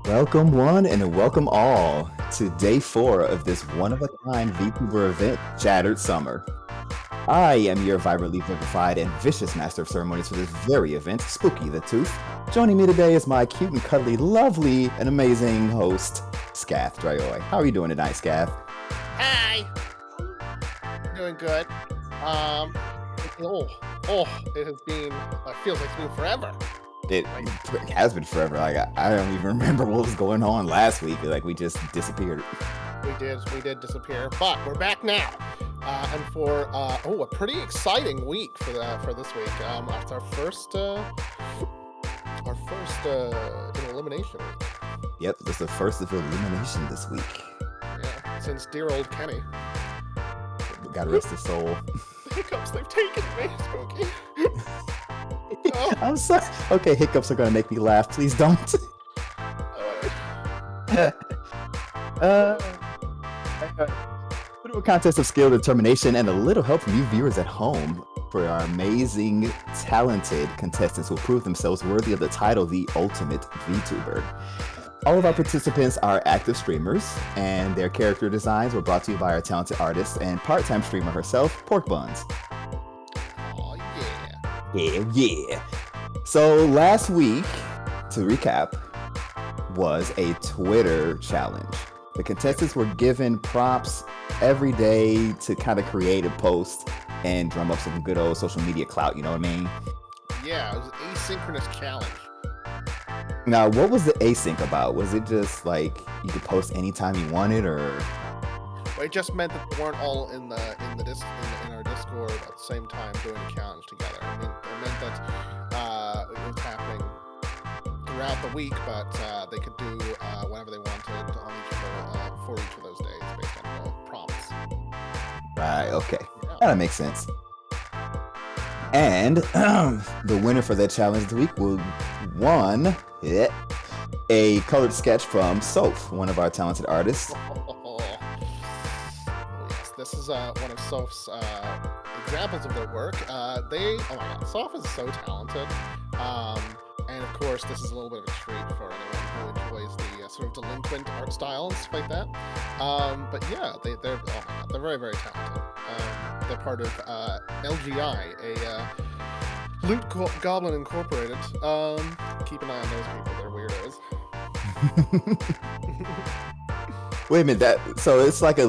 Welcome one and welcome all to day 4 of this one-of-a-kind VTuber event, Shattered Summer. I am your vibrantly vivified and vicious master of ceremonies for this very event, Spooky the Tooth. Joining me today is my cute and cuddly, lovely, and amazing host, Scath Dryoy. How are you doing tonight, Scath? Hi. Doing good. It has been. It feels like it's been forever. It has been forever. Like I don't even remember what was going on last week. Like we just disappeared. We did disappear, but we're back now, and for a pretty exciting week for this week. It's our first elimination week. Yep, it's the first of elimination this week. Yeah, since dear old Kenny. God rest his soul. The hiccups they've taken me, Spooky. Oh. I'm sorry. Okay, hiccups are gonna make me laugh. Please don't. Through a contest of skill, determination, and a little help from you viewers at home for our amazing, talented contestants who prove themselves worthy of the title, The Ultimate VTuber. All of our participants are active streamers, and their character designs were brought to you by our talented artist and part-time streamer herself, Pork Buns. Oh, yeah. Yeah. So last week, to recap, was a Twitter challenge. The contestants were given prompts every day to kind of create a post and drum up some good old social media clout, you know what I mean? Yeah, it was an asynchronous challenge. Now, what was the async about? Was it just like you could post anytime you wanted, or? Well, it just meant that they weren't all in our Discord at the same time doing a challenge together. I mean, it meant that it was happening throughout the week, but they could do whenever they wanted for each of those days based on the prompts. Right. Okay. Yeah. That makes sense. And the winner for that challenge this week won a colored sketch from Soph, one of our talented artists. Oh, yes, this is one of Soph's examples of their work. Oh my god, Soph is so talented. And of course, this is a little bit of a treat for anyone who enjoys the sort of delinquent art style and stuff like that. But yeah, they're very, very talented. They're part of LGI, a Loot Goblin Incorporated. Keep an eye on those people; they're weirdos. Wait a minute, so it's like a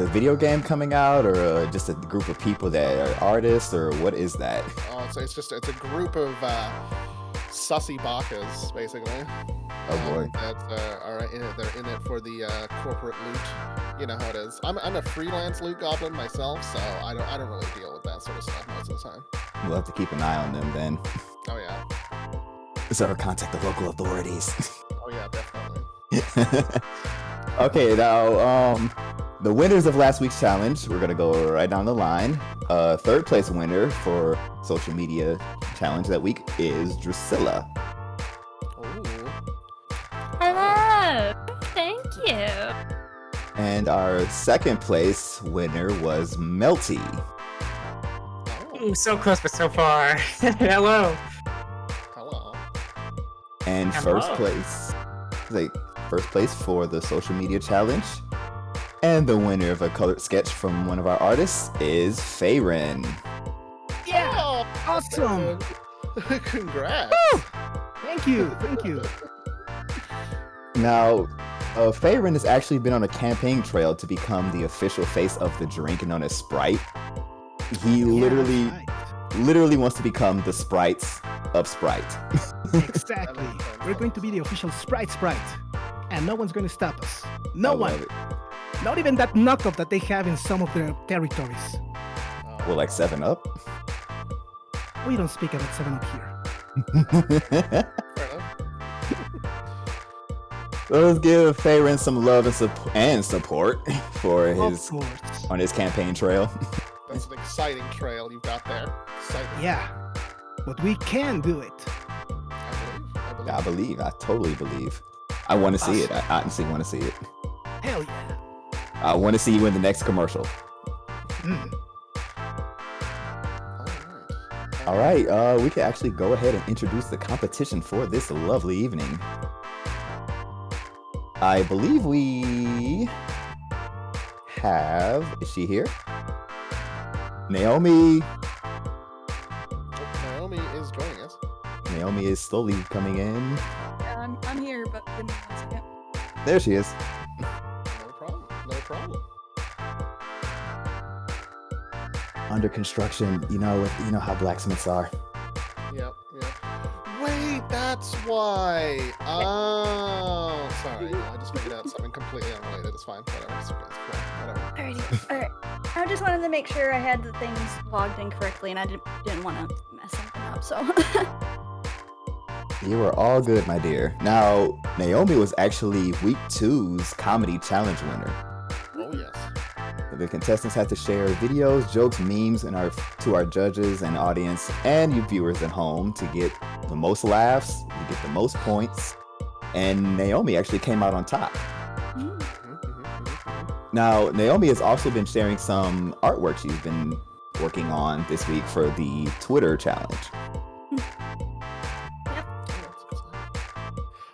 video game coming out, or just a group of people that are artists, or what is that? Oh, it's a group of sussy bakas, basically. Oh boy. That are in it. They're in it for the corporate loot. You know how it is. I'm a freelance loot goblin myself, so I don't really deal with that sort of stuff most of the time. We'll have to keep an eye on them then. Oh yeah. So contact the local authorities. Oh yeah, definitely. Okay, now the winners of last week's challenge, we're gonna go right down the line. Third place winner for social media challenge that week is Drusilla. Ooh. Hello! Thank you! And our second place winner was Melty. Oh, So close but so far. Hello. hello. And Hello. first place for the social media challenge. And the winner of a colored sketch from one of our artists is Fayrin. Yeah. Oh, Awesome. congrats. Thank you. Now, Fayrin has actually been on a campaign trail to become the official face of the drink known as Sprite. He literally wants to become the Sprites of Sprite. Exactly. We're going to be the official Sprite, and no one's going to stop us. No I one. love it. Not even that knockoff that they have in some of their territories. Well, like 7-Up. We don't speak about 7-Up here. Fair enough. Let's give Fayrin some love and support for Of his course. on his campaign trail. That's an exciting trail you've got there. Exciting. Yeah. But we can do it. I believe. I totally believe. I want to see it. I honestly want to see it. Hell yeah. I want to see you in the next commercial. Mm. All right, we can actually go ahead and introduce the competition for this lovely evening. I believe we have. Is she here? Naomi. Oh, Naomi is joining us. Naomi is slowly coming in. Yeah, I'm here, but give me 1 second. There she is. No problem. No problem. Under construction. You know how blacksmiths are. Yep. Wait, that's why. Oh, sorry. No, I just figured out something completely unrelated. It's fine. Whatever. It's cool. Whatever. Alrighty. Alright. I just wanted to make sure I had the things logged in correctly, and I didn't want to mess something up, so. You were all good, my dear. Now, Naomi was actually week 2's comedy challenge winner. Oh yes. The contestants had to share videos, jokes, memes to our judges and audience and you viewers at home to get the most laughs, to get the most points. And Naomi actually came out on top. Now, Naomi has also been sharing some artwork she's been working on this week for the Twitter challenge.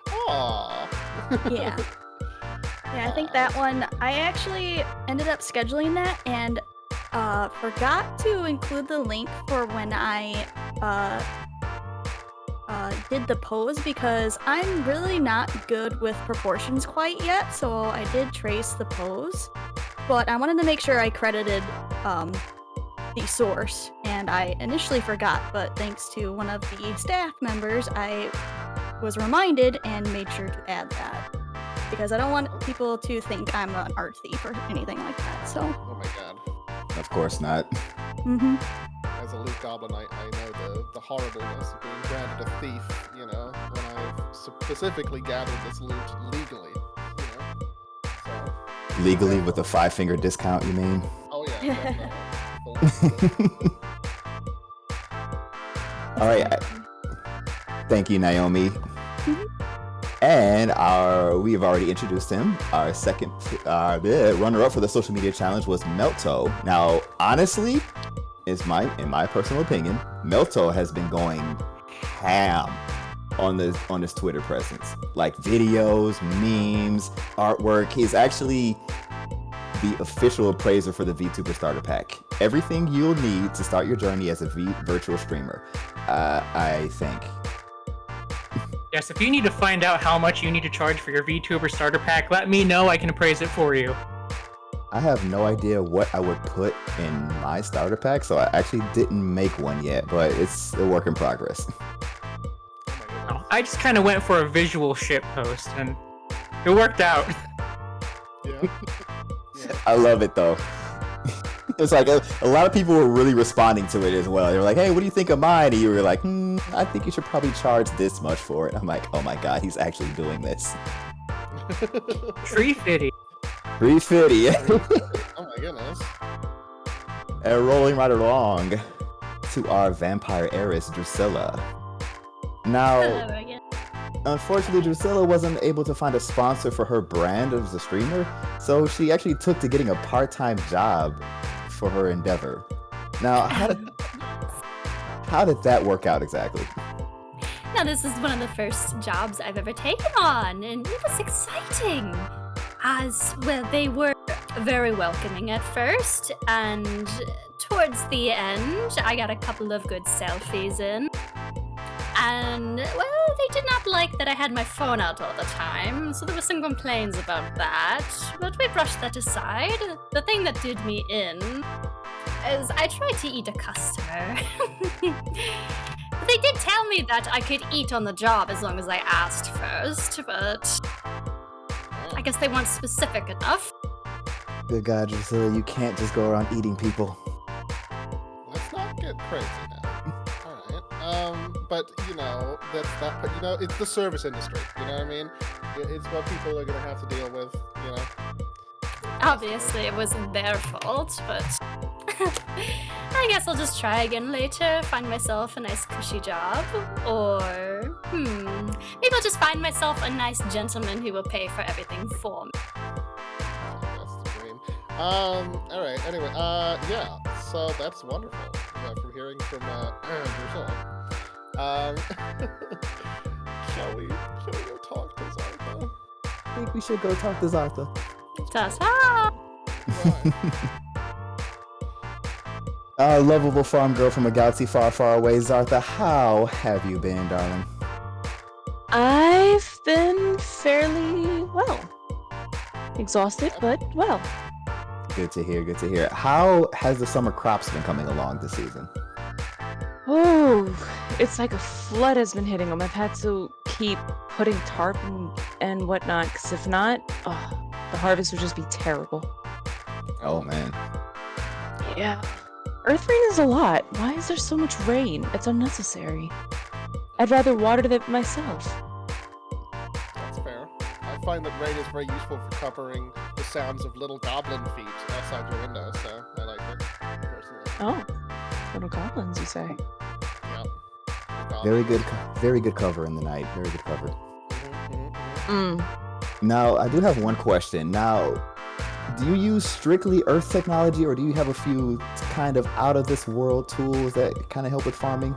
Aww. Yeah. Yeah, I think that one, I actually ended up scheduling that and forgot to include the link for when I did the pose because I'm really not good with proportions quite yet, so I did trace the pose, but I wanted to make sure I credited the source, and I initially forgot, but thanks to one of the staff members, I was reminded and made sure to add that. Because I don't want people to think I'm an art thief or anything like that, so. Oh my god. Of course not. Mm-hmm. As a loot goblin, I know the horribleness of being branded a thief, you know, when I've specifically gathered this loot legally, you know? So. Legally with a 5-finger discount, you mean? Oh yeah, definitely. All right. Thank you, Naomi. And we have already introduced him. Our second runner-up for the social media challenge was Melto. Now, honestly, in my personal opinion, Melto has been going ham on this Twitter presence. Like videos, memes, artwork. He's actually the official appraiser for the VTuber starter pack. Everything you'll need to start your journey as a virtual streamer, I think. Yes, if you need to find out how much you need to charge for your VTuber starter pack, let me know. I can appraise it for you. I have no idea what I would put in my starter pack, so I actually didn't make one yet, but it's a work in progress. I just kind of went for a visual shit post, and it worked out. Yeah. I love it, though. It's like a lot of people were really responding to it as well. They were like, hey, what do you think of mine? And you were like, I think you should probably charge this much for it. I'm like, oh my god, he's actually doing this. Tree fitty. 350. Oh my goodness. And rolling right along to our vampire heiress, Drusilla. Now, Hello again. unfortunately, Drusilla wasn't able to find a sponsor for her brand as a streamer, so she actually took to getting a part-time job for her endeavor. Now, how did that work out exactly? Now, this is one of the first jobs I've ever taken on, and it was exciting. As well, they were very welcoming at first, and towards the end, I got a couple of good selfies in. And, well, they did not like that I had my phone out all the time, so there were some complaints about that, but we brushed that aside. The thing that did me in is I tried to eat a customer. But they did tell me that I could eat on the job as long as I asked first, but I guess they weren't specific enough. Good God, Drusilla, you can't just go around eating people. Let's not get crazy now. Alright. But you know, it's the service industry, you know what I mean? It's what people are gonna have to deal with, you know? Obviously, it wasn't their fault, but I guess I'll just try again later, find myself a nice cushy job, or, maybe I'll just find myself a nice gentleman who will pay for everything for me. That's the dream. Alright, anyway, yeah, so that's wonderful. From hearing from, Drusilla. Shall we go talk to Zarka? think we should go talk to Zartha. Ta-ta! Our lovable farm girl from a galaxy far, far away, Zartha, how have you been, darling? I've been fairly well. Exhausted, but well. Good to hear, good to hear. How has the summer crops been coming along this season? Oh, it's like a flood has been hitting them. I've had to keep putting tarp and whatnot, because if not, the harvest would just be terrible. Oh, man. Yeah. Earth rain is a lot. Why is there so much rain? It's unnecessary. I'd rather water that myself. That's fair. I find that rain is very useful for covering the sounds of little goblin feet outside your window, so I like it personally. Oh, little goblins, you say? Yeah. Very good cover in the night. Very good cover. Mm. Now, I do have one question. Now, do you use strictly Earth technology, or do you have a few kind of out-of-this-world tools that kind of help with farming?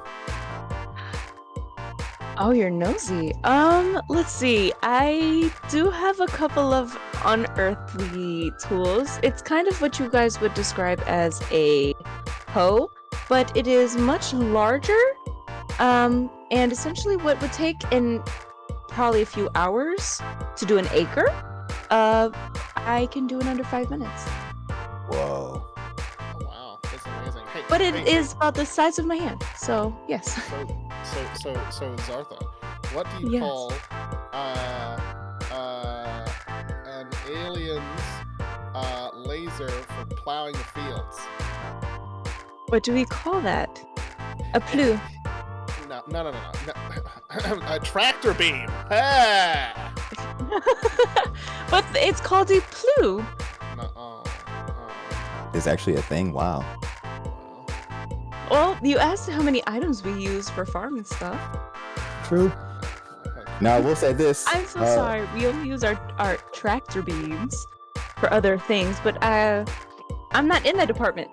Oh, you're nosy. Let's see. I do have a couple of unearthly tools. It's kind of what you guys would describe as a hoe, but it is much larger. And essentially what would take in probably a few hours to do an acre, I can do in under 5 minutes. Whoa. Oh, wow. That's amazing. Hey, But it hey, is about the size of my hand, so yes. So Zartha, what do you Yes. call an alien's laser for plowing the fields? What do we call that? A plu. No. A tractor beam. Ah! But it's called a plu. No, It's actually a thing. Wow. well, Well, you asked how many items we use for farming stuff. True. Now, I will say this. I'm so sorry. We only use our tractor beams for other things, but I'm not in that department.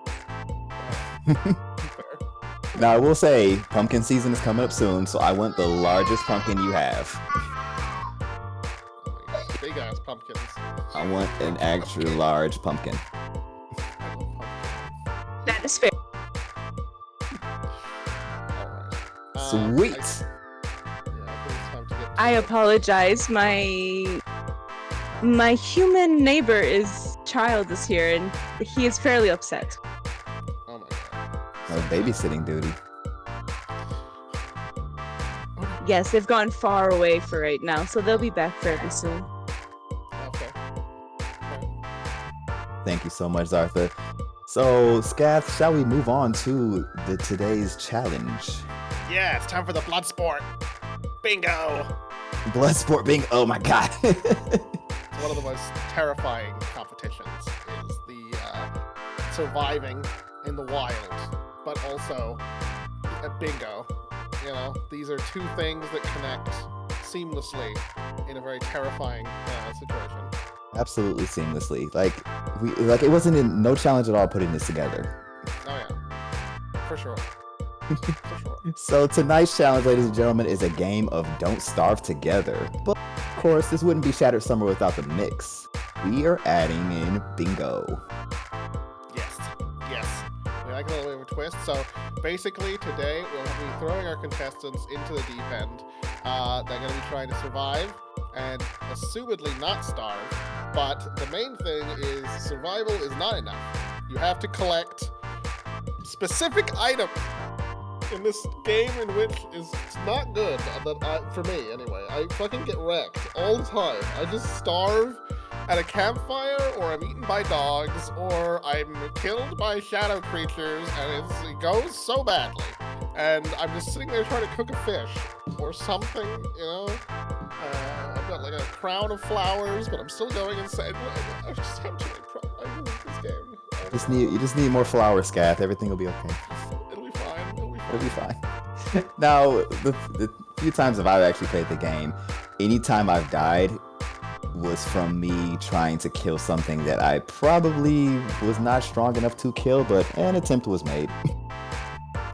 Now, I will say, pumpkin season is coming up soon, so I want the largest pumpkin you have. big ass pumpkins. I want an extra large pumpkin. I love pumpkins. That is fair. Alright. Sweet. Yeah, I think it's time to get I apologize. My human neighbor's child is here, and he is fairly upset. Oh my god. No babysitting duty. Yes, they've gone far away for right now, so they'll be back fairly soon. Okay. Thank you so much, Zartha. So, Scath, shall we move on to today's challenge? Yeah, it's time for the blood sport. Bingo! Bloodsport being, oh my god. One of the most terrifying competitions is the surviving in the wild, but also a bingo. You know, these are two things that connect seamlessly in a very terrifying situation. Absolutely seamlessly. It wasn't no challenge at all putting this together. Oh yeah, for sure. For sure. So tonight's challenge, ladies and gentlemen, is a game of Don't Starve Together. But of course, this wouldn't be Shattered Summer without the mix. We are adding in bingo. Yes. We like a little bit of a twist. So basically, today we'll be throwing our contestants into the deep end. They're going to be trying to survive and assumedly not starve. But the main thing is survival is not enough. You have to collect specific items in this game, in which is not good. For me, anyway. I fucking get wrecked all the time. I just starve at a campfire, or I'm eaten by dogs, or I'm killed by shadow creatures, and it goes so badly. And I'm just sitting there trying to cook a fish or something, you know. I've got like a crown of flowers, but I'm still going inside. I just have too many problems with this game. You just need more flowers, Scath. Everything will be okay. It'll be fine. It'll be fine. Now, the few times that I've actually played the game, anytime I've died was from me trying to kill something that I probably was not strong enough to kill, but an attempt was made.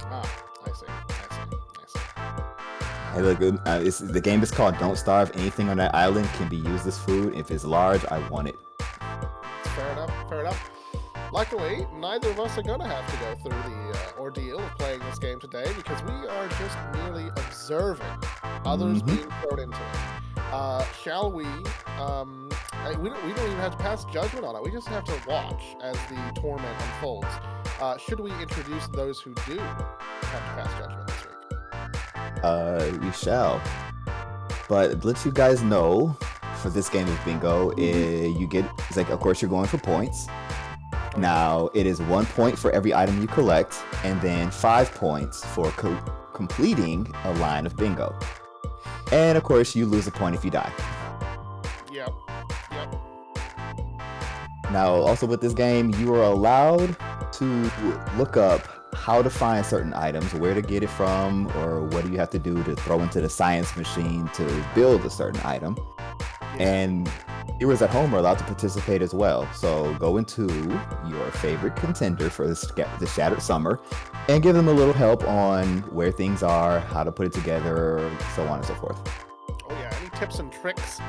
Ah, I see. Hey, look, the game is called Don't Starve. Anything on that island can be used as food. If it's large, I want it. Fair enough. Fair enough. Luckily, neither of us are going to have to go through the ordeal of playing this game today because we are just merely observing others being thrown into it. Shall we? We don't even have to pass judgment on it. We just have to watch as the torment unfolds. Should we introduce those who do have to pass judgment this week? We shall. But let you guys know, for this game of bingo, it's like, of course, you're going for points. Now, it is 1 point for every item you collect, and then 5 points for completing a line of bingo. And of course, you lose a point if you die. Yep. Now, also with this game, you are allowed to look up how to find certain items, where to get it from, or what do you have to do to throw into the science machine to build a certain item. And viewers at home are allowed to participate as well. So go into your favorite contender for the Shattered Summer and give them a little help on where things are, how to put it together, so on and so forth. Oh yeah, any tips and tricks,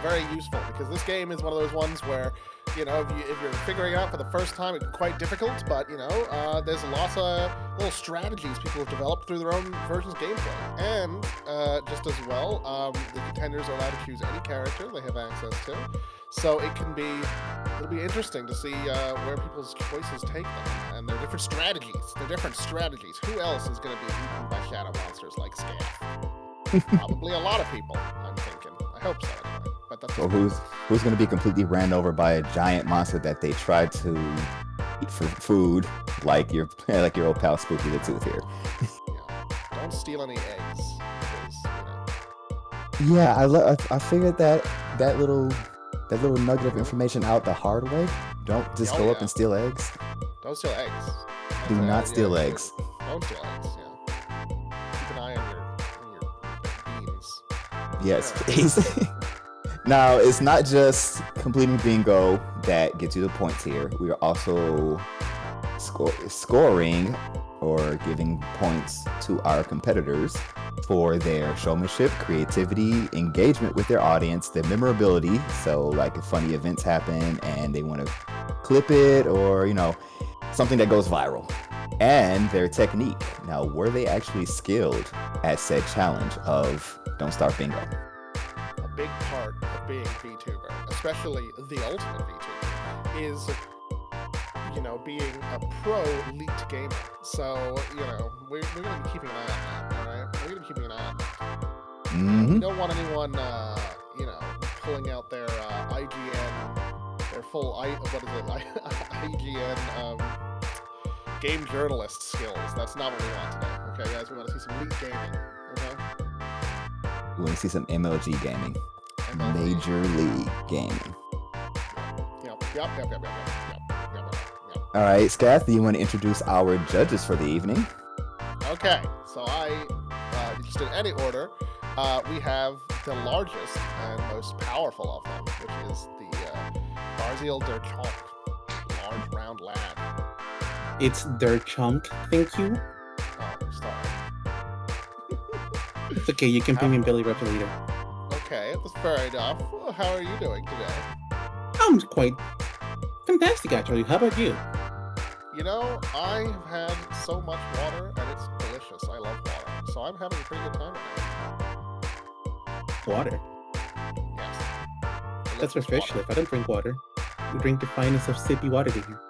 very useful, because this game is one of those ones where, you know, if you're figuring it out for the first time, it's quite difficult, but, you know, there's lots of little strategies people have developed through their own versions of gameplay. And just as well, the contenders are allowed to choose any character they have access to. So it'll be interesting to see where people's choices take them, and their different strategies. Who else is going to be eaten by shadow monsters like Scaff? Probably a lot of people, I'm thinking. I hope so, anyway. But that's Or who's going to be completely ran over by a giant monster that they tried to eat for food, like your old pal Spooky the Tooth here. Yeah. Don't steal any eggs, because, you know. Yeah, I figured that little nugget of information out the hard way. Don't just go up and steal eggs. Don't steal eggs. Do not steal eggs. Don't steal eggs, yeah. Keep an eye on your beans. Yes, please. Now, it's not just completing bingo that gets you the points here. We are also scoring or giving points to our competitors for their showmanship, creativity, engagement with their audience, their memorability. So, like, if funny events happen and they want to clip it, or, you know, something that goes viral. And their technique. Now, were they actually skilled at said challenge of Don't Starve Bingo? A big part of being VTuber, especially the ultimate VTuber, is, you know, being a pro elite gamer. So, you know, we're going to be keeping an eye on that, all right? We're going to be keeping an eye on that. We don't want anyone, you know, pulling out their IGN, their full, IGN, game journalist skills. That's not what we want today. Okay, guys, we want to see some elite gaming. Okay? We want to see some MLG gaming. Major League Gaming. Yep. All right, Scath, do you want to introduce our judges for the evening? Okay, so just in any order, we have the largest and most powerful of them, which is the Barzil der Chomp, large round lab. It's der Chomp, thank you. Oh, sorry. It's okay, you can bring me Billy Reptilito. Okay, that's fair enough. Well, how are you doing today? I'm quite fantastic, actually. How about you? You know, I have had so much water, and it's delicious. I love water, so I'm having a pretty good time right now. Water? Yes. That's where fish live. I don't drink water. We drink the finest of sippy water here.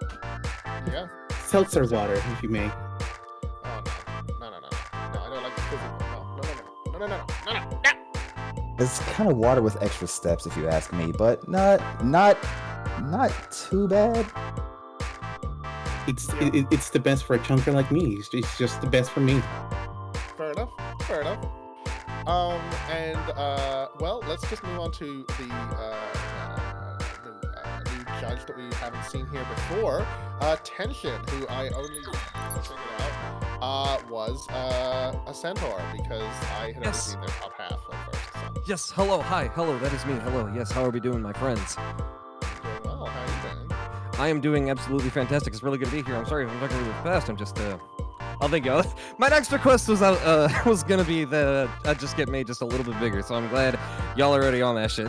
Yeah. Seltzer water, if you may. Oh, no. No, I don't like the physical. No. It's kind of water with extra steps, if you ask me, but not too bad. It's the best for a chunker like me. It's just the best for me. Fair enough. Well, let's just move on to the new judge that we haven't seen here before. Tension, who I only figured out was a centaur, because I had only seen their top half at first. So. Yes, hello, that is me, hello, yes, how are we doing, my friends? Doing well, how are you doing? I am doing absolutely fantastic, it's really good to be here. I'm sorry if I'm talking really fast, I'm just, I'll think of it. My next request was gonna be the just get made just a little bit bigger. So I'm glad y'all are already on that shit.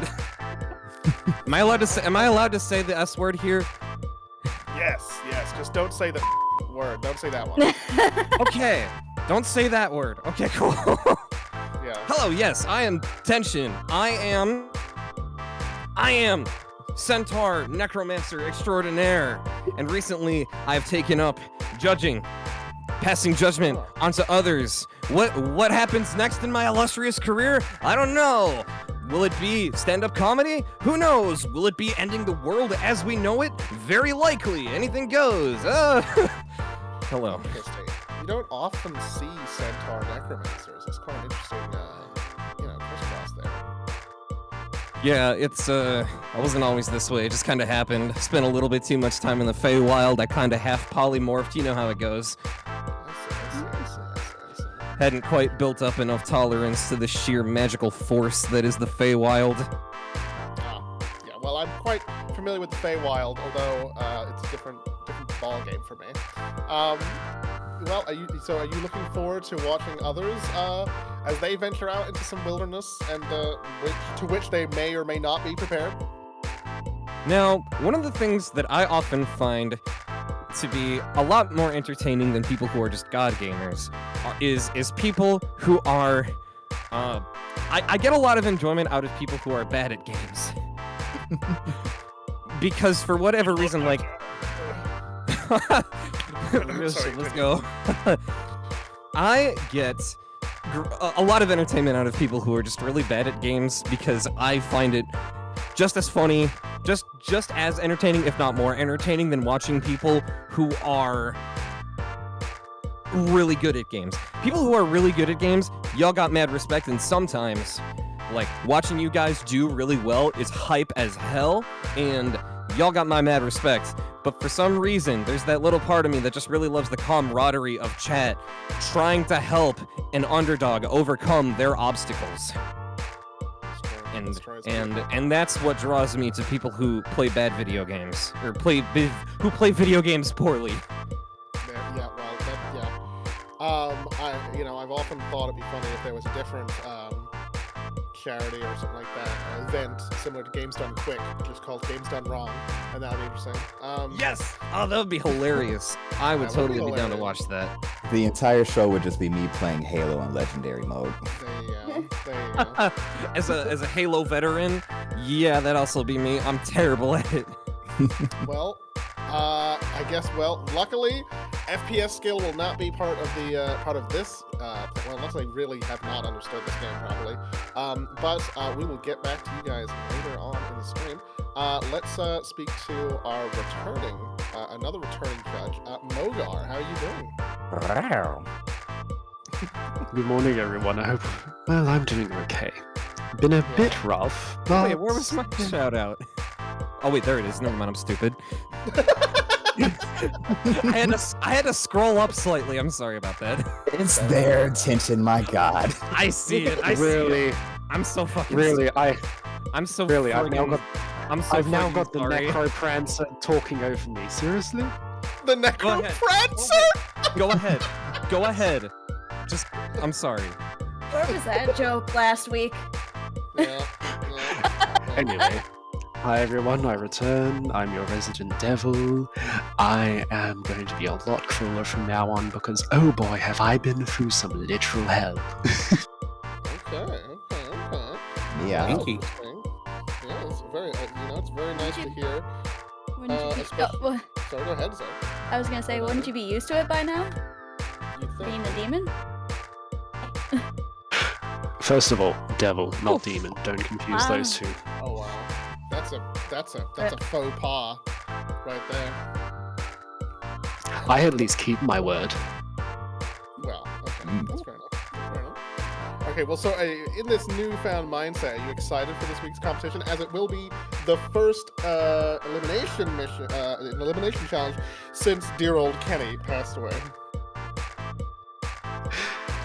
Am I allowed to say the S word here? Yes. Just don't say the word. Don't say that one. Okay. Don't say that word. Okay, cool. Yeah. Hello, yes, I am Tension. I am Centaur Necromancer Extraordinaire. And recently, I've taken up judging, passing judgment onto others. What happens next in my illustrious career? I don't know. Will it be stand-up comedy? Who knows? Will it be ending the world as we know it? Very likely. Anything goes. Hello. Interesting. You don't often see Centaur Necromancers. It's quite an interesting, crisscross there. Yeah, it's, I wasn't always this way. It just kind of happened. Spent a little bit too much time in the Feywild. I kind of half polymorphed. You know how it goes. I see. Hadn't quite built up enough tolerance to the sheer magical force that is the Feywild. Yeah, well, I'm quite familiar with the Feywild, although it's a different ball game for me. Well, are you looking forward to watching others as they venture out into some wilderness and to which they may or may not be prepared? Now, one of the things that I often find to be a lot more entertaining than people who are just god gamers is people who are I get a lot of enjoyment out of people who are bad at games. Because for whatever reason, like let's go. I get a lot of entertainment out of people who are just really bad at games because I find it just as funny, just as entertaining, if not more entertaining, than watching people who are really good at games. People who are really good at games, y'all got mad respect, and sometimes, like, watching you guys do really well is hype as hell, and y'all got my mad respect. But for some reason, there's that little part of me that just really loves the camaraderie of chat, trying to help an underdog overcome their obstacles. And that's what draws me to people who play bad video games, or who play video games poorly. I've often thought it'd be funny if there was a different charity or something like that, event similar to Games Done Quick, just called Games Done Wrong, and that would be interesting. Yes! Oh, that would be hilarious. I would totally be down to watch that. The entire show would just be me playing Halo in Legendary mode. There you go. As a Halo veteran, yeah, that'd also be me. I'm terrible at it. Well, I guess. Well, luckily, FPS skill will not be part of this. Well, unless I really have not understood this game properly. But we will get back to you guys later on in the stream. Let's speak to our another returning judge, Mogar. How are you doing? Good morning, everyone. I hope. Well, I'm doing okay. Been a bit rough. But... Wait, where was my shout out? Oh wait, there it is. Never mind, I'm stupid. I had to scroll up slightly. I'm sorry about that. It's their attention, my god. I see it. Really? I'm so fucking. Really, I'm so. Really, I've now got the Necroprancer talking over me. Seriously? The Necroprancer? Go ahead. Just, I'm sorry. Where was that joke last week? Yeah. Anyway. Hi everyone, I return. I'm your resident devil. I am going to be a lot crueler from now on because, oh boy, have I been through some literal hell. Okay. Yeah. Thank you. Yeah, it's very, it's very nice to hear. Wouldn't you be, Sorry, go ahead, Zach. I was gonna say, wouldn't you be used to it by now? You think? Being a demon? First of all, devil, not demon. Don't confuse those two. Oh wow. That's a faux pas right there. I at least keep my word. Well, okay, that's fair enough. Okay, well, so in this newfound mindset, are you excited for this week's competition, as it will be the first elimination challenge since dear old Kenny passed away?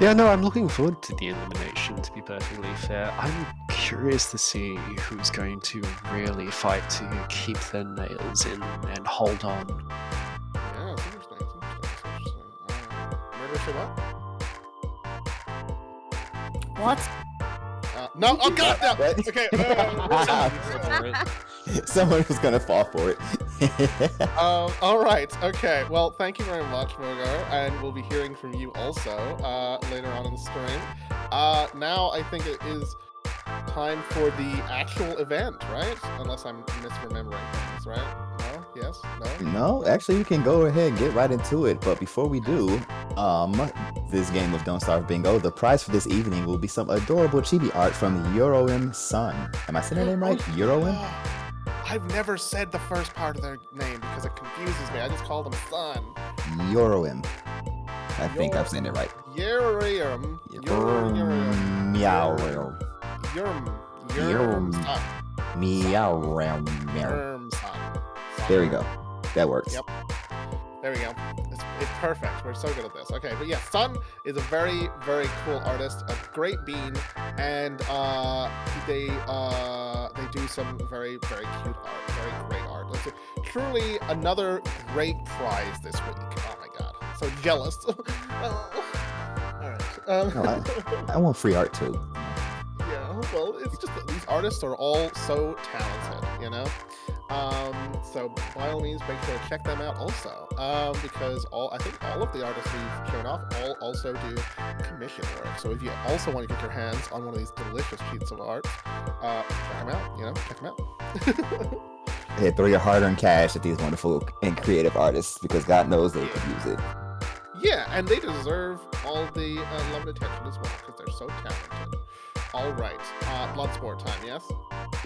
Yeah, no, I'm looking forward to the elimination, to be perfectly fair. I'm curious to see who's going to really fight to keep their nails in and hold on. Yeah, it's interesting. Murder You're gonna say what? What? No. Oh God. No. What? Okay. Someone was gonna fall for it. All right. Okay. Well, thank you very much, Mogar, and we'll be hearing from you also later on in the stream. Now I think it is time for the actual event, right? Unless I'm misremembering things, right? No? Yes? No? No, actually, we can go ahead and get right into it. But before we do, this game of Don't Starve Bingo, the prize for this evening will be some adorable chibi art from Euroim Sun. Am I saying her name right? Euroim? I've never said the first part of their name because it confuses me. I just call them Sun. Euroim. I think I'm saying it right. Yurium. Meow. Meow. There we go. That works. Yep. There we go. It's perfect. We're so good at this. Okay, but yeah, Sun is a very, very cool artist, a great bean, and they do some very, very cute art, very great art. It's truly another great prize this week. Oh my god, so jealous. All right. I want free art too. Yeah, well, it's just that these artists are all so talented, you know? So by all means, make sure to check them out also, because I think all of the artists we've shown off also do commission work. So if you also want to get your hands on one of these delicious pieces of art, check them out, you know? Check them out. Hey, throw your hard-earned cash at these wonderful and creative artists, because God knows they could use it. Yeah, and they deserve all the love and attention as well, because they're so talented. All right, Bloodsport time, yes?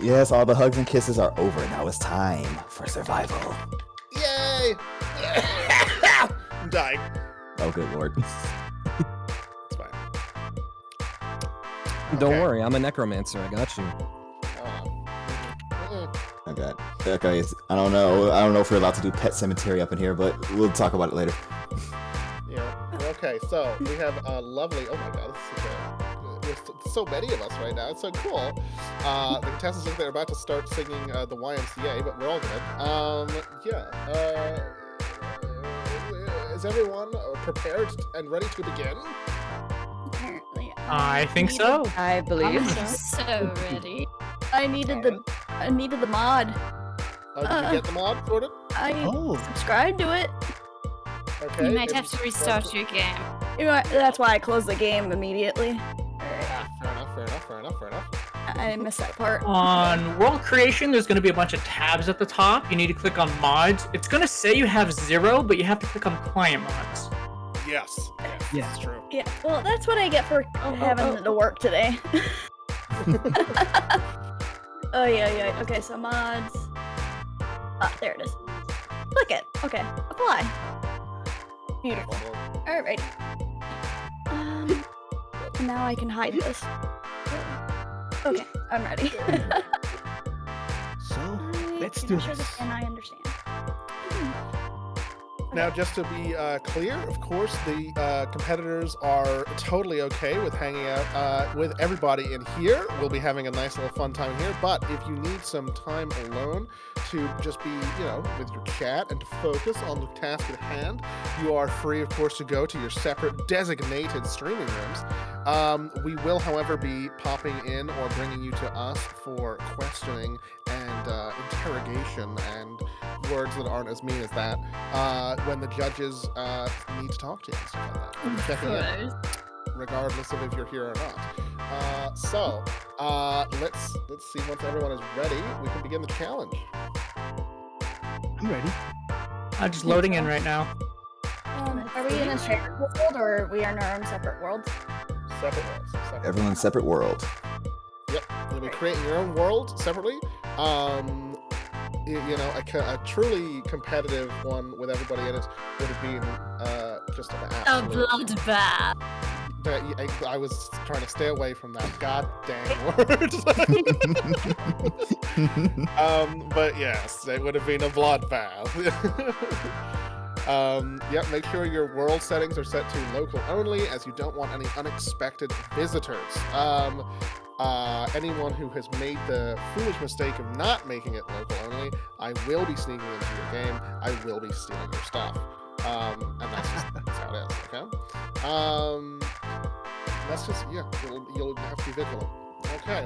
Yes, all the hugs and kisses are over. Now it's time for survival. Yay! I'm dying. Oh, good lord. It's fine. Don't Okay. worry, I'm a necromancer. I got you. Okay. Okay. I don't know if we're allowed to do Pet Cemetery up in here, but we'll talk about it later. Yeah. Okay, so we have a lovely. Oh my god, this is there's so many of us right now. It's so cool. The contestants look like they're about to start singing the YMCA, but we're all good. Yeah. Is everyone prepared and ready to begin? Apparently. I think so. I believe I'm so. so ready. I needed the mod. Did you get the mod sorted? I subscribed to it. Okay. You might have to restart your game. You know, that's why I closed the game immediately. Fair enough. I missed that part. On world creation, there's going to be a bunch of tabs at the top. You need to click on mods. It's going to say you have 0, but you have to click on client mods. Yes, that's true. Yeah, well, that's what I get for having to work today. Oh, yeah. Okay, so mods. There it is. Click it. Okay, apply. Beautiful. Alrighty. Now I can hide this. Okay, I'm ready. So, let's do this. And I understand. Now, just to be clear, of course, the competitors are totally okay with hanging out with everybody in here. We'll be having a nice little fun time here, but if you need some time alone to just be, with your chat and to focus on the task at hand, you are free, of course, to go to your separate designated streaming rooms. We will, however, be popping in or bringing you to us for questioning and interrogation and words that aren't as mean as that when the judges need to talk to you and stuff like that. We'll be checking in, regardless of if you're here or not. So let's see. Once everyone is ready, we can begin the challenge. I'm ready. I'm just loading in right now. Are we in a shared world or are we in our own separate worlds? Separate worlds. Everyone's separate world. Yep. You'll be creating your own world separately. A truly competitive one with everybody in it would have been just an absolute... A bloodbath. I was trying to stay away from that god dang word. But yes, it would have been a bloodbath. Yep, make sure your world settings are set to local only, as you don't want any unexpected visitors. Anyone who has made the foolish mistake of not making it local only, I will be sneaking into your game. I will be stealing your stuff. And that's how it is. Okay. That's just you'll have to be vigilant. Okay.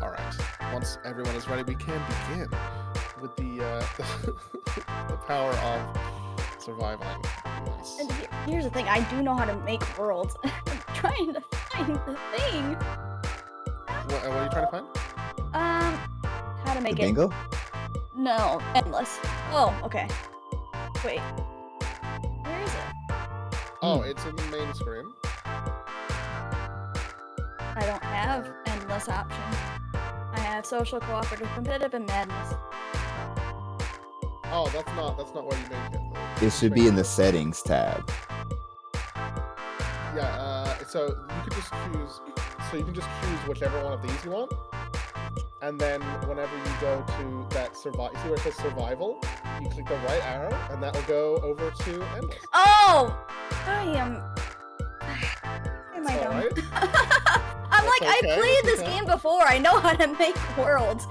All right. Once everyone is ready, we can begin with the the power of surviving. Nice. And here's the thing, I do know how to make worlds. I'm trying to find the thing. What are you trying to find? How to make it. Bingo? No, endless. Oh, okay. Wait. Where is it? Oh, it's in the main screen. I don't have endless option. I have social, cooperative, competitive, and madness. Oh, that's not where you make it. It should be in the settings tab. Yeah. So you can just choose whichever one of these you want, and then whenever you go to that see where it says survival, you click the right arrow, and that will go over to endless. Oh! I am... Am I It's dumb? alright. I'm That's like, I okay, played that's this okay. game before. I know how to make worlds.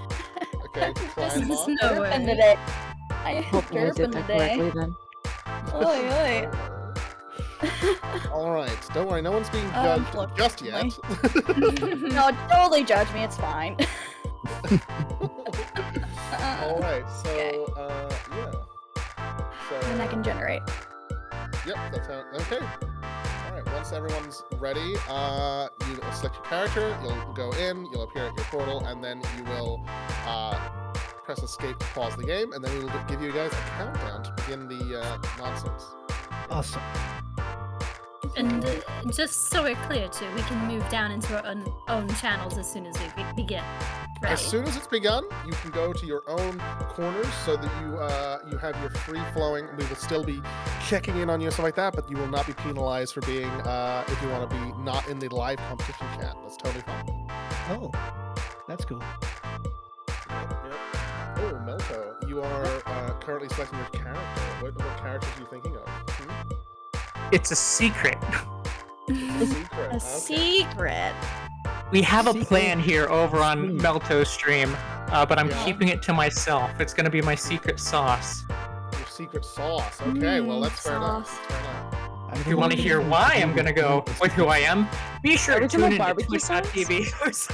Okay, to climb There's on. no Derping way. today. I am Hopefully I did derping that today. correctly then. Oi, oi. All right, don't worry, no one's being Um, judged look, just yet. No, totally judge me. It's fine. All right, so okay. yeah. So And I can generate. Yep, that's how. Okay. All right. Once everyone's ready, you select your character. You'll go in. You'll appear at your portal, and then you will press escape to pause the game, and then we will give you guys a countdown to begin the nonsense. Awesome. And just so we're clear too, we can move down into our own channels as soon as we begin. Right? As soon as it's begun, you can go to your own corners so that you have your free flowing. We will still be checking in on you and stuff like that, but you will not be penalized for being if you want to be not in the live competition chat. That's totally fine. Oh, that's cool. Yep. Oh, Melto, you are currently selecting your character. What characters are you thinking of? It's a secret. Secret. A Okay. secret. We have a Secret plan here over on Melto's stream, but I'm Yeah. keeping it to myself. It's gonna be my secret sauce. Your secret sauce. Okay, well that's fair enough. sauce. That's fair enough. If you want to hear why I'm gonna go with who I am, be sure to Original tune in to barbecue sauce? twitch.tv.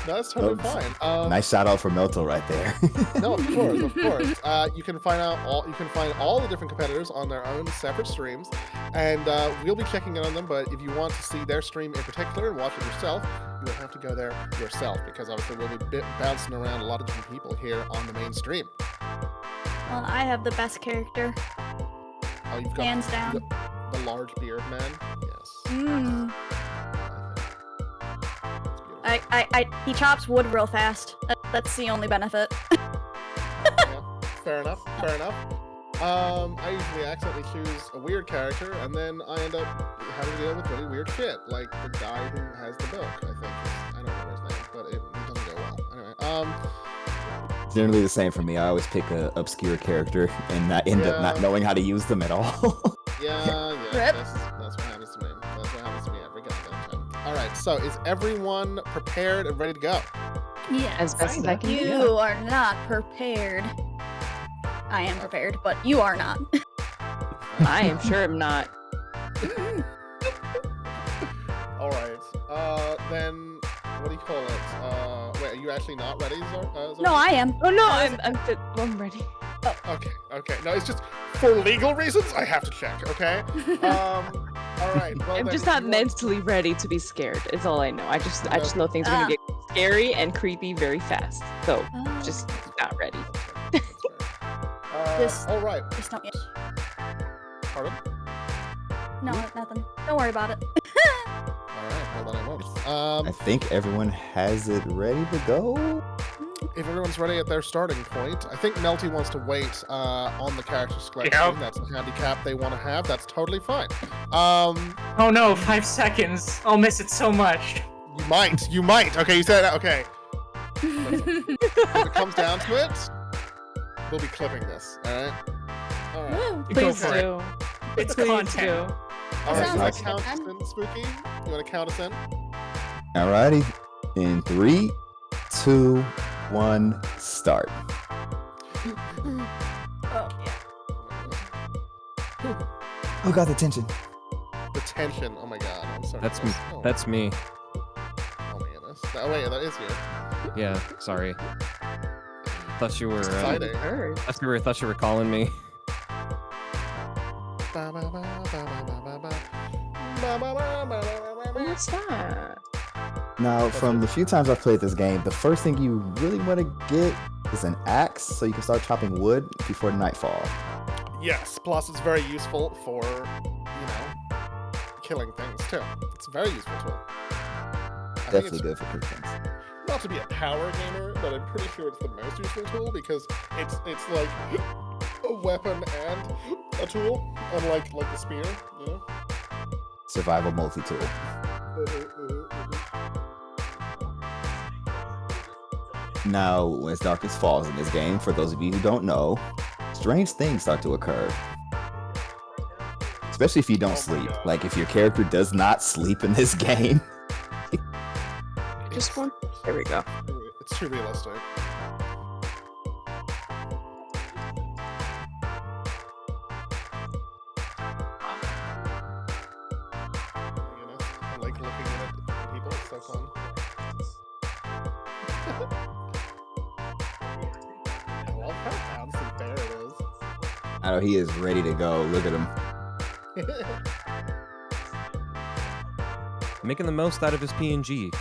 No, that's totally Oh, fine. Nice shout out for Melto right there. No, of course, of course. You can find all the different competitors on their own separate streams, and we'll be checking in on them. But if you want to see their stream in particular and watch it yourself, you will have to go there yourself because obviously we'll be bouncing around a lot of different people here on the main stream. Well, I have the best character. Oh, you've got Hands down. the large beard man. Yes. Mm. That's beautiful. He chops wood real fast. That's the only benefit. Yeah, fair enough. Fair enough. I usually accidentally choose a weird character, and then I end up having to deal with really weird shit, like the guy who has the book. I think I don't remember his name, but it doesn't go well. Anyway, Generally the same for me. I always pick a obscure character and I end up not Yeah. knowing how to use them at all. yeah, Rip. that's what happens to me. That's what happens to me every goddamn time. All right, so is everyone prepared and ready to go? Yes. As best as I can do. You are not prepared. I am prepared, but you are not. I am sure I'm not. All right. Then what do you call it? Wait, are you actually not ready, Zoe? No, I am. Oh no, I'm ready. Okay. No, it's just for legal reasons. I have to check. Okay. All right. Well, I'm then, just if not you want- mentally ready to be scared. Is all I know. I just know things are gonna get scary and creepy very fast. So just not ready. That's fair. Just- All right. Just don't. Pardon? No, nothing. Don't worry about it. All right. Well, then I won't. I think everyone has it ready to go. If everyone's ready at their starting point, I think Melty wants to wait on the character selection. Yep. That's a handicap they want to have. That's totally fine. Oh no, 5 seconds. I'll miss it so much. You might. Okay, you said that. Okay. Listen, if it comes down to it, we'll be clipping this. All right. All right. Woo. You go Please for it. do. It's Please content. do. All right. Sounds You want like to a count good us time. in, Spooky? You want to count us in? Alrighty. In 3, 2, 1, start. Oh, yeah. Who got the tension? The tension. Oh my god. I'm sorry. That's me. Oh, That's me. oh my goodness. Oh wait, that is you. Yeah, sorry. Thought you were. Exciting. Thought you were calling me. Ba, ba, ba, ba, ba, ba, ba. Ba, ba, ba, ba, ba, ba, ba. What's that? Now, from the few times I've played this game, the first thing you really want to get is an axe so you can start chopping wood before nightfall. Yes. Plus, it's very useful for, you know, killing things too. It's a very useful tool. I think Definitely good for killing things. not to be a power gamer, but I'm pretty sure it's the most useful tool because it's like a weapon and a tool, unlike like the spear, you know. Survival multi-tool. Now, as darkness falls in this game, for those of you who don't know, strange things start to occur. Especially if you don't sleep. Like, if your character does not sleep in this game. Just one. There we go. It's too realistic. You know, I like looking at it for people. It's so fun. I love how bouncy fair it is. I know he is ready to go. Look at him. Making the most out of his PNG.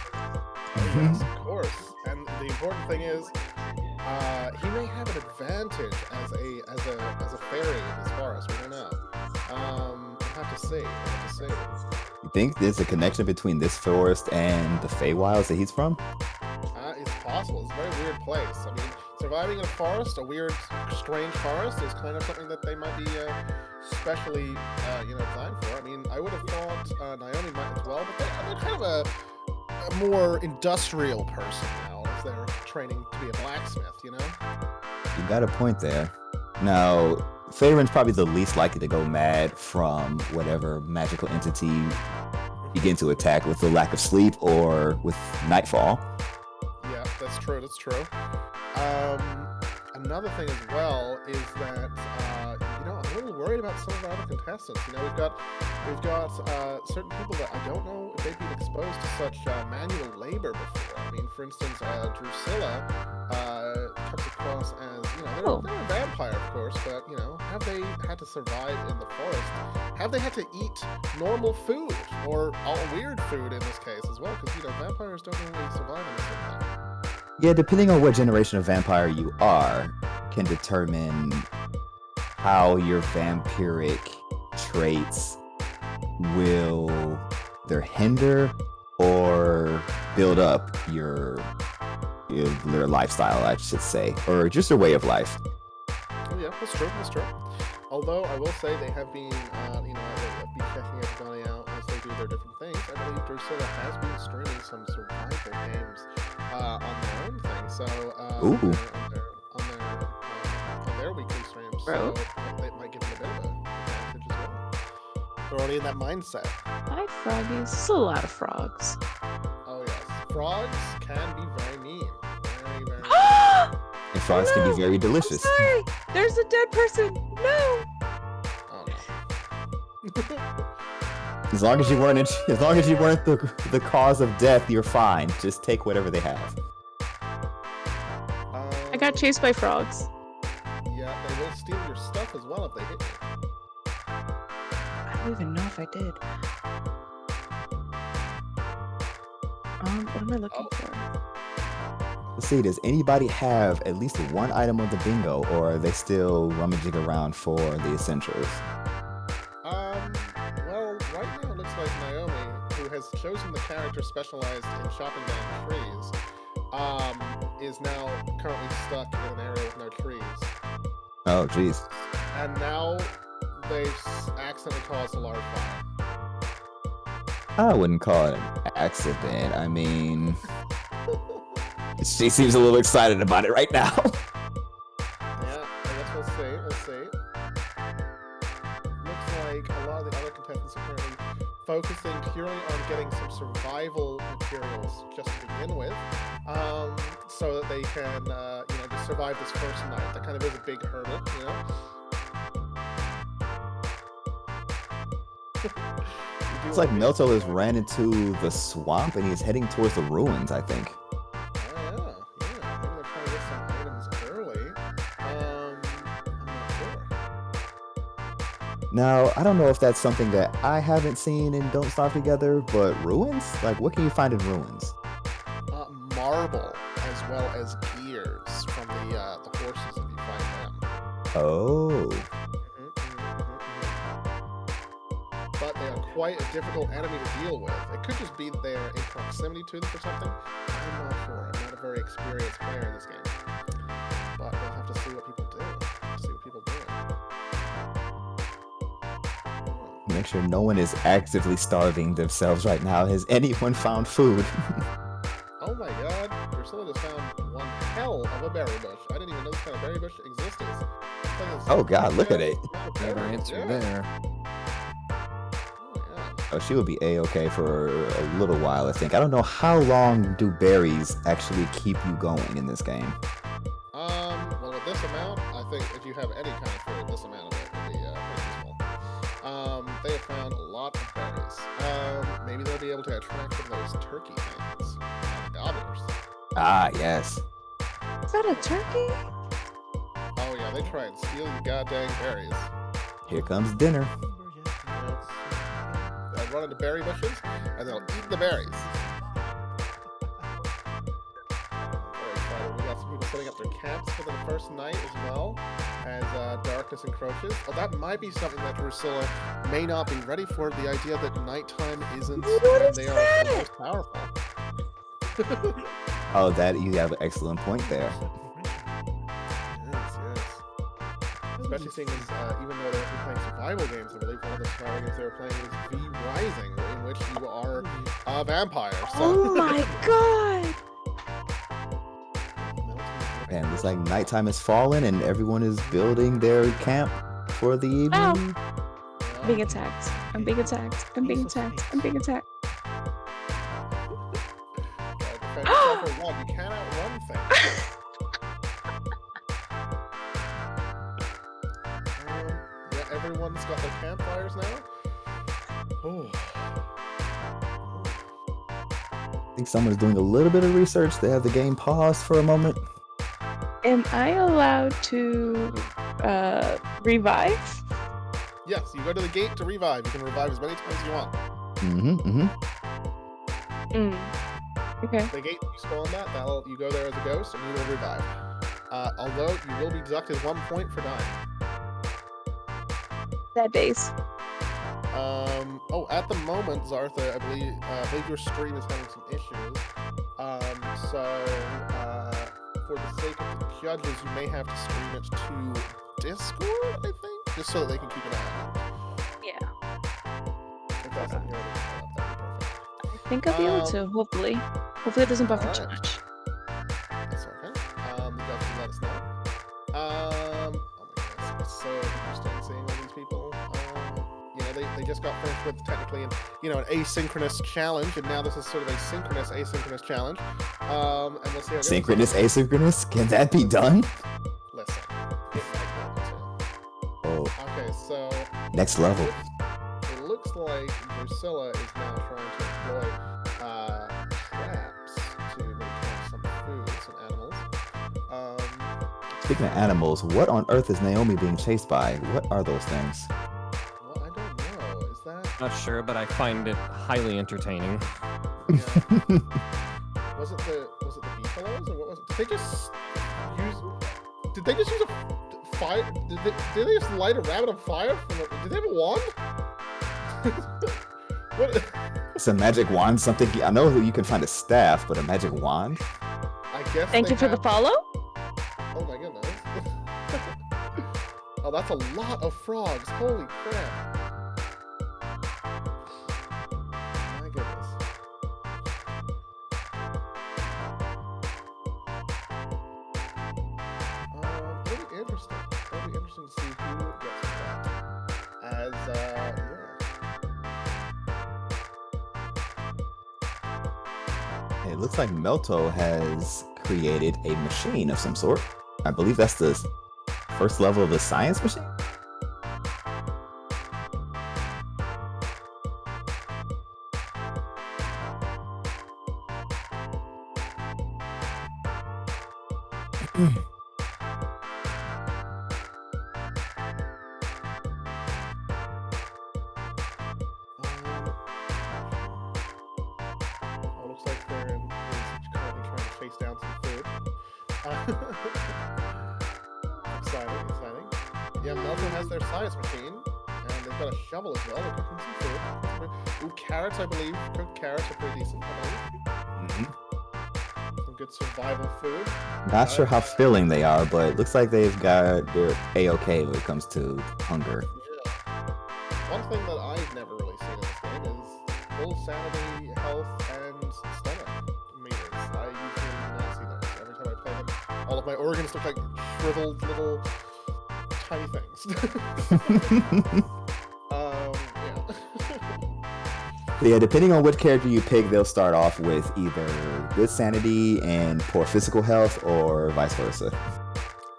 Yes, of course. And the important thing is, he may have an advantage as a fairy in this forest. We don't know. We'll have to see. We'll have to see. You think there's a connection between this forest and the Feywilds that he's from? It's possible. It's a very weird place. I mean, surviving in a forest, a weird, strange forest, is kind of something that they might be specially, designed for. I mean, I would have thought Naomi might as well, but they're kind of a more industrial person now, as they're training to be a blacksmith, you know? You got a point there. Now, Faerun's probably the least likely to go mad from whatever magical entity you begin to attack with the lack of sleep or with nightfall. Yeah, that's true. That's true. Another thing as well is that I'm a little worried about some of our other contestants. You know, we've got certain people that I don't know if they've been exposed to such manual labor before. I mean, for instance, Drusilla comes across as they're a vampire, of course, but have they had to survive in the forest? Have they had to eat normal food or all weird food in this case as well? Because vampires don't really survive in this environment. Yeah, depending on what generation of vampire you are, can determine how your vampiric traits will either hinder or build up your lifestyle, I should say, or just your way of life. Oh, yeah, that's true. That's true. Although I will say they have been, they've been checking everybody out as they do their different things. I believe Drusilla has been streaming some survival games on their own thing, so on their weekly streams. So they might give them a bit of an advantage as well. They're already in that mindset. Hi, froggies. There's a lot of frogs. Oh yes, frogs can be very mean. Very, very. And frogs can be very delicious. I'm sorry. There's a dead person. No. Oh no. As long as you weren't the cause of death, you're fine. Just take whatever they have. I got chased by frogs. Yeah, they will steal your stuff as well if they hit you. I don't even know if I did. What am I looking for? Let's see, does anybody have at least one item on the bingo, or are they still rummaging around for the essentials? Well, right now it looks like Naomi, who has chosen the character specialized in chopping down trees, is now currently stuck in an area with no trees. Oh, jeez. And now they've accidentally caused a large fire. I wouldn't call it an accident. I mean, she seems a little excited about it right now. Yeah, I guess we'll see. Looks like a lot of the other contestants are currently focusing purely on getting some survival materials just to begin with, so that they can, just survive this first night. That kind of is a big hurdle, you know? It's like Melto has ran into the swamp and he's heading towards the ruins, I think. Oh, yeah. Maybe they're trying to get some items early. I'm not sure. Now, I don't know if that's something that I haven't seen in Don't Starve Together, but ruins? Like, what can you find in ruins? Marble, as well as gears from the horses if you find them. Oh. But they are quite a difficult enemy to deal with. It could just be that they are in proximity to them or something. I'm not sure. I'm not a very experienced player in this game. But we'll have to see what people do. Make sure no one is actively starving themselves right now. Has anyone found food? Oh my god, Drusilla just found one hell of a berry bush. I didn't even know this kind of berry bush existed. Oh god, look at it. Better answer there. Oh, she would be a-okay for a little while, I think. I don't know how long do berries actually keep you going in this game. Well, with this amount, I think if you have any kind of fruit, this amount of it would be pretty useful. They have found a lot of berries. Maybe they'll be able to attract some of those turkey things. Gobblers. Ah, yes. Is that a turkey? Oh yeah, they try and steal your goddamn berries. Here comes dinner. They'll run into berry bushes, and they'll eat the berries. Very excited. We got some people setting up their camps for the first night as well, as darkness encroaches. Oh, that might be something that Drusilla may not be ready for, the idea that nighttime isn't when they are the most powerful. Oh, that you have an excellent point there. Yes. Especially seeing as, even though they're playing survival games, I believe one of the survival games they were playing was V Rising, in which you are a vampire. So. Oh my god! And it's like nighttime has fallen and everyone is building their camp for the evening. Ow. I'm being attacked. I'm being attacked. I'm being attacked. I'm being attacked. Defend yourself or run. You can't outrun things. Yeah, everyone's got their campfires now. Oh. I think someone's doing a little bit of research. They have the game paused for a moment. Am I allowed to revive? Yes, you go to the gate to revive. You can revive as many times as you want. Okay. The gate, you spawn that, you go there as a ghost, and you will revive. Although, you will be deducted 1 point for dying. That base. At the moment, Zartha, I believe your stream is having some issues. For the sake of the judges, you may have to stream it to Discord, I think? Just so that they can keep an eye on it. Yeah. If that's something you're able to pull up, that'd be perfect. I think I'll be able to, hopefully. Hopefully it doesn't buffer too Alright. much. That's okay. The judges will let us know. Oh my goodness, it's so interesting seeing all these people. They just got finished with technically an asynchronous challenge, and now this is sort of a synchronous asynchronous challenge. And we'll see how it goes. Synchronous, asynchronous? Can that be done? Listen, it might be able to. Oh, Okay, so next level. it looks like Drusilla is now trying to employ traps to make some food, some animals. Speaking of animals, what on earth is Naomi being chased by? What are those things? Well, I don't know. Is that Not sure, but I find it highly entertaining. was it the beefaloes or what was it? Did they just use a fire? Did they just light a rabbit on fire? Did they have a wand? What? It's a magic wand, something. I know you can find a staff, but a magic wand? I guess. Thank you for the follow. Oh my goodness. Oh, that's a lot of frogs. Holy crap. My goodness. It'll be interesting. It'll be interesting to see who gets caught. As, It looks like Melto has created a machine of some sort. I believe that's the first level of the science machine. Oh, looks like they're currently trying to chase down some food. Exciting, exciting. Yeah, Melton has their science machine, and they've got a shovel as well. They're cooking some food. Ooh, carrots, I believe. Cooked carrots are pretty decent, I believe. Some good survival food. Not sure how filling they are, but it looks like they've got they're a-okay when it comes to hunger. Yeah. One thing that I've never really seen in this game is full sanity, health, and stomach meters. I usually do not see those. Every time I play them, all of my organs look like shriveled little tiny things. Yeah. Yeah, depending on what character you pick, they'll start off with either good sanity and poor physical health, or vice versa.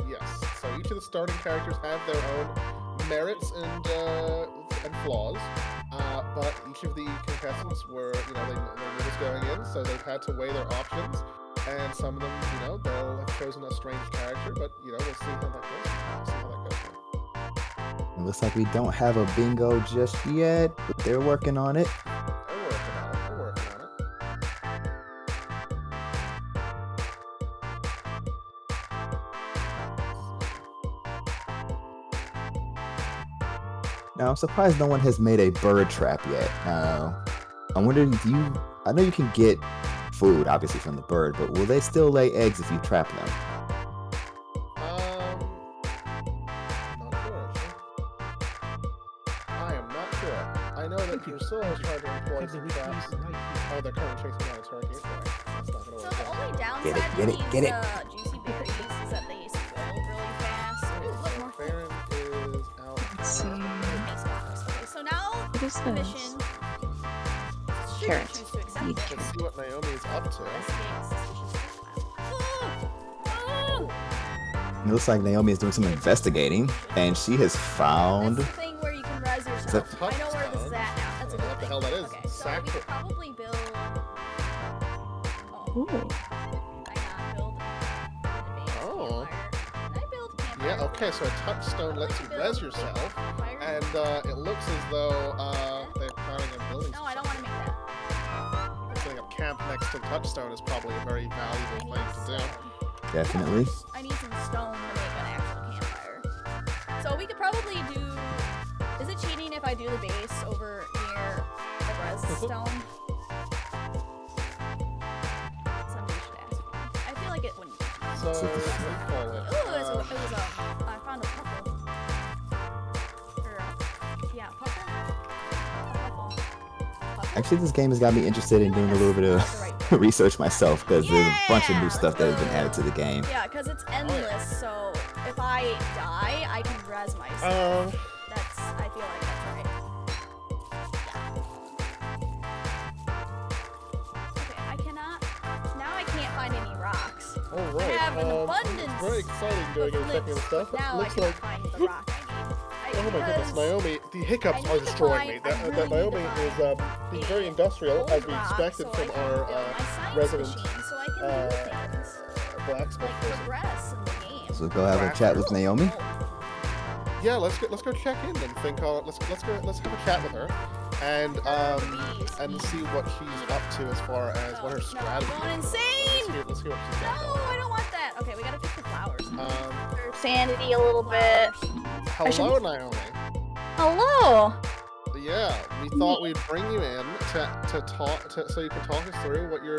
Yes. So each of the starting characters have their own merits and flaws. But each of the contestants were, they knew this going in, so they've had to weigh their options. And some of them, they'll have chosen a strange character, but we'll see how that goes. We'll see how that goes. It looks like we don't have a bingo just yet, but they're working on it. They're working on it. They're working on it. Now, I'm surprised no one has made a bird trap yet. I wonder if I know you can get food, obviously, from the bird, but will they still lay eggs if you trap them? Not sure, actually. I am not sure. I know that Drusilla is trying to employ some traps. Oh, they're currently chasing down a turkey. That's not gonna So work the out. only downside Get to it, these get it. juicy berries is that they spoil really fast. Ooh, look, more food. Farron is out. Let's see. Base box. Okay, so now What is the this? mission. Should you Carrot. choose to accept Eat it, Let's see what Naomi is up to. investigate suspicious profile. It looks like Naomi is doing some investigating, and she has found. That's the thing where you can res yourself. that- I know where this is at now. That's a good What the thing. hell that is? Okay, so Sack we for- could probably build. Ooh. Can I not build an advanced Oh. campfire? Can I build campfire? Yeah, okay, so a touchstone lets you res yourself, Campfire? and it looks as though they're planning on building No, I don't want to make that. Setting up camp next to touchstone is probably a very valuable thing to do. Definitely. I need some stone to make an actual campfire. So we could probably do. Is it cheating if I do the base over near the res stone? Somebody should ask me. I feel like it wouldn't. So, what do you call it? Ooh, it was a. I found a puffle. Or, yeah, puffle. A puffle. Puffle? Actually, this game has got me interested in doing a little bit of research myself, because there's a bunch of new stuff that has been added to the game. Yeah, because it's endless, so if I die, I can res myself. I feel like that's right. Yeah. Okay, I cannot. Now I can't find any rocks. All I right. have an abundance It's very exciting doing of and checking the flints, stuff. but now I Looks cannot like, find the rock I need. oh my goodness, because Naomi, the hiccups I need are to destroying me. find- I That really Naomi need to is find being a very industrial, gold as we rock expected so from I can our build my science resident machine so I can do things. blacksmith Like person. progress in the game. So go have a chat with Naomi. Yeah, let's go check in and think. Let's have a chat with her, and see what she's up to as far as what her strategy I'm going is. insane! Let's hear what she's got No, going. I don't want that. Okay, we gotta fix the flowers. Sanity a little bit. Hello, Naomi. Hello. Yeah, we thought we'd bring you in to talk so you can talk us through what you're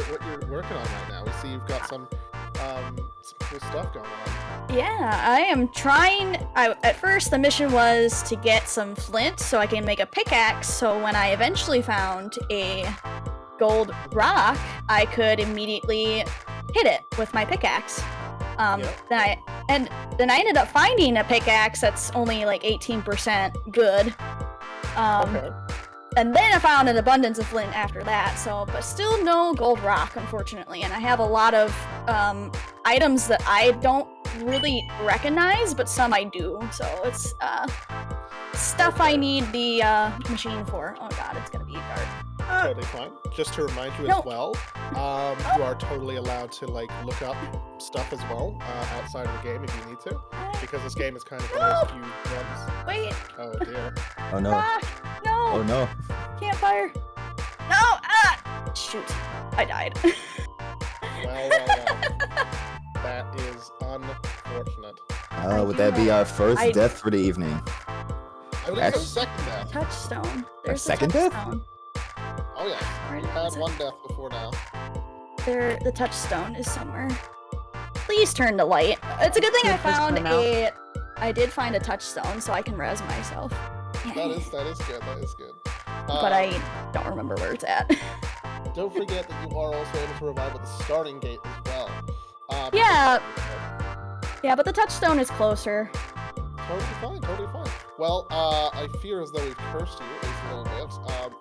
working on right now. We see you've got some cool stuff going on. Yeah, I am trying. At first, the mission was to get some flint so I can make a pickaxe. So when I eventually found a gold rock, I could immediately hit it with my pickaxe. Then I ended up finding a pickaxe that's only like 18% good. Okay. and then I found an abundance of flint after that. So, but still no gold rock, unfortunately. And I have a lot of items that I don't really recognize, but some I do. So it's stuff I need the machine for. Oh god, it's gonna be dark. Totally fine. Just to remind you No. as well, you are totally allowed to like look up stuff as well outside of the game if you need to, because this game is kind of one of those few ones. Wait. Oh dear. Oh no. No. Oh no. Campfire. No. Ah. Shoot. I died. Well. That is unfortunate. Would that be our first I- death for the evening? I believe it's second death. Touchstone. There's the second death? touchstone. Oh yeah. Where You've is had it? one death before now. There, the touchstone is somewhere. Please turn the light. It's a good thing I Please found turn out. I did find a touchstone, so I can res myself. That is good. That is good. But I don't remember where it's at. Don't forget that you are also able to revive at the starting gate as well. Yeah. Yeah, but the touchstone is closer. Totally fine. Well, I fear as though we've cursed you at least a little bit.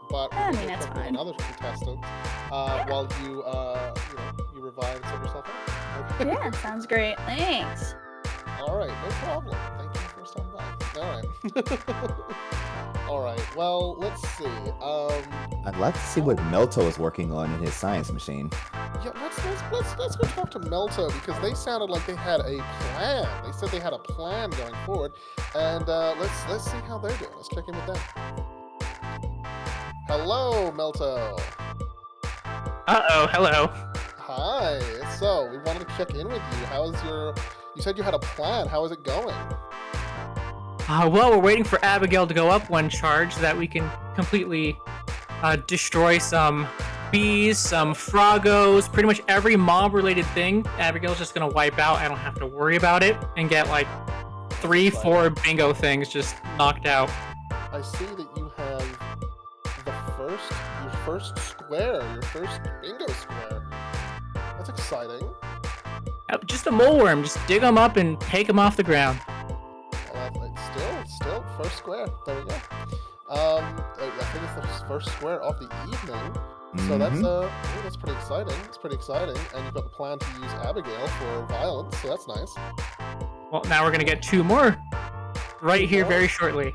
But I we're mean, gonna that's check with fine. another contestant while you revive and sort yourself out. Okay? Yeah, sounds great. Thanks. All right, no problem. Thank you for stopping by. All right. All right. Well, let's see. I'd like to see what Melto is working on in his science machine. Yeah, let's go talk to Melto because they sounded like they had a plan. They said they had a plan going forward, and let's see how they're doing. Let's check in with them. Hello, Melto. Uh-oh, hello. Hi. So we wanted to check in with you. How's your? You said you had a plan. How is it going? Well, we're waiting for Abigail to go up one charge so that we can completely destroy some bees, some froggos, pretty much every mob-related thing. Abigail's just gonna wipe out. I don't have to worry about it and get like 3-4 bingo things just knocked out. I see that you have your first square, your first bingo square. That's exciting. Just a mole worm. Just dig them up and take them off the ground. Well, still first square. There we go. I think it's the first square of the evening. So that's pretty exciting. It's pretty exciting, and you've got the plan to use Abigail for violence, so that's nice. Well, now we're gonna get 2 more right here very shortly.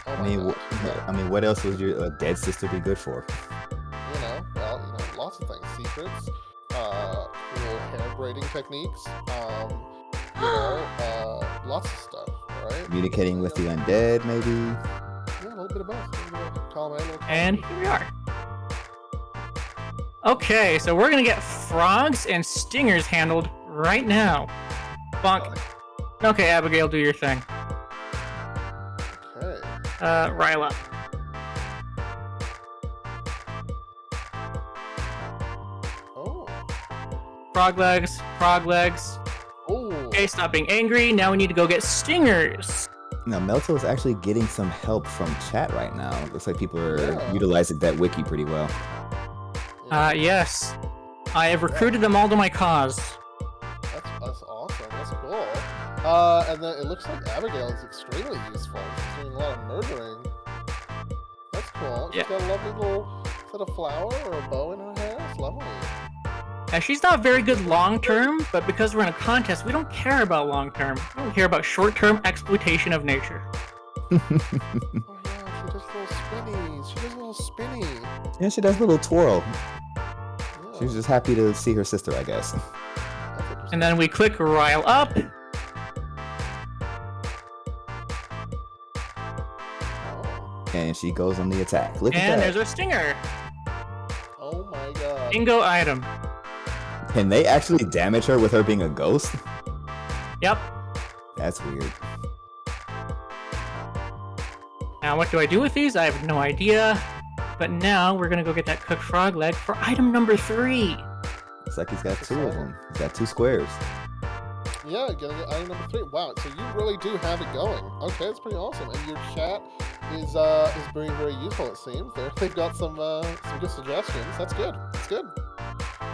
Oh I my mean, gosh. what else would your dead sister be good for? Lots of things. Secrets, cool hair braiding techniques, lots of stuff, right? Communicating with the undead, maybe? Yeah, a little bit of both. Column A, a little column And B. here we are. Okay, so we're gonna get frogs and stingers handled right now. Bonk. Okay, Abigail, do your thing. Okay. Ryla. Oh. Frog legs, frog legs. Oh. Okay, stop being angry. Now we need to go get stingers. Now, Melto is actually getting some help from chat right now. Looks like people are Yeah. utilizing that wiki pretty well. Yes. I have recruited them all to my cause. That's awesome. That's cool. And then it looks like Abigail is extremely useful. She's doing a lot of murdering. That's cool. She's Yeah. got a lovely little set of flower or a bow in her hair. It's lovely. Now, she's not very good long-term, but because we're in a contest, we don't care about long-term. We don't care about short-term exploitation of nature. Oh yeah, she does little spinnies. She does a little spinny. Yeah, she does a little twirl. Yeah, She's just happy to see her sister, I guess. that's interesting. And then we click Rile up. Oh. And she goes on the attack. Look And at there's that. our stinger. Oh my god. Bingo item. Can they actually damage her with her being a ghost? Yep. That's weird. Now, what do I do with these? I have no idea. But now we're gonna go get that cooked frog leg for item number 3. Looks like he's got 2 of them. He's got 2 squares. Yeah, getting it item number 3. Wow, so you really do have it going. Okay, that's pretty awesome. And your chat is being very useful. It seems they've got some good suggestions. That's good. That's good.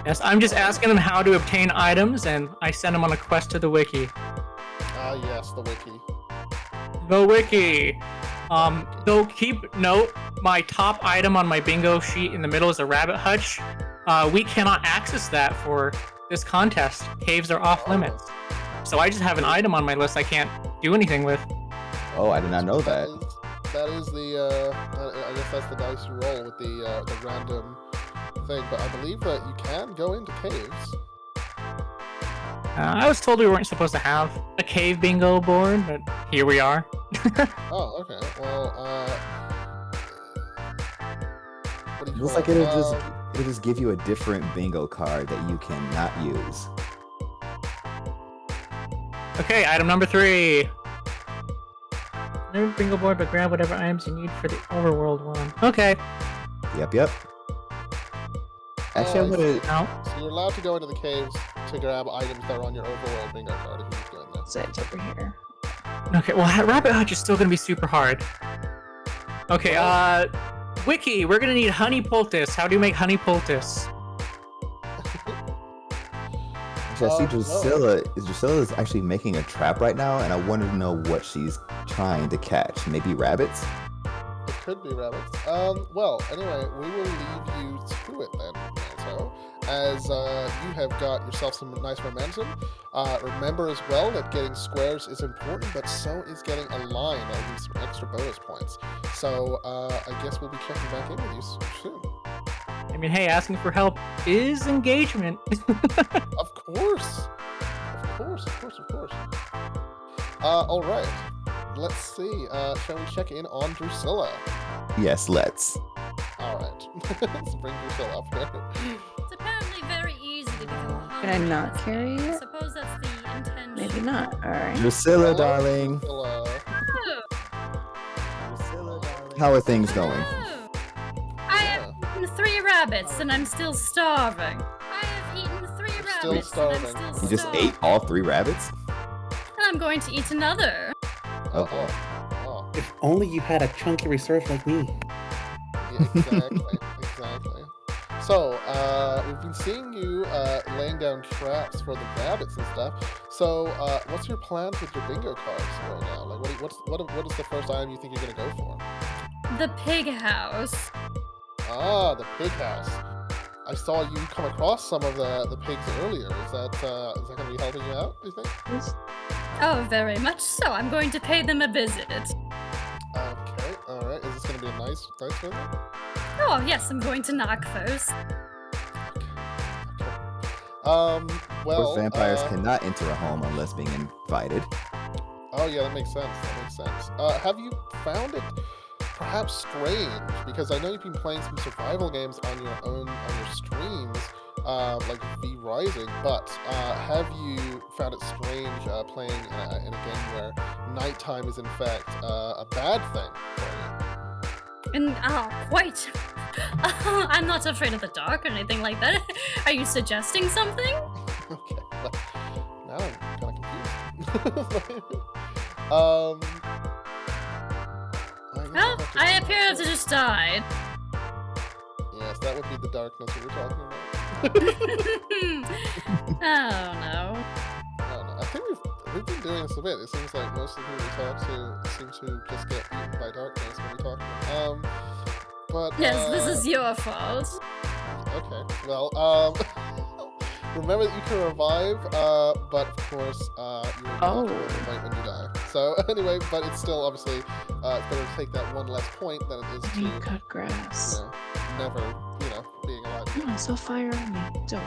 Yes, I'm just asking them how to obtain items, and I send them on a quest to the wiki. Ah, yes, the wiki. The wiki. Though keep note, my top item on my bingo sheet in the middle is a rabbit hutch. We cannot access that for this contest. Caves are off limits. So I just have an item on my list I can't do anything with. Oh, I did not know that. That is the, I guess that's the dice you roll with the random thing, but I believe that you can go into caves. I was told we weren't supposed to have a cave bingo board, but here we are. Oh, okay. Well, what do you Looks call like it? it'll just give you a different bingo card that you cannot use. Okay, item number 3. Never bingo board, but grab whatever items you need for the overworld one. Okay. Yep. Actually, I'm gonna. Now, So you're allowed to go into the caves to grab items that are on your overworld bingo card if you need to go in there. So it's over here. okay, well, rabbit hutch is still gonna be super hard. Okay, Wiki, we're gonna need honey poultice. How do you make honey poultice? Actually, I see Drusilla. Drusilla is actually making a trap right now, and I wanted to know what she's trying to catch. Maybe rabbits? It could be rabbits. Well, anyway, we will leave you to it then, Malto, as you have got yourself some nice momentum. Remember as well that getting squares is important, but so is getting a line that'll give you some extra bonus points. So, I guess we'll be checking back in with you soon. I mean, hey, asking for help is engagement. Of course. Alright. Let's see. Shall we check in on Drusilla? Yes, let's. Alright. Let's bring Drusilla up here. It's apparently very easy to become hungry. Can I not carry I it? suppose that's the intention. Maybe not. Alright. Drusilla, Hello, darling. Drusilla. Drusilla, darling. How are things going? Oh. I have eaten 3 rabbits and I'm still starving. I have eaten 3 still rabbits starving. and I'm still You just starving. ate all 3 rabbits? And I'm going to eat another. Okay. Oh. If only you had a chunky reserve like me. Yeah, exactly. So, we've been seeing you laying down traps for the rabbits and stuff. So, what's your plans with your bingo cards right now? Like, what is the first item you think you're gonna go for? The pig house. Ah, the pig house. I saw you come across some of the pigs earlier. Is that gonna be helping you out, do you think? Oh, very much so. I'm going to pay them a visit. Okay, alright. Is this gonna be a nice visit? Oh, yes, I'm going to knock first. Well, Course, vampires cannot enter a home unless being invited. Oh yeah, that makes sense. Have you found it perhaps strange? Because I know you've been playing some survival games on your streams, like V Rising, but have you found it strange playing in a game where nighttime is in fact a bad thing for you? And, quite. I'm not afraid of the dark or anything like that. Are you suggesting something? Okay, well, now I'm kind of confused. Well, I appear to just died. Yes, that would be the darkness we were talking about. Oh no. I don't know. I think we've been doing this a bit. It seems like most of the people we talk to seem to just get eaten by darkness when we talk to them. But Yes, this is your fault. okay. Well, remember that you can revive, but of course, you will not point when you die. So anyway, but it's still obviously it's better to take that one less point than it is to cut grass. Never, being alive. Come on, so fire on me. Dope.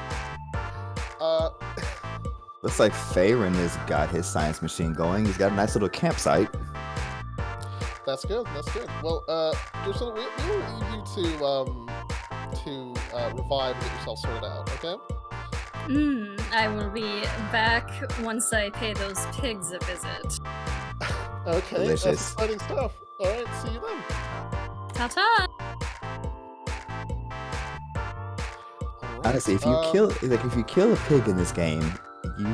Looks like Farin has got his science machine going. He's got a nice little campsite. That's good. Well, Drusilla, we'll leave you to revive and get yourself sorted out. Okay. I will be back once I pay those pigs a visit. Okay, Delicious. That's exciting stuff. All right, see you then. Ta-ta! All right, Honestly, if you kill a pig in this game,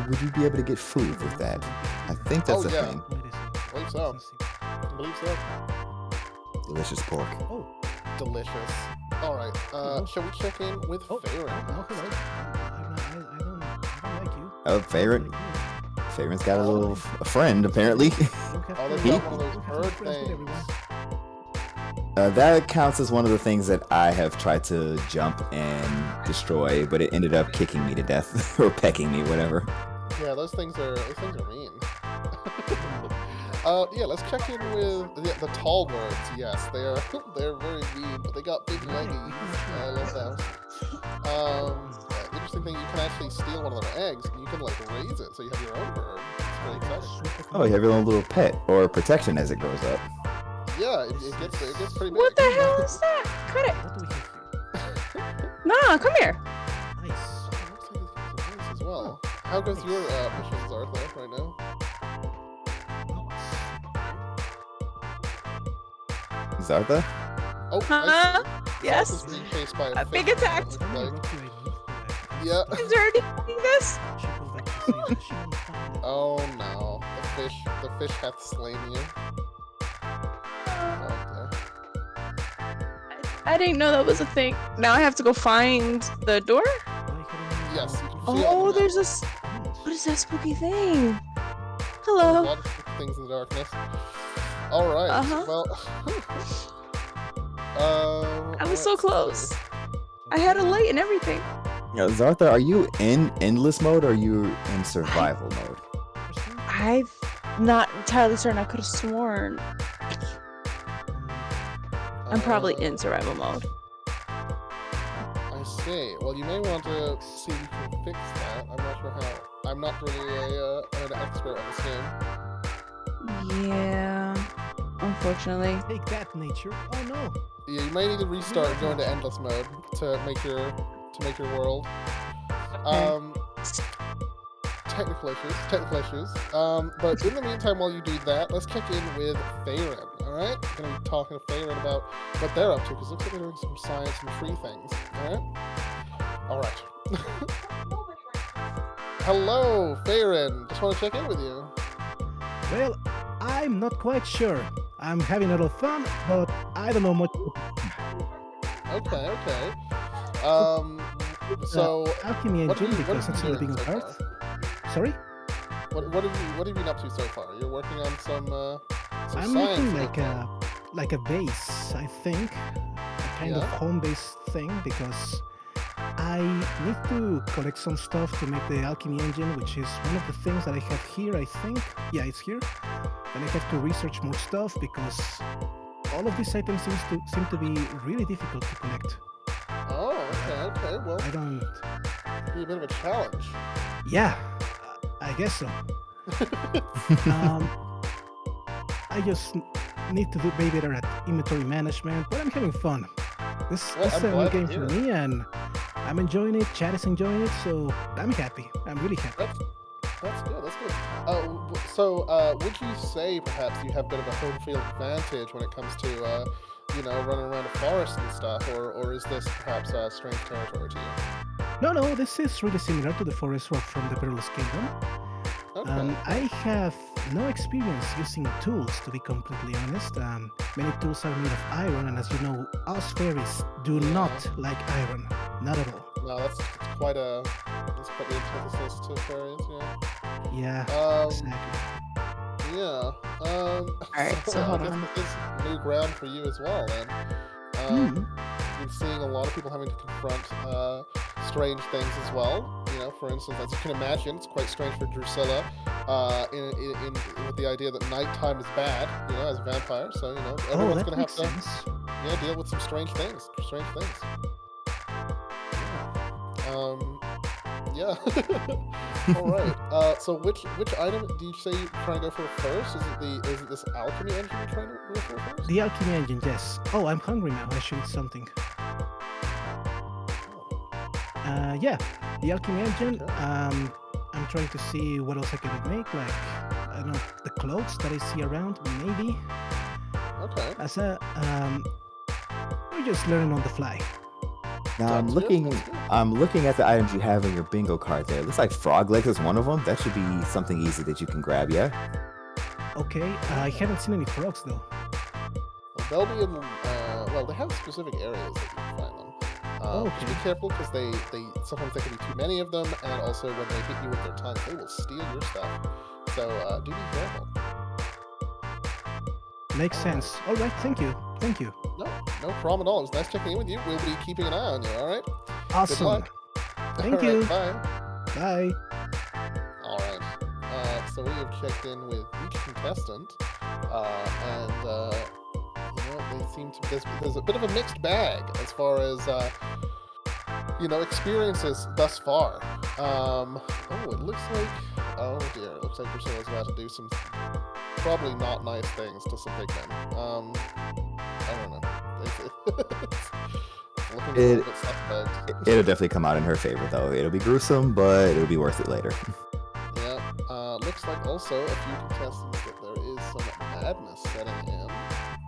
would you be able to get food with that? I think that's a thing. I believe so. Delicious pork. Oh, Delicious. All right. Shall we check in with Farin? hello. I don't like you. Oh, Farin. Farin's got a friend, apparently. Oh, they've got one of those bird things. That counts as one of the things that I have tried to jump and destroy, but it ended up kicking me to death or pecking me, whatever. Yeah, those things are mean. Yeah, let's check in with the tall birds. Yes, they are they're very mean, but they got big leggies. I love those. Interesting thing, you can actually steal one of their eggs and you can like raise it, so you have your own bird. It's pretty exciting. Oh, you have your own little pet or protection as it grows up. Yeah, it gets pretty big. What the hell is that? Credit. What do we have here? Nah, come here. Nice. Looks like these guys are nice as well. How goes your missions, Arthur, right now? Zartha? Oh, Huh? I see. Yes. Zarth is being chased by A big fish, attack. it looks like. Yeah. Yeah. Is there anything doing this? Oh no, the fish hath slain you. Oh dear. I didn't know that was a thing. Now I have to go find the door? Yes, you can see Oh, there's a... What is that spooky thing? a Hello. lot of things in the darkness. All right. Uh-huh. Well, I was so close. I had a light and everything. Zartha, are you in endless mode or are you in survival mode? I'm not entirely certain. I could have sworn. I'm probably in survival mode. I see. Well, you may want to see if you can fix that. I'm not sure how. I'm not really an expert on this game. Yeah. Unfortunately. Take that, nature. Oh no. Yeah, you may need to restart and go into endless mode to make your world. Technical issues. But in the meantime, while you do that, let's check in with Faerun. All right, we're gonna be talking to Faerun about what they're up to because it looks like they're doing some science and tree things. All right. Hello, Faerun. Just want to check in with you. Well, I'm not quite sure. I'm having a lot of fun, but I don't know much. Okay. So alchemy what engine have you because it's been really big doing on so Earth. Sorry? What have you been up to so far? You're working on some I'm science. making like a base, I think, a kind of Yeah. home-based thing because I need to collect some stuff to make the alchemy engine, which is one of the things that I have here. I think, yeah, it's here, and I have to research more stuff because all of these items seem to be really difficult to collect. Oh, okay. Well, I don't. be a bit of a challenge. Yeah, I guess so. I just need to do way better at inventory management, but I'm having fun. This Well, is I'm a new glad to game hear for it. me, and I'm enjoying it. Chad is enjoying it, so I'm happy. I'm really happy. That's good. Would you say perhaps you have a bit of a home field advantage when it comes to running around a forest and stuff, or is this perhaps strange territory to you? No, this is really similar to the forest from the Perilous Kingdom. Okay. I have no experience using tools, to be completely honest. Many tools are made of iron, and as you know, us fairies do not like iron. Not at all. No, that's quite the antithesis to fairies, yeah. Yeah, exactly. Yeah. Alright, so I hold guess on. this is new ground for you as well, then. Been seeing a lot of people having to confront strange things as well. For instance, as you can imagine, it's quite strange for Drusilla, with the idea that nighttime is bad, as a vampire. So everyone's that gonna have makes to sense. deal with some strange things. Yeah. All right. So which item do you say you're trying to go for first? Is it this alchemy engine you're trying to go for first? The alchemy engine, yes. Oh, I'm hungry now. I should eat something. Yeah, the alchemy engine. I'm trying to see what else I can make, like I don't know, the clothes that I see around, maybe. Okay. As we're just learning on the fly. Now I'm looking at the items you have in your bingo card there. It looks like frog legs is one of them. That should be something easy that you can grab, yeah? Okay, I haven't seen any frogs though. Well, they'll be in. They have specific areas that you can find them. Just be careful because sometimes there can be too many of them, and also when they hit you with their tongue, they will steal your stuff. So do be careful. Makes sense. All right, thank you. Thank you. No problem at all. It was nice checking in with you. We'll be keeping an eye on you, all right? Awesome. Good luck. Thank All right, you. bye. Bye. All right. So we have checked in with each contestant, and they seem to. There's a bit of a mixed bag as far as experiences thus far. It looks like. Oh dear! It looks like Priscilla's about to do some probably not nice things to some pigmen. I don't know. It's looking a little bit suspect. It'll definitely come out in her favor, though. It'll be gruesome, but it'll be worth it later. Yeah. Looks like also a few contestants that there is some madness setting in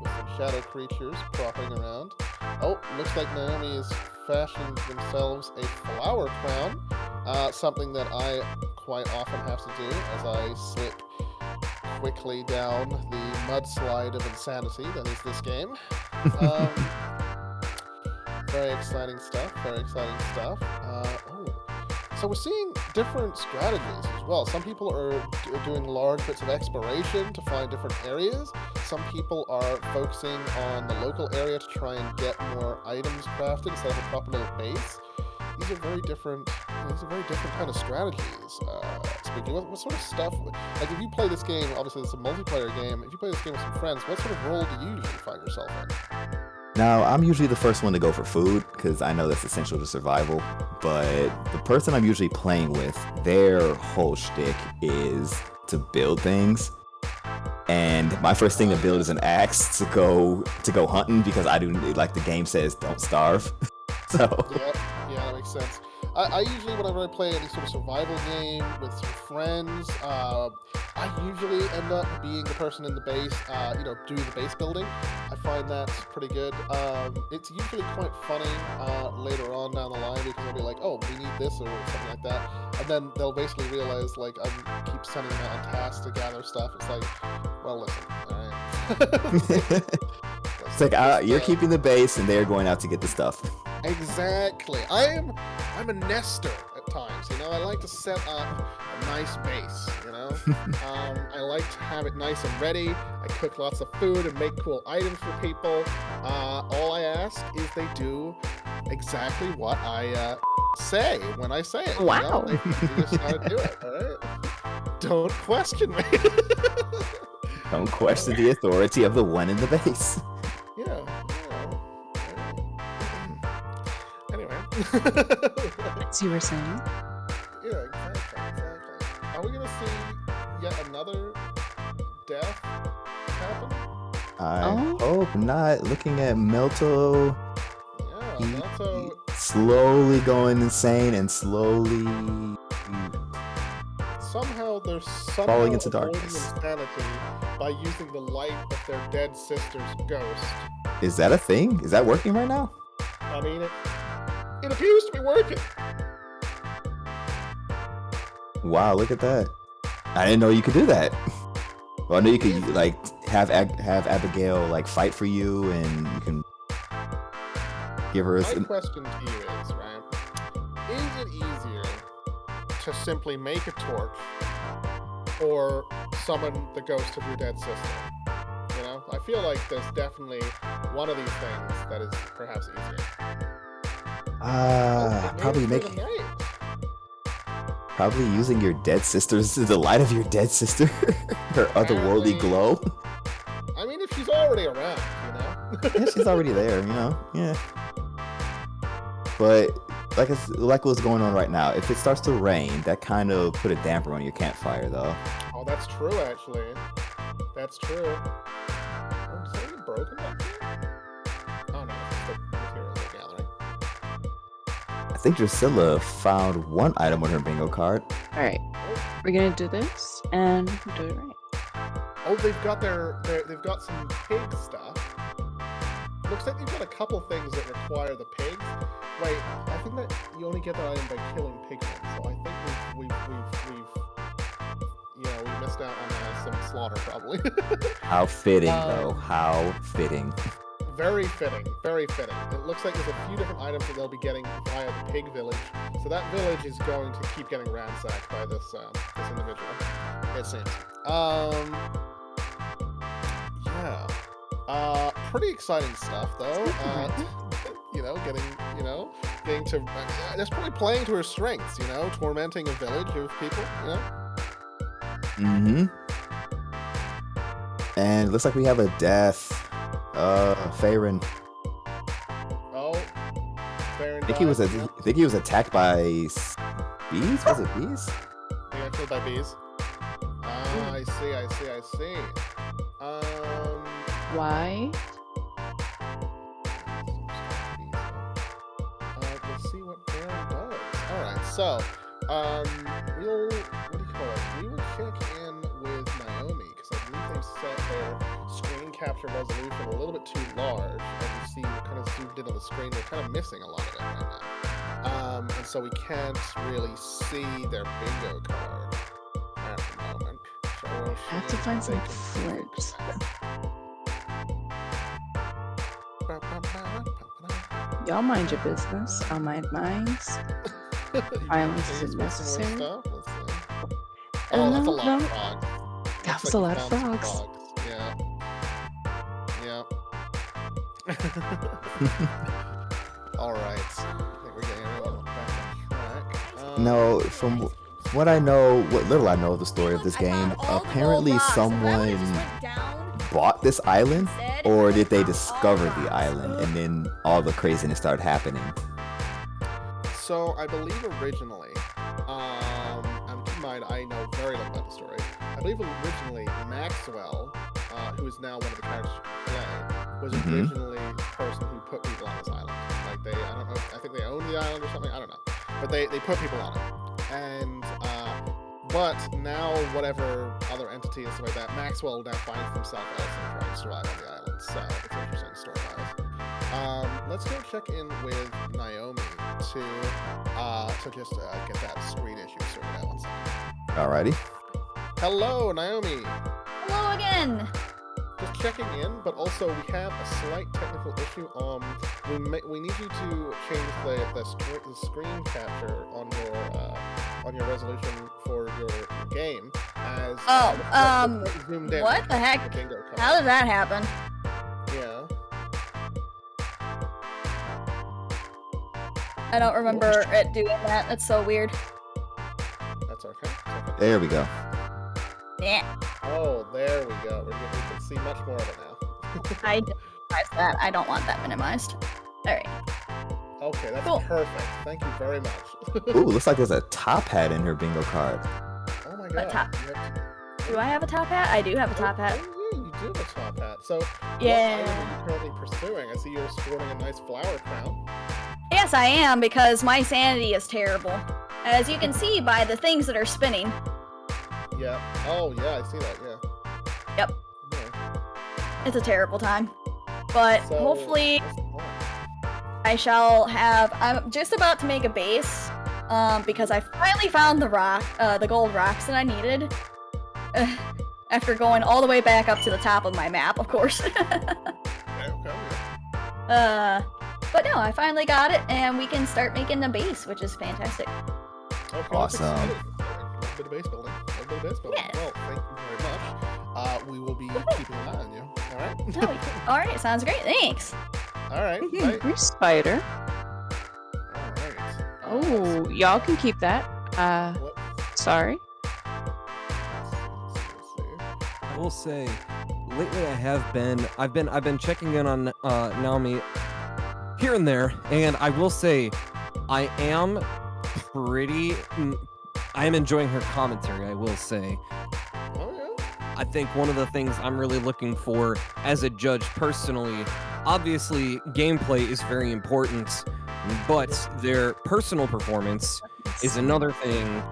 with some shadow creatures propping around. Oh, looks like Naomi has fashioned themselves a flower crown. Something that I quite often have to do as I slip quickly down the mudslide of insanity that is this game. Very exciting stuff. So we're seeing different strategies as well. Some people are doing large bits of exploration to find different areas. Some people are focusing on the local area to try and get more items crafted instead of a proper little base. These are very different kind of strategies. Spooky, what sort of stuff? Like if you play this game, obviously it's a multiplayer game. If you play this game with some friends, what sort of role do you usually find yourself in? Now, I'm usually the first one to go for food because I know that's essential to survival. But the person I'm usually playing with, their whole shtick is to build things. And my first thing to build is an axe to go hunting because I do, like the game says, don't starve. So. Yeah, that makes sense. I usually, whenever I play any sort of survival game with some friends, I usually end up being the person in the base, doing the base building. I find that's pretty good. It's usually quite funny later on down the line because they'll be like, oh, we need this or something like that. And then they'll basically realize, like, I keep sending them out on tasks to gather stuff. It's like, well, listen, all right. It's like, you're keeping the base and they're going out to get the stuff. Exactly. I'm a nester at times, I like to set up a nice base, I like to have it nice and ready. I cook lots of food and make cool items for people. All I ask is they do exactly what I say when I say it. Wow. They just gotta do it, alright? Don't question me. Don't question the authority of the one in the base. Yeah. Anyway. As you were saying. Yeah, exactly. Are we gonna see yet another death happen? I hope not. Looking at Melto, Yeah, Melto. slowly going insane and slowly Somehow they're falling into avoiding darkness. insanity by using the light of their dead sister's ghost. Is that a thing? Is that working right now? I mean, it appears to be working. Wow, look at that. I didn't know you could do that. Well, I know you could like have Abigail like fight for you, and you can give her. My question to you is, right? Is it easier to simply make a torch or summon the ghost of your dead sister? I feel like there's definitely one of these things that is perhaps easier. Probably using your dead sister's the light of your dead sister, her otherworldly glow. I mean, if she's already around, Yeah, she's already there, Yeah. But like what's going on right now, if it starts to rain, that kind of put a damper on your campfire, though. Oh, that's true, actually. That's true. Oh, is something broken back here? Oh no, it's the materials they're gathering. I think Drusilla found one item on her bingo card. All right, we're gonna do this and do it right. Oh, they've got they've got some pig stuff. Looks like they've got a couple things that require the pigs. Wait, I think that you only get that item by killing pigmen. So I think we've we missed out on some slaughter probably. How fitting, though. How fitting. Very fitting. Very fitting. It looks like there's a few different items that they'll be getting via the pig village. So that village is going to keep getting ransacked by this individual. It seems. Yeah. Pretty exciting stuff, though. Getting to just probably playing to her strengths. Tormenting a village of people. Mm-hmm. And it looks like we have a death. Farron. Oh, Farron. I think he was attacked by bees. Was it bees? He got killed by bees. I see. Why? Let's see what Farron does. All right, so we will check in with Naomi because I believe they set their screen capture resolution a little bit too large. As you see, we're kind of zoomed in on the screen. We're kind of missing a lot of it right now, and so we can't really see their bingo card at the moment. So we'll I have to see find if some they can flint. Y'all mind your business. I'll mind mine. Violence is necessary. Let's see. Oh, that's a lot of frogs. That was Looks a like lot you of found frogs. some Yeah. All right. I think we're getting everyone back on track. No, from what little I know of the story of this game, apparently someone bought this island, or did they discover the island and then all the craziness started happening? So I believe originally, and keep in mind I know very little about the story. I believe originally Maxwell, who is now one of the characters you can play, was originally the person who put people on this island. Like I don't know, I think they own the island or something. I don't know, but they put people on it, and but now whatever other entity and stuff like that, Maxwell now finds himself also trying to survive on the island. So it's interesting story-wise. Let's go check in with Naomi to just get that screen issue sorted out. One second. Alrighty. Hello, Naomi. Hello again. Just checking in, but also we have a slight technical issue. We need you to change the screen capture on your resolution for your game as zoomed in. What the heck? The bingo card. How did that happen? Yeah. I don't remember it doing that. That's so weird. That's okay. There we go. Yeah. Oh, there we go. We can see much more of it now. I didn't minimize that. I don't want that minimized. All right. Okay, that's Cool. perfect. Thank you very much. Ooh, looks like there's a top hat in her bingo card. Oh my god. top- Do I have a top hat? I do have a top hat. Oh, yeah, you do have a top hat. So, Yeah. what item are you currently pursuing? I see you're sporting a nice flower crown. Yes, I am, because my sanity is terrible. As you can see by the things that are spinning. Yeah. Oh, yeah, I see that, yeah. Yep. Yeah. It's a terrible time. But So, hopefully what's the plan? I shall have... I'm just about to make a base, because I finally found the gold rocks that I needed. After going all the way back up to the top of my map, of course. Okay. But no, I finally got it, and we can start making the base, which is fantastic. Okay, Awesome. A little bit of base building. Yes. Well, thank you very much. We will be keeping an eye on you. All right? Oh, all right, sounds great. Thanks. All right. Bye. Free spider. All right. Oh, y'all can keep that. What? Sorry. Let's see. I will say, lately I've been checking in on Naomi here and there, and I will say, I am enjoying her commentary. I will say, Oh, yeah. I think one of the things I'm really looking for as a judge personally, obviously gameplay is very important, but their personal performance is another thing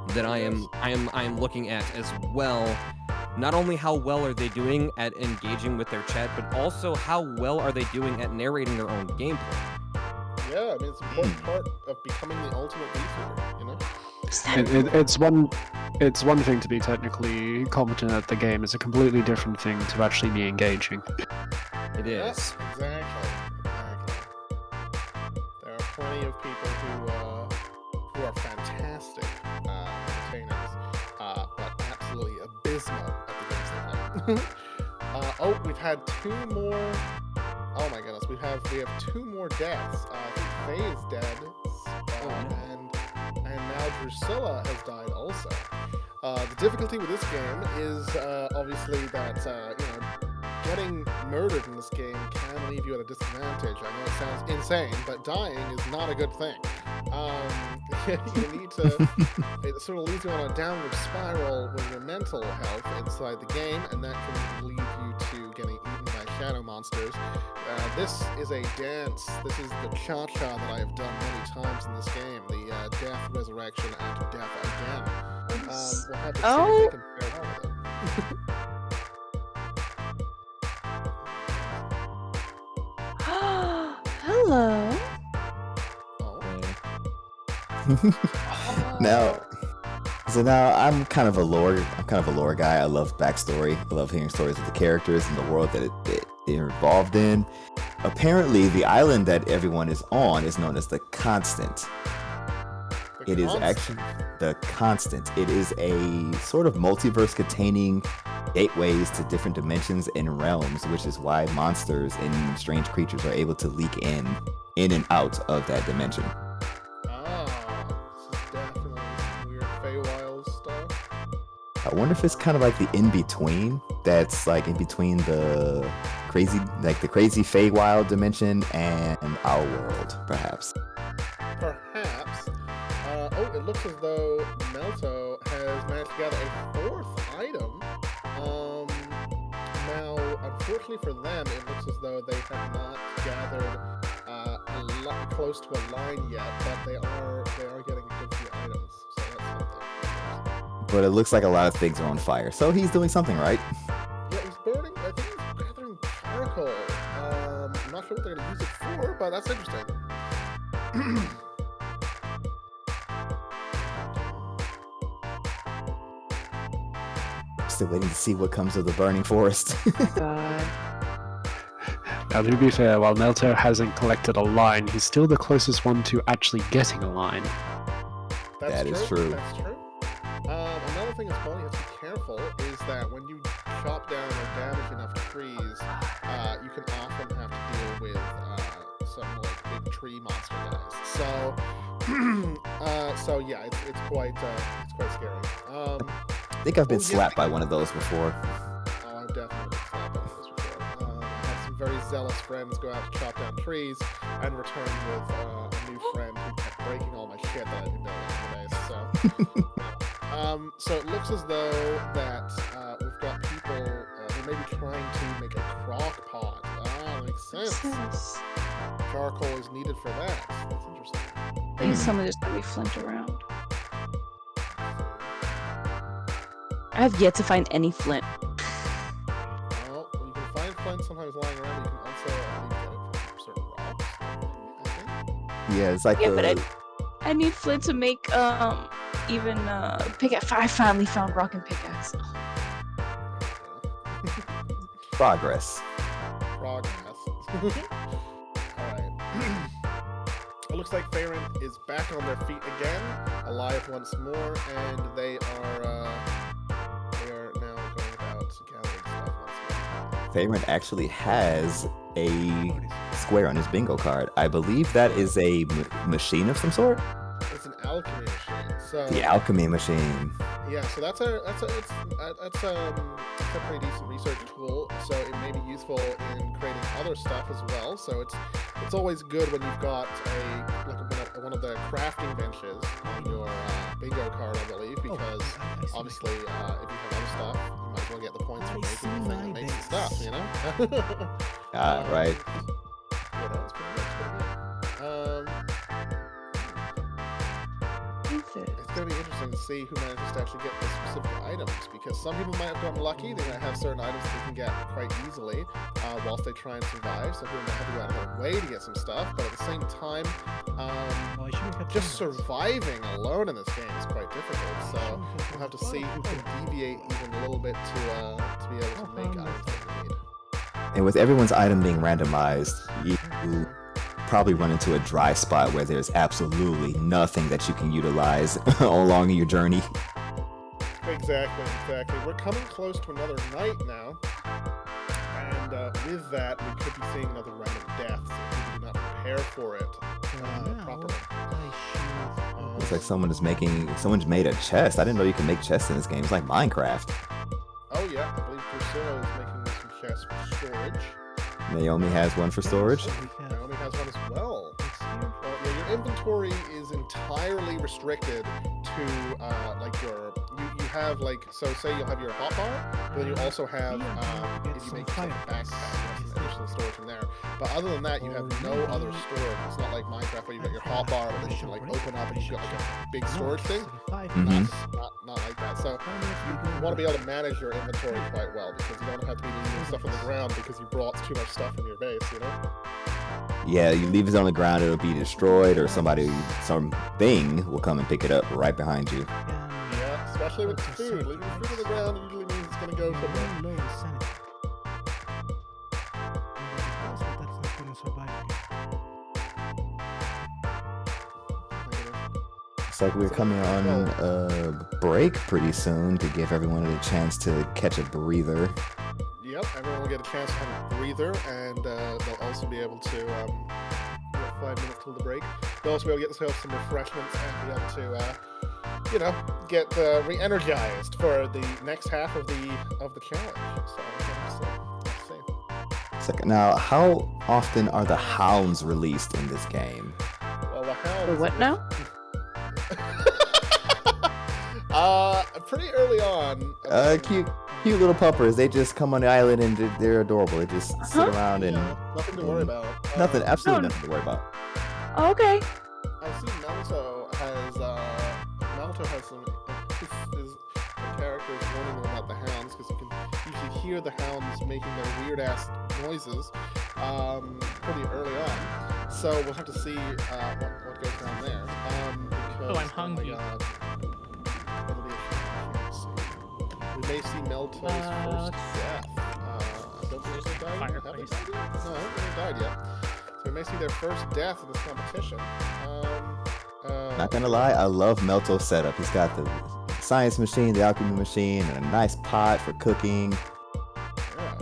that I am looking at as well. Not only how well are they doing at engaging with their chat, but also how well are they doing at narrating their own gameplay. Yeah, I mean, it's an important part of becoming the ultimate VTuber, you know? It's one thing to be technically competent at the game. It's a completely different thing to actually be engaging. It is. Yeah, exactly. There are plenty of people who are fantastic entertainers, but absolutely abysmal at the games they play. Oh, we've had 2 more. Oh my goodness, we have 2 more deaths. I think Faye is dead, and now Drusilla has died also. The difficulty with this game is obviously that getting murdered in this game can leave you at a disadvantage. I know it sounds insane, but dying is not a good thing. You need to. It sort of leads you on a downward spiral with your mental health inside the game, and that can lead you to getting eaten by shadow monsters. This is a dance. This is the cha-cha that I have done many times in this game. The death, resurrection, and death again. We'll have to see if they can fare well with it. Hello. Now, I'm kind of a lore guy. I love backstory. I love hearing stories of the characters and the world that they're involved in. Apparently, the island that everyone is on is known as the Constant. It is actually the Constant. It is a sort of multiverse containing gateways to different dimensions and realms, which is why monsters and strange creatures are able to leak in and out of that dimension. I wonder if it's kind of like the in-between, that's like in between the crazy Feywild dimension and our world, perhaps. Perhaps. It looks as though Melto has managed to gather a 4th item. Now, unfortunately for them, it looks as though they have not gathered close to a line yet, but they are getting a good few items, so that's something. But it looks like a lot of things are on fire, so he's doing something right. Yeah, he's burning. I think he's gathering charcoal. I'm not sure what they're going to use it for, but that's interesting. Still waiting to see what comes of the burning forest. God. Now, to be fair, while Melto hasn't collected a line, he's still the closest one to actually getting a line. That is true. That's true. Another thing as well you have to be careful is that when you chop down or damage enough trees, you can often have to deal with some like big tree monster guys. So yeah, it's quite scary. I think I've been slapped by one of those before. Oh, I've definitely been slapped by one of those before. I had some very zealous friends go out to chop down trees and return with a new friend who kept breaking all my shit that I didn't know along the way. So it looks as though that we've got people who may be trying to make a crock pot. Ah, makes sense. Charcoal is needed for that. That's interesting. I think someone just let me flint around. I have yet to find any flint. Well, you can find flint sometimes lying around, but you can also get it from certain rocks, I think. Yeah, it's like but I need flint to make even pickaxe. I finally found rock and pickaxe. Progress. Alright. It looks like Faerun is back on their feet again, alive once more, and they are now going about gathering stuff once more. Faerun actually has a square on his bingo card. I believe that is a machine of some sort. It's an alchemy machine. So The alchemy machine. yeah, so that's a pretty decent research tool. So it may be useful in creating other stuff as well. So it's always good when you've got one of the crafting benches on your bingo card, I believe, because obviously if you have other stuff, you might as well get the points for making the thing that makes the stuff, you know? Right. Yeah, that was pretty good. It's going to be interesting to see who manages to actually get the specific items, because some people might have gotten lucky. They might have certain items that they can get quite easily whilst they try and survive. Some people might have to go out of their way to get some stuff, but at the same time, just surviving alone in this game is quite difficult. So we'll have to see who can deviate even a little bit to be able to make items that we need. And with everyone's item being randomized, you probably run into a dry spot where there's absolutely nothing that you can utilize along your journey. Exactly. We're coming close to another night now. with that, we could be seeing another round of deaths if we do not prepare for it properly. Looks like someone's made a chest. I didn't know you can make chests in this game. It's like Minecraft. Oh yeah, I believe Drusilla is making some chests for storage. Naomi has one for storage. Naomi has one as well. Well, yeah, your inventory is entirely restricted to like you have like, so say you'll have your hotbar, but then you also have if you make yourself a backpack, you have some additional storage in there. But other than that, you have no other storage. It's not like Minecraft where you got your hotbar, but then you can like open up and you got like a big storage thing. Not like that. So you want to be able to manage your inventory quite well, because you don't have to be leaving stuff on the ground because you brought too much stuff from your base, you know? Yeah, you leave it on the ground, it'll be destroyed, or something will come and pick it up right behind you. Yeah, especially with food. Leaving food on the ground usually means it's gonna go somewhere. It's like we're coming on a break pretty soon to give everyone a chance to catch a breather. Yep, everyone will get a chance to have a breather, and they'll also be able to, 5 minutes till the break. They'll also be able to get themselves some refreshments and be able to, get re-energized for the next half of the challenge. So let's see. Second, now, how often are the hounds released in this game? Well, the hounds. The what now? Pretty early on. Cute little puppers. They just come on the island and they're adorable. They just sit around and nothing to worry about. Absolutely nothing to worry about. Oh, okay. I've seen Naruto has some his characters warning them about the hounds, because you can usually hear the hounds making their weird ass noises pretty early on. So we'll have to see what goes down there. Because, I'm hungry. it'll be a shame. We may see Melto's first death. I don't believe they died yet. Have they died yet? No, I don't think they died yet. So we may see their first death in this competition. Not gonna lie, I love Melto's setup. He's got the science machine, the alchemy machine, and a nice pot for cooking. Yeah.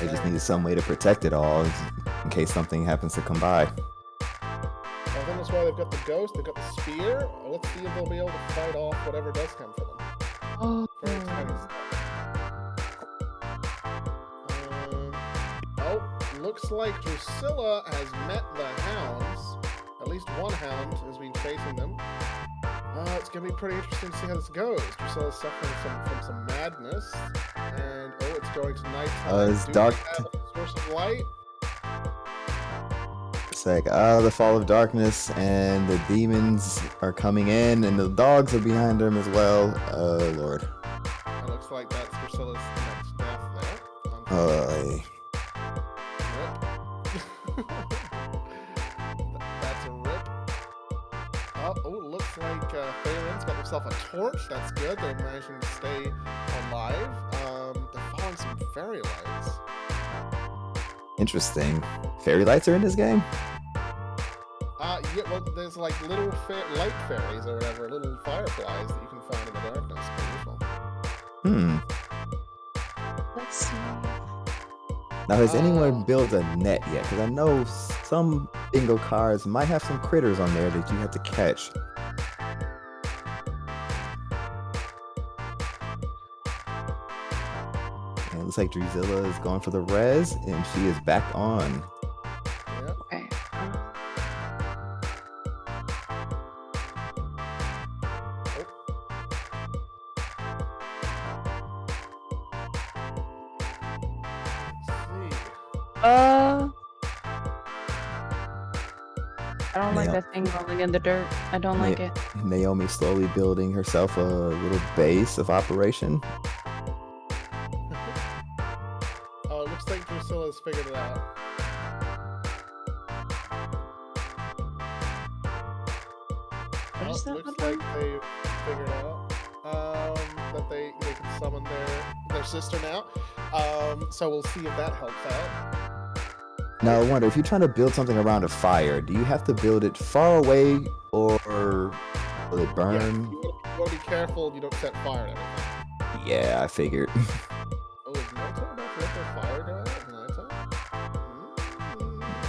They just needed some way to protect it all in case something happens to come by. Well, then that's why they've got the ghost, they've got the spear. Let's see if they'll be able to fight off whatever does come for them. Oh. Very exciting stuff. Looks like Drusilla has met the hounds. At least one hound has been chasing them. It's gonna be pretty interesting to see how this goes. Drusilla's suffering from some madness, and it's going to nighttime. It's dark. We have a source of light. It's like, the fall of darkness, and the demons are coming in, and the dogs are behind them as well. Oh, Lord. It looks like that's Drusilla's next death there. That's a rip. Looks like Phelan's got himself a torch. That's good. They're managing to stay alive. They're following some fairy lights. Interesting. Fairy lights are in this game? Yeah, well, there's like little light fairies or whatever, little fireflies that you can find in the darkness. Pretty useful. Let's see. Now, has anyone built a net yet? Because I know some bingo cards might have some critters on there that you have to catch. And it looks like Drusilla is going for the res, and she is back on. Yeah. Okay. I don't like that thing rolling in the dirt. I don't like it. Naomi slowly building herself a little base of operation. It looks like Drusilla's figured it out. Looks like they figured out that they can summon their sister now. So we'll see if that helps out. Now, I wonder, if you're trying to build something around a fire, do you have to build it far away, or will it burn? Yeah, you want to be careful you don't set fire to everything. Yeah, I figured.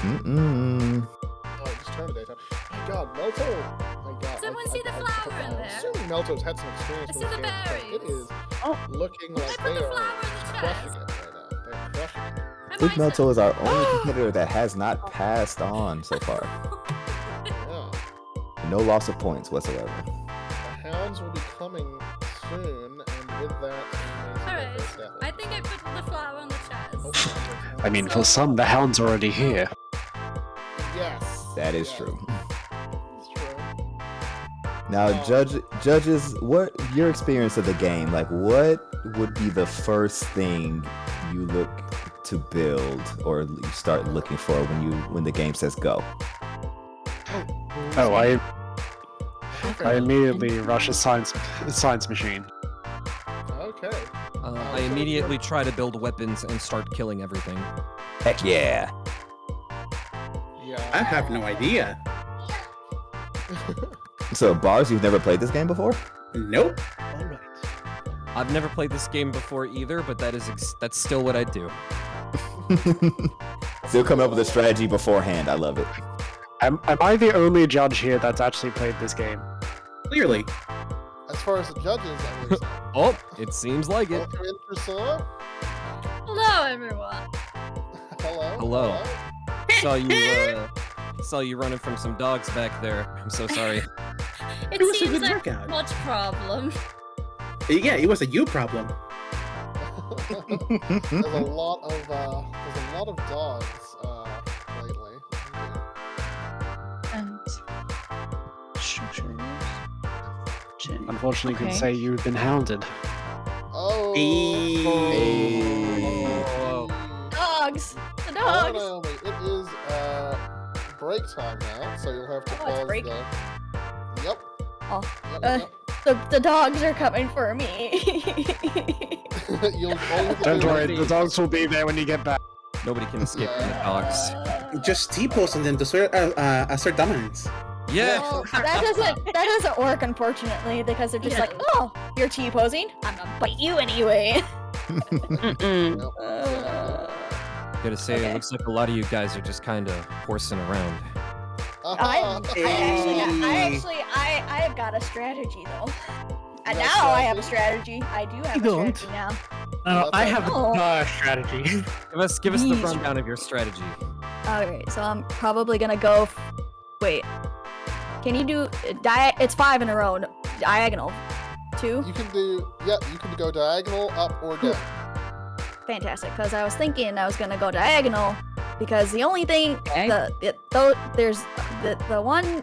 Mm-mm. Oh, it just turned to daytime. My God, Melto. My God. Someone see the flower in I'm there? assuming Melto's had some experience I with see this the game. Because it berries. is Oh. looking I like put they the are flower in the crushing chest. it right now. They're crushing it. Am Sleep I Melto is our only competitor that has not passed on so far. Yeah. No loss of points whatsoever. The hounds will be coming soon, and with that, we may see their Alright, first death. I think I put the flower on the chest. I mean, for some, the hound's already here. Yes. That is yes, true. It's true. Now, Oh. judges, what your experience of the game? Like, what would be the first thing you look to build or you start looking for when the game says go? Oh, I Okay. immediately rush a science machine. Okay. I immediately try to build weapons and start killing everything. Heck yeah! Yeah. I have no idea. So, Bars, you've never played this game before? Nope. All right. I've never played this game before either, but that's still what I do. Still coming up with a strategy beforehand. I love it. Am I the only judge here that's actually played this game? Clearly. As far as the judges, I believe so. Oh, it seems like it. Welcome in, Priscilla. Hello, everyone. Hello. Hello. Saw you running from some dogs back there. I'm so sorry. It was a seems good like workout. much problem. Yeah, it was a you problem. There's a lot of dogs lately. And structures. Unfortunately, you Okay. could say you've been hounded. Oh. Hey. Dogs! The Oh, dogs! Naomi, it is break time now, so you'll have to Oh, it's pause break? the. Yep. Oh, Yep. the dogs are coming for me. You'll only Don't do worry, it- the dogs will be there when you get back. Nobody can escape from the dogs. Just T-pose on them to assert dominance. Yeah. Well, that doesn't work, unfortunately, because they're just Yeah. like, oh, you're T-posing? I'm gonna bite you anyway. Mm-mm. Yep. Gotta say, Okay. it looks like a lot of you guys are just kind of horsing around. I have got a strategy though. And now I have a strategy. I do have You a don't. strategy now. I have Oh. a strategy. Give us the Jeez. rundown of your strategy. Alright, so I'm probably gonna go. Wait. Can you do it's 5 in a row. Diagonal. 2? You can go diagonal, up or down. Fantastic, because I was thinking I was gonna go diagonal because the only thing Okay. there's the one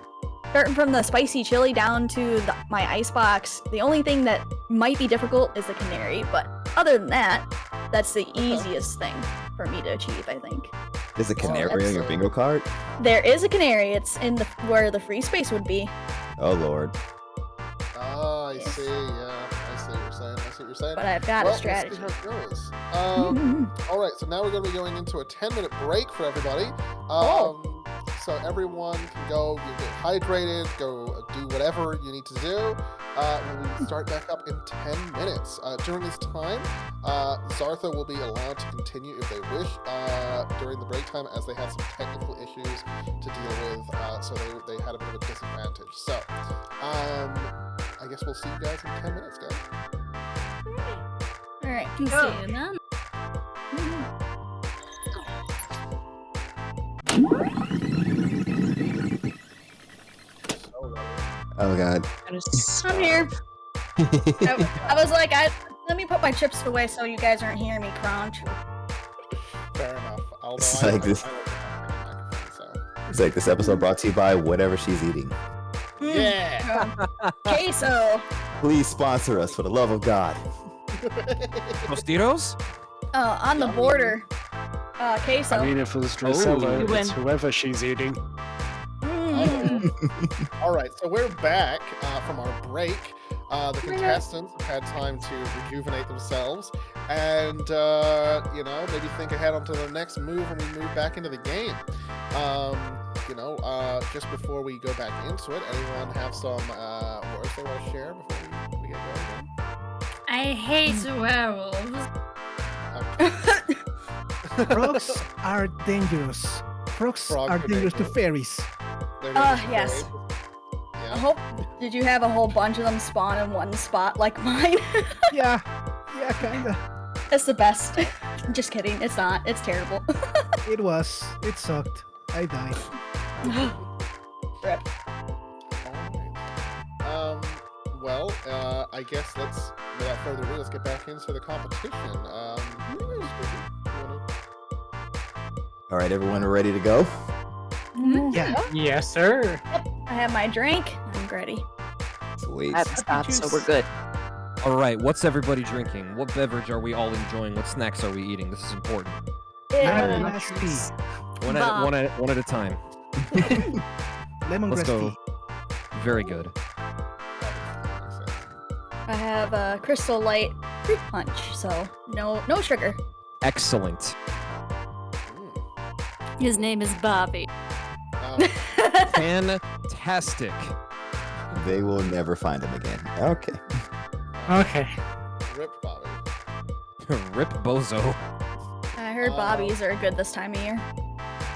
starting from the spicy chili down to my ice box. The only thing that might be difficult is the canary, but other than that, that's the easiest thing for me to achieve. I think There's a canary on your excellent. bingo card? there is a canary. It's in where the free space would be. Oh, Lord. Ah, I see. Yeah, I see what you're saying. But I've got well, a strategy. Let's see how it goes. All right, so now we're going to be going into a 10-minute break for everybody. So everyone can go, you get hydrated, go do whatever you need to do. We'll start back up in 10 minutes. During this time, Zartha will be allowed to continue if they wish during the break time, as they had some technical issues to deal with, so they had a bit of a disadvantage. So, I guess we'll see you guys in 10 minutes, guys. All right. See you then. Oh, God. I'm here. I was like, let me put my chips away so you guys aren't hearing me crunch. Fair enough. Although It's I like this- like the microphone, so. It's like this episode brought to you by whatever she's eating. Yeah. Queso. Please sponsor us, for the love of God. Tostitos? On the border. Queso. I mean, if it's Drusilla, you it's win. whoever she's eating. All right, so we're back from our break. The contestants have had time to rejuvenate themselves and, maybe think ahead onto the next move when we move back into the game. Just before we go back into it, anyone have some words they want to share before we get going again? I hate werewolves. Okay. Frogs are dangerous. Frogs Frogs are are dangerous to dangerous. fairies. They're dangerous to yes. fairies. I Yeah. hope. Did you have a whole bunch of them spawn in one spot like mine? Yeah, kinda. It's the best. Just kidding. It's not. It's terrible. It was. It sucked. I died. Rip. Alright. Well, I guess without further ado, let's get back into the competition. You wanna- All right, everyone ready to go? Yeah. Yes, sir. I have my drink. I'm ready. Sweet. At the stop, so we're good. All right, what's everybody drinking? What beverage are we all enjoying? What snacks are we eating? This is important. Lemongrass tea. One at a time. Lemongrass Let's go. tea. Very good. I have a Crystal Light fruit punch, so no sugar. Excellent. His name is Bobby. Fantastic. They will never find him again. Okay. Okay. Rip Bobby. Rip Bozo. I heard Bobbies are good this time of year,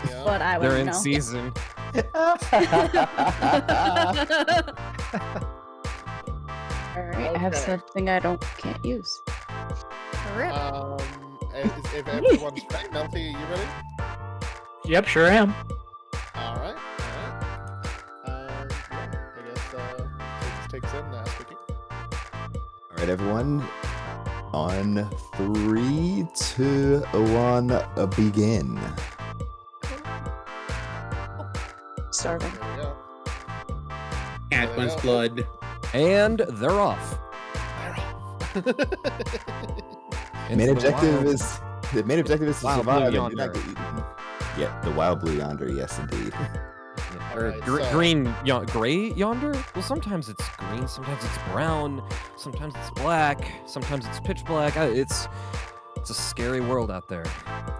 Yeah. but I They're wouldn't in know. season. Alright, I have Okay. something I can't use. Rip. If everyone's ready, Melty, you ready? Yep, sure am. Alright. Yeah, I guess takes in Spooky. All right, everyone. On 3, 2, 1, begin. Starving. There we go. Adam's blood. And they're off. The main objective is to Wild Blue survive. And do Yonder. not get eaten. Yeah, the wild blue yonder. Yes, indeed. Or Alright, so- green, gray yonder? Well, sometimes it's green, sometimes it's brown, sometimes it's black, sometimes it's pitch black. It's a scary world out there.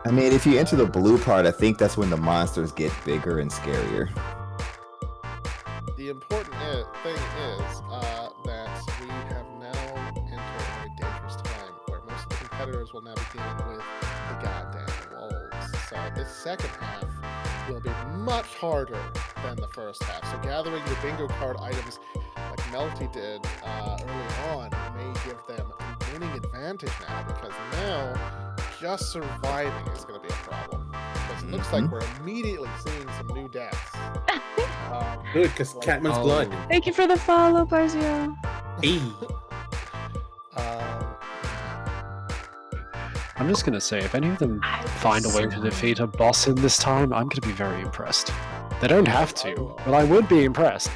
I mean, if you enter the blue part, I think that's when the monsters get bigger and scarier. The important thing is that we have now entered a very dangerous time where most of the competitors will now be dealing with the goddamn wolves. So this second half will be much harder than the first half. So gathering your bingo card items like Melty did early on may give them a winning advantage now, because now just surviving is going to be a problem. Because it looks like we're immediately seeing some new deaths. Good, because Catman's blood. Thank you for the follow, Barzio. Hey. I'm just gonna say, if any of them find a way to defeat a boss in this time, I'm gonna be very impressed. They don't have to, but I would be impressed.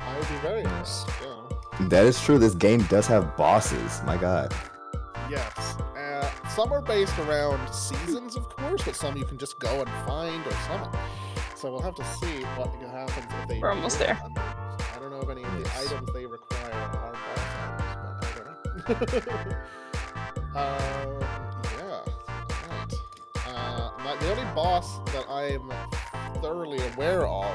I would be very nice. Yeah. That is true. This game does have bosses. My God. Yes. Some are based around seasons, of course, but some you can just go and find or summon. So we'll have to see what happens if they. We're almost there. I don't know if any of the items they require are boss items, but I don't know. Yeah. Alright. The only boss that I'm thoroughly aware of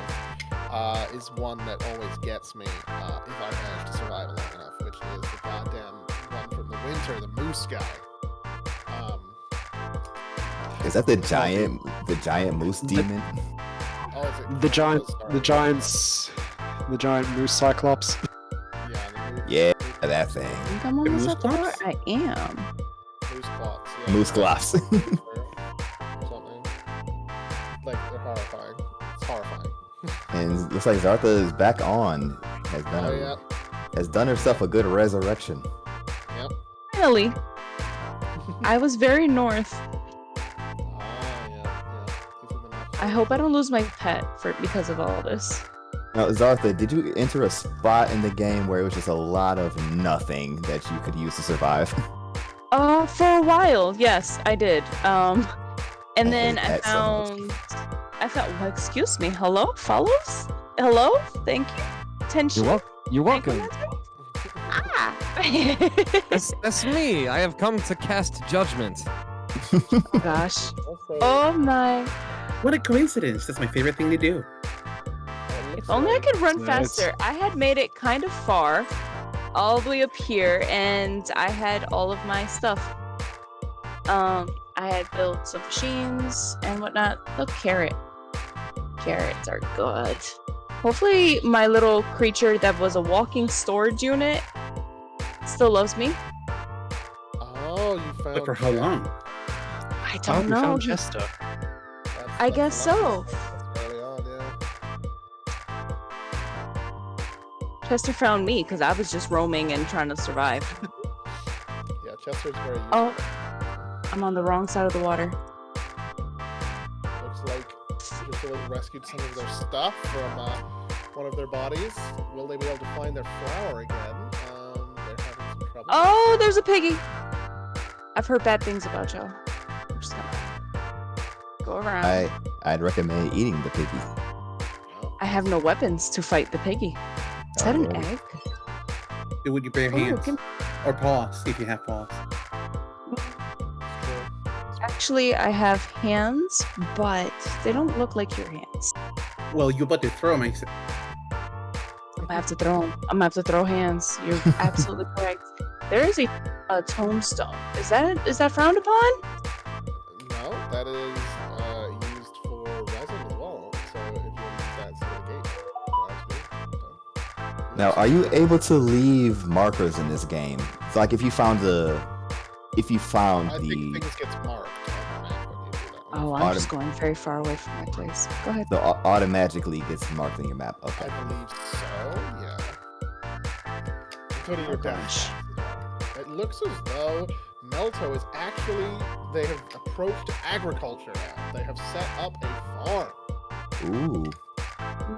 is one that always gets me if I manage to survive long enough, which is the goddamn one from the winter, the moose guy. Is that the giant moose demon? Oh, is it? The giant, Oh, sorry. the giant moose cyclops. Yeah, the moose. Yeah, that thing. I think I'm almost up there. I am. Moose clots. Yeah. Moose glops. Or something. Like, they're horrifying. It's horrifying. And it looks like Zartha is back on. Has done herself a good resurrection. Yep. Finally. I was very north. I hope I don't lose my pet because of all this. Now, Zartha, did you enter a spot in the game where it was just a lot of nothing that you could use to survive? For a while, yes, I did. And then hate I that so much. found, well, excuse me, hello, follows? Hello, thank you, attention. You're welcome. Ah! That's me. I have come to cast judgment. Gosh. Oh my. What a coincidence. That's my favorite thing to do. If only I could run Yes. faster. I had made it kind of far, all the way up here, and I had all of my stuff. I had built some machines and whatnot. Look, carrot. Carrots are good. Hopefully my little creature that was a walking storage unit still loves me. Oh, you found. But for how long? I Oh, don't we know. found Chester. I guess so. That's early on, yeah. Chester found me because I was just roaming and trying to survive. Yeah, Chester's very useful. Oh, I'm on the wrong side of the water. Looks like Drusilla rescued some of their stuff from one of their bodies. Will they be able to find their flower again? They're having some trouble. Oh, there's a piggy. I've heard bad things about Joe. I'm just gonna go around. I'd recommend eating the piggy. I have no weapons to fight the piggy. Is that an egg? Do it with your bare Oh, hands. can- Or paws, if you have paws. Actually, I have hands, but they don't look like your hands. Well, you about to throw makes it. I'm gonna have to throw 'em. I'm gonna have to throw hands. You're absolutely correct. There is a tombstone. Is that frowned upon? No, that is used for resin as well. So if you want to use that instead of the gate, Now, are you able to leave markers in this game? So, like, if you found I think the things gets marked on the map when you do that. Oh, I'm just going very far away from my place. Go ahead. so automatically gets marked in your map. Okay. I believe so, yeah. Including your dash. It looks as though Melto is actually, they have approached agriculture now. They have set up a farm. Ooh.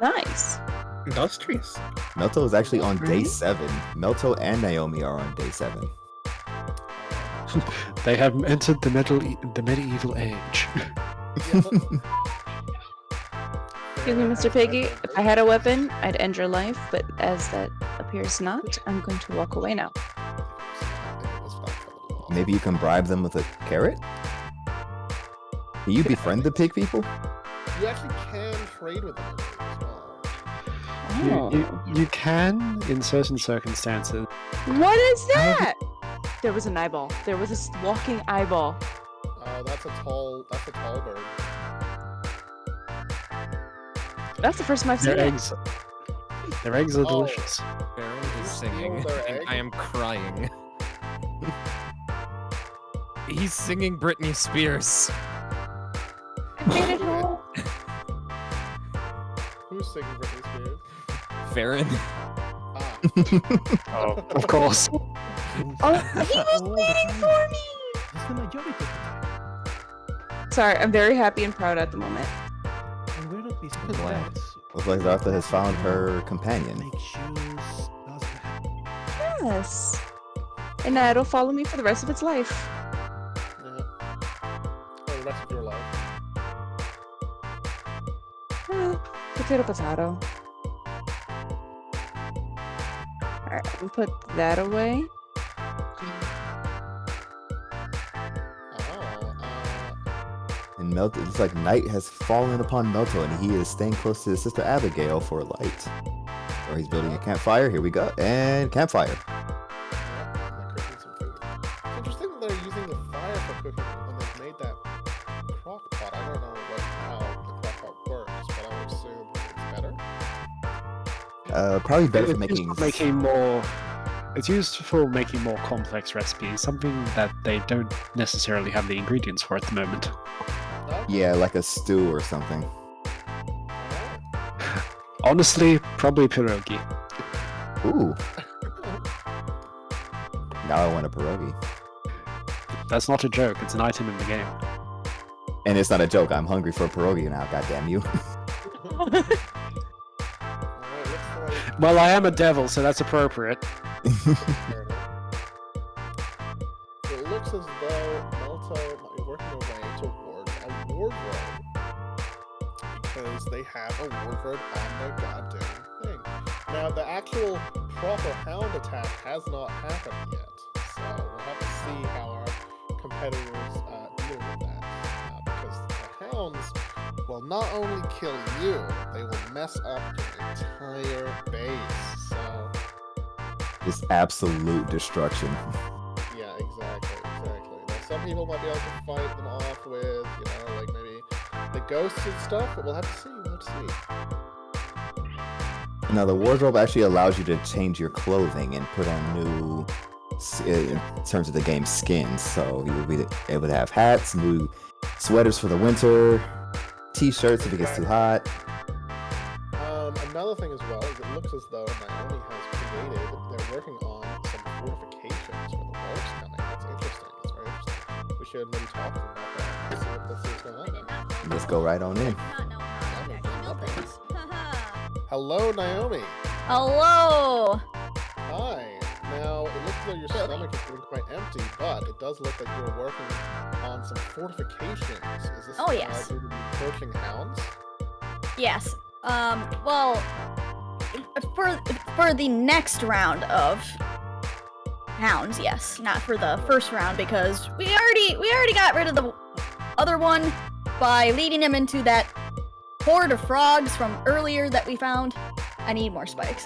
Nice. Industrious. Melto is actually on day Right? 7. Melto and Naomi are on day 7. They have entered the medieval age. Excuse me, Mr. Piggy. If I had a weapon, I'd end your life, but as that appears not, I'm going to walk away now. Maybe you can bribe them with a carrot? Can you befriend the pig people? You actually can trade with them as well. Oh. You can in certain circumstances. What is that? There was an eyeball. There was this walking eyeball. Oh, that's a tall bird. That's the first time I've seen Their it. eggs. Their eggs are delicious. Baron You is steal singing, their and egg? I am crying. He's singing Britney Spears. Who's singing Britney Spears? Farron. Ah. Oh, of course. Oh, he was waiting for me! That's the majority of the time. Sorry, I'm very happy and proud at the moment. And we're not these Wow. Looks like Zartha has found her companion. Make shoes, does the Yes. And now it'll follow me for the rest of its life. Yeah. For the rest of your life. Potato, potato. Alright, I'm gonna put that away. And Melto, it looks like night has fallen upon Melto, and he is staying close to his sister Abigail for light. Or he's building a campfire. Here we go. And campfire. Yeah, and they're cooking some food. It's interesting that they're using the fire for cooking when they've made that crock pot. I don't know how the crock pot works, but I would assume it's better. Probably better for It's making. used for making more. It's used for making more complex recipes, something that they don't necessarily have the ingredients for at the moment. No? Yeah, like a stew or something. Alright. Honestly, probably pierogi. Ooh. Now I want a pierogi. That's not a joke. It's an item in the game. And it's not a joke. I'm hungry for a pierogi now. Goddamn you. Alright, looks like Well, I am a devil, so that's appropriate. Fair enough. It looks as though Melto might be working their way towards a wardrobe. Because they have a wardrobe on their goddamn thing. Now, the actual proper hound attack has not happened yet. So we'll have to see how our competitors deal with that. Because the hounds will not only kill you, they will mess up your entire base. So Just absolute destruction. yeah, exactly. Now, some people might be able to fight them off with, like maybe the ghosts and stuff, but we'll have to see. Let's see. Now, the wardrobe actually allows you to change your clothing and put on new, in terms of the game's skins. So you will be able to have hats, new sweaters for the winter, t-shirts if it gets too hot. Another thing as well is it looks as though Naomi has created, they're working on some fortifications for the wolves coming. That's interesting. That's very interesting. We should maybe talk to them about that. Let's see what's going on. Let's go right on in. Hello, Naomi. Hello. Hi. Now, it looks as though your stomach is getting quite empty, but it does look like you're working on some fortifications. Is this Oh, yes. due to the approaching hounds? Yes. Well, for the next round of hounds, yes, not for the first round because we already got rid of the other one by leading him into that horde of frogs from earlier that we found. I need more spikes.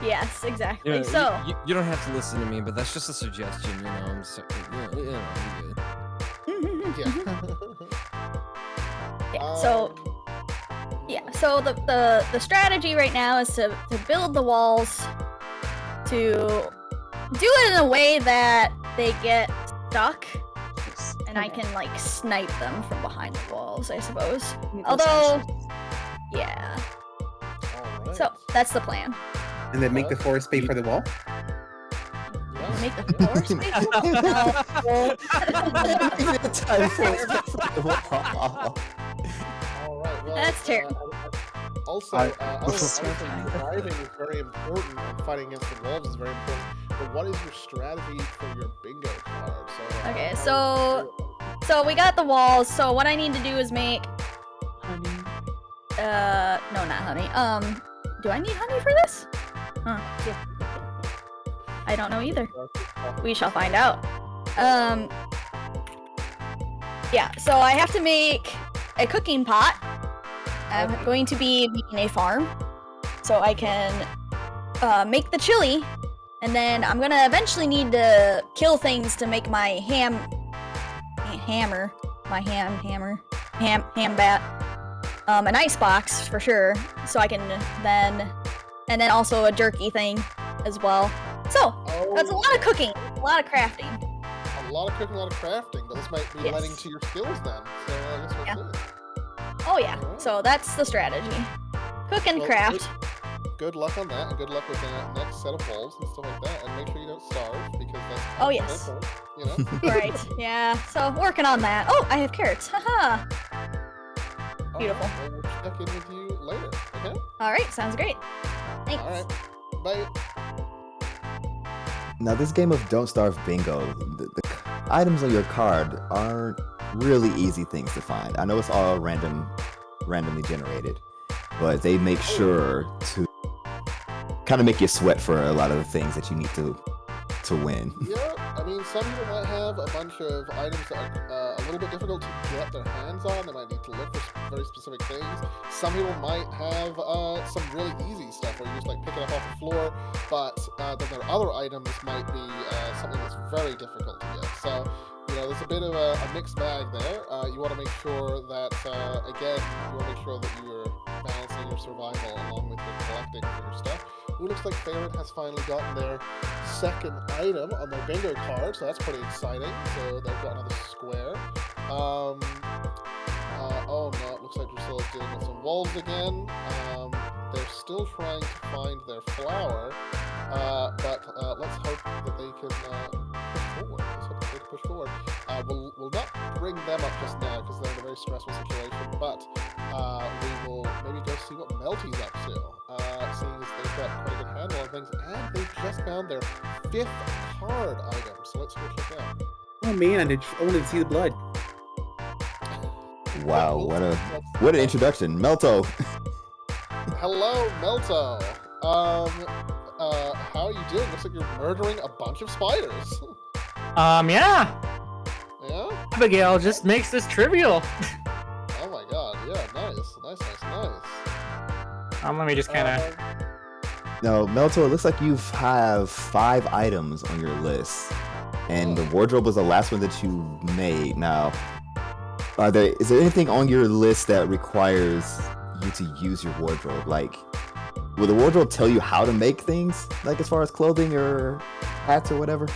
Yes, exactly. You know, So you don't have to listen to me, but that's just a suggestion, you know. I'm so, you know, you're good. Yeah. yeah. So the strategy right now is to build the walls, to do it in a way that they get stuck, and I can like snipe them from behind the walls, I suppose. Although, yeah. Alright. So that's the plan. And then make the forest pay for the wall. Yeah. Make the force big? Alright, well, That's terrible. Also, driving is very important, and fighting against the wolves is very important. But what is your strategy for your bingo card? Okay, how so we got the walls. So what I need to do is make no, not honey. Do I need honey for this? Huh. I don't know either. We shall find out. Yeah, so I have to make a cooking pot. I'm going to be making a farm, so I can make the chili, and then I'm gonna eventually need to kill things to make my ham bat, an ice box for sure, so I can then, and then also a jerky thing as well. So that's a lot of cooking, a lot of crafting. A lot of cooking, a lot of crafting, but this might be Yes. lending to your skills then. So I guess we'll Yeah. see. Oh yeah, so that's the strategy. Cook and Well, craft. Good luck on that, and good luck with the next set of wolves and stuff like that. And make sure you don't starve, because that's kind Oh, of the yes. whole point, you know? Right, yeah, so working on that. Oh, I have carrots, haha. Beautiful. Alright, well, we'll check in with you later, okay? Alright, sounds great. Thanks. Alright, bye. Now, this game of Don't Starve Bingo, the items on your card aren't really easy things to find. I know it's all randomly generated, but they make sure to kind of make you sweat for a lot of the things that you need to win. Yeah, I mean, some people might have a bunch of items that are a little bit difficult to get their hands on. They might need to look for very specific things. Some people might have some really easy stuff where you just like pick it up off the floor, but then their other items might be something that's very difficult to get. So, you know, there's a bit of a mixed bag there. You want to make sure that, again, you want to make sure that you're balancing your survival along with your collecting for your stuff. It looks like Favorite has finally gotten their second item on their bingo card, so that's pretty exciting. So they've got another square. Oh no, it looks like they're still dealing with some wolves again. They're still trying to find their flower, but let's hope that they can push forward. Let's hope that they can push forward. We'll not bring them up just now because they're in a very stressful situation, but we will maybe go see what Melty's up to, seeing as they've got quite a good handle on things, and they've just found their 5th card item, so let's go check that out. Oh man, I wanted to see the blood. Wow, what an introduction, Melto. Hello, Melto. How are you doing? Looks like you're murdering a bunch of spiders. Yeah. Yeah? Abigail just makes this trivial. Oh my god, yeah, nice. Let me just kind of. No, Melto, it looks like you have 5 items on your list, and the wardrobe was the last one that you made. Now, Is there anything on your list that requires you to use your wardrobe? Like, will the wardrobe tell you how to make things, like as far as clothing or hats or whatever?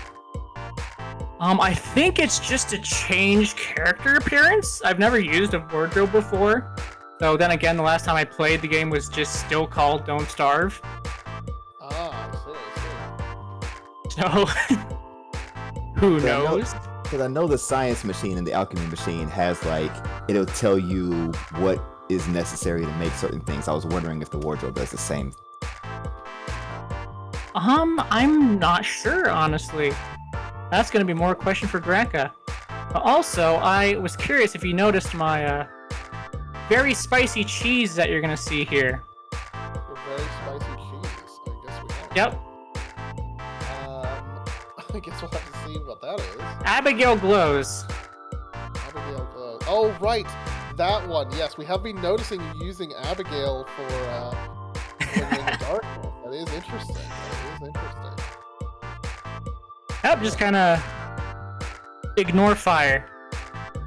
I think it's just to change character appearance. I've never used a wardrobe before. So then again, the last time I played the game was just still called Don't Starve. Ah, I see. So, who But I know- knows? Because I know the science machine and the alchemy machine has like, it'll tell you what is necessary to make certain things. I was wondering if the wardrobe does the same. I'm not sure, honestly. That's gonna be more a question for Greka. But also, I was curious if you noticed my very spicy cheese that you're gonna see here. A very spicy cheese. I guess we have. Yep, I guess we'll have to see what that is. Abigail glows. Abigail glow. Oh, right. That one. Yes, we have been noticing you using Abigail for when you're in the darkness. That is interesting. That is interesting. Yep, just kind of ignore fire.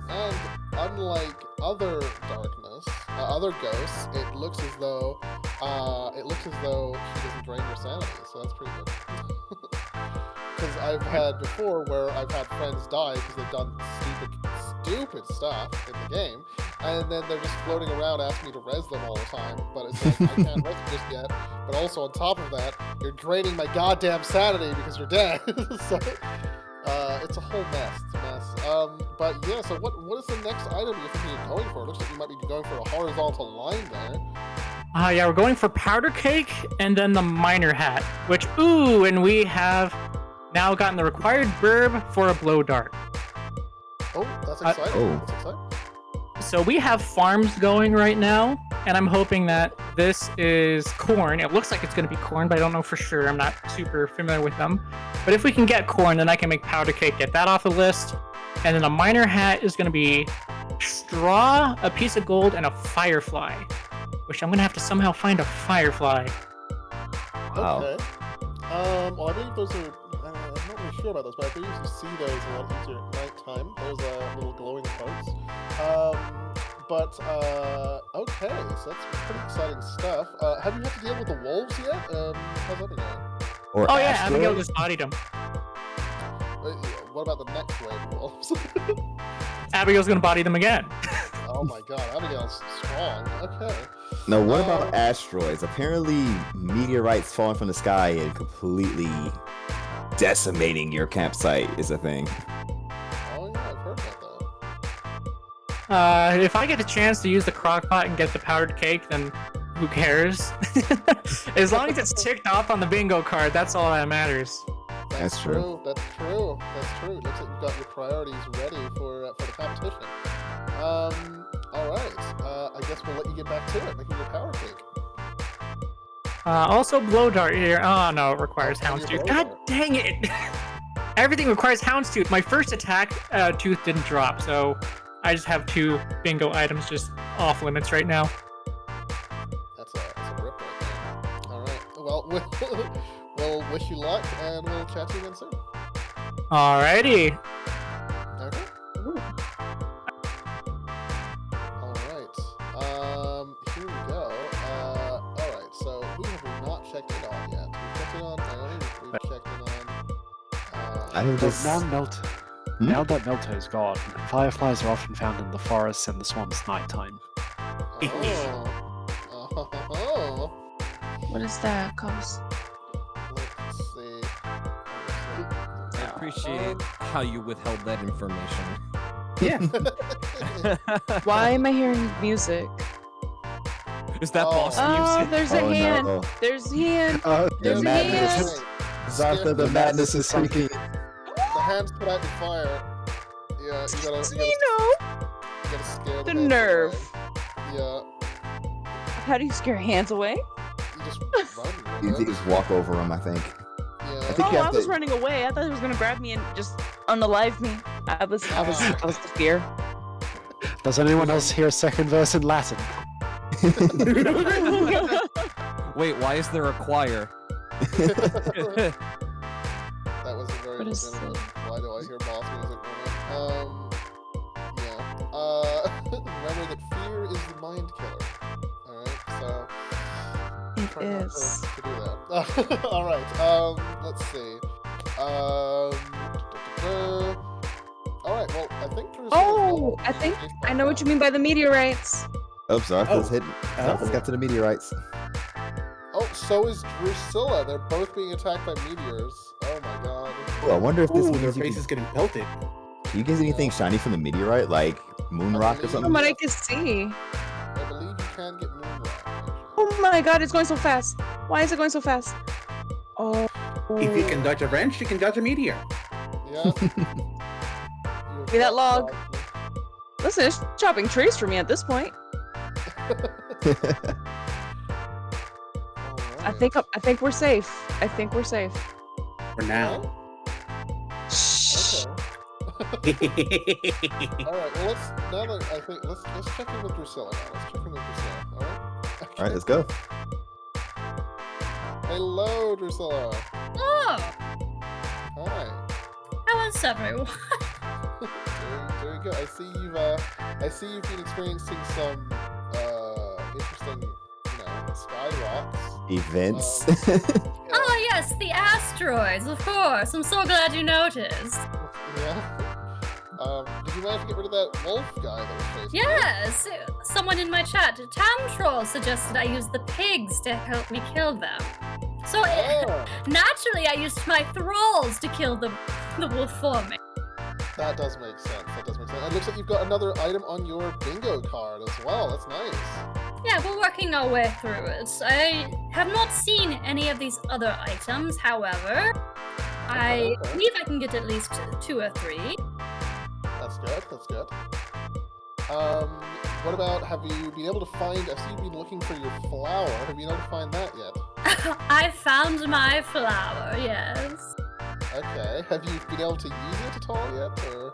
And unlike other darkness, other ghosts, it looks as though she doesn't drain your sanity. So that's pretty good. Because I've had before where I've had friends die because they've done stupid stuff in the game, and then they're just floating around asking me to res them all the time. But it's like, I can't res them just yet. But also on top of that, you're draining my goddamn sanity because you're dead. So it's a whole mess. It's a mess. But yeah. So what is the next item you're thinking of going for? It looks like you might be going for a horizontal line there. Yeah, we're going for powder cake and then the miner hat. Which, ooh, and we have now gotten the required verb for a blow dart. Oh, that's exciting. oh. That's exciting. So we have farms going right now, and I'm hoping that this is corn. It looks like it's going to be corn, but I don't know for sure. I'm not super familiar with them. But if we can get corn, then I can make powder cake, get that off the list. And then a miner hat is going to be straw, a piece of gold, and a firefly. Which I'm going to have to somehow find a firefly. Wow. Okay. Well, I believe those are. I'm not really sure about those, but I believe you see those a lot easier at nighttime. Those little glowing parts. Okay, so that's pretty exciting stuff. Have you had to deal with the wolves yet? How's that been going? Or Oh yeah, Astro? Abigail just bodied him. What about the next wave of wolves? Abigail's going to body them again. Oh my god, Abigail's strong. Okay. No, what about asteroids? Apparently, meteorites falling from the sky and completely decimating your campsite is a thing. Oh yeah, I've heard about that. If I get the chance to use the crock pot and get the powdered cake, then who cares? As long as it's ticked off on the bingo card, that's all that matters. That's true. That's true. That's true. Looks like you've got your priorities ready for the competition. All right. I guess we'll let you get back to it, making your power cake. Also blow dart here. Oh no, it requires And your houndstooth. blow God dart. dang it! Everything requires houndstooth. My first attack tooth didn't drop, so I just have 2 bingo items just off limits right now. That's a rip right there. All right. Well, we'll wish you luck, and we'll chat to you again soon. Alrighty. Okay. All right. Here we go. All right. So who have we not checked in on yet? We've checked in on Naomi. We've checked in on. I have just... Now that Melto is gone, fireflies are often found in the forests and the swamps nighttime. Oh. What is that, Cos? Let's see. I appreciate how you withheld that information. Yeah. Why am I hearing music? Is that Oh. boss Oh, music? there's a Oh, hand. no. There's a hand. The There's a madness. Zartha, the madness is sinking. The hands put out the fire. Yeah, you gotta scare The hands nerve. away. Yeah, How do you scare hands away? you just run. You Right? just walk over them, I think. Yeah. I think Oh, you I have was to... running away. I thought he was gonna grab me and just unalive me. I was the fear. Does anyone else hear a second verse in Latin? Wait, why is there a choir? That was a very What is legitimate. Why do I hear boss music? Moment? Yeah. mind killer. Alright, so It try not is. to do that. Alright, let's see. Alright, well, I think Drusilla's Oh, I think I know what you mean by the meteorites. Oh, Zartha's Oh. hitting. Zartha's got to the meteorites. Oh, so is Drusilla. They're both being attacked by meteors. Oh my god. Oh, I wonder if this Ooh, their means you face can, is getting pelted. can you get anything shiny from the meteorite, like moon rock or believe- From something? what I can see. I believe you can get Moonrock, actually. Oh my god, it's going so fast. Why is it going so fast? Oh. If you can dodge a wrench, you can dodge a meteor. Yeah. Be that log. Listen, it's chopping trees for me at this point. I think we're safe. I think we're safe. For now. Shh. Okay. Alright, well let's check in with Drusilla now. Let's check in with Drusilla, alright? All right, let's go. Hello, Drusilla. Oh, Hi. how is everyone? Doing good. I see you've been experiencing some interesting, sky rocks. Events. Oh yes, the asteroids, of course. I'm so glad you noticed. Yeah. Did you manage to get rid of that wolf guy that was chasing you? Yes, someone in my chat, Town Troll, suggested I use the pigs to help me kill them. So Oh, naturally, I used my thralls to kill the wolf for me. that does make sense. It looks like you've got another item on your bingo card as well. That's nice. Yeah, we're working our way through it. I have not seen any of these other items, however. I Okay. believe I can get at least 2 or 3. That's good. What about, have you been able to find, I see you've been looking for your flower. Have you been able to find that yet? I found my flower, yes. Okay. Have you been able to use it at all yet, or?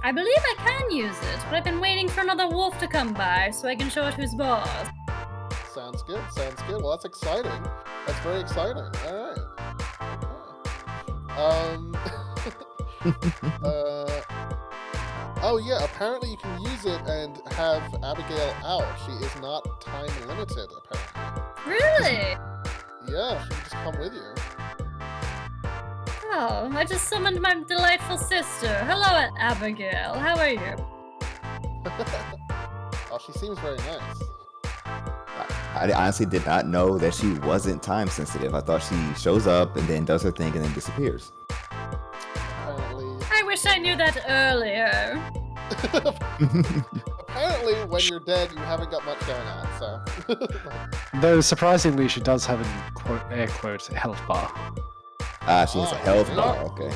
I believe I can use it, but I've been waiting for another wolf to come by so I can show it who's boss. Sounds good. Well, that's exciting. That's very exciting. Alright. Okay. Oh yeah, apparently you can use it and have Abigail out. She is not time limited, apparently. Really? Yeah, she can just come with you. Oh, I just summoned my delightful sister. Hello, Abigail. How are you? Oh, she seems very nice. I honestly did not know that she wasn't time sensitive. I thought she shows up and then does her thing and then disappears. Apparently, I wish I knew that earlier. apparently, when you're dead, you haven't got much going on. So. Though surprisingly, she does have an air quote health bar. Ah, she has a health Oh, bar. Okay.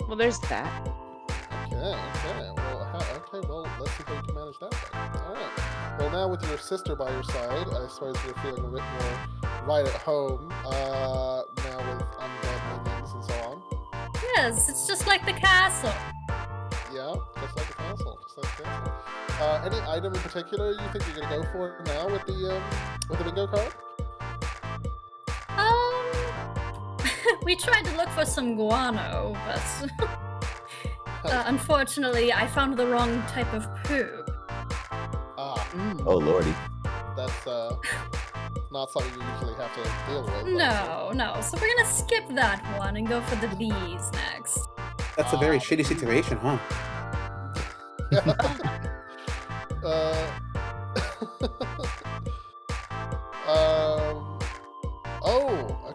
Well, there's that. Okay. Well, let's see how you can manage that then. Alright. Well, now with your sister by your side, I suppose you're feeling a bit more right at home, now with undead minions and so on. Yes, it's just like the castle. Yeah, just like the castle. Any item in particular you think you're gonna go for now with the bingo card? We tried to look for some guano, but unfortunately, I found the wrong type of poop. Oh lordy. That's not something you usually have to deal with. No. So we're gonna skip that one and go for the bees next. That's a very shitty situation, huh?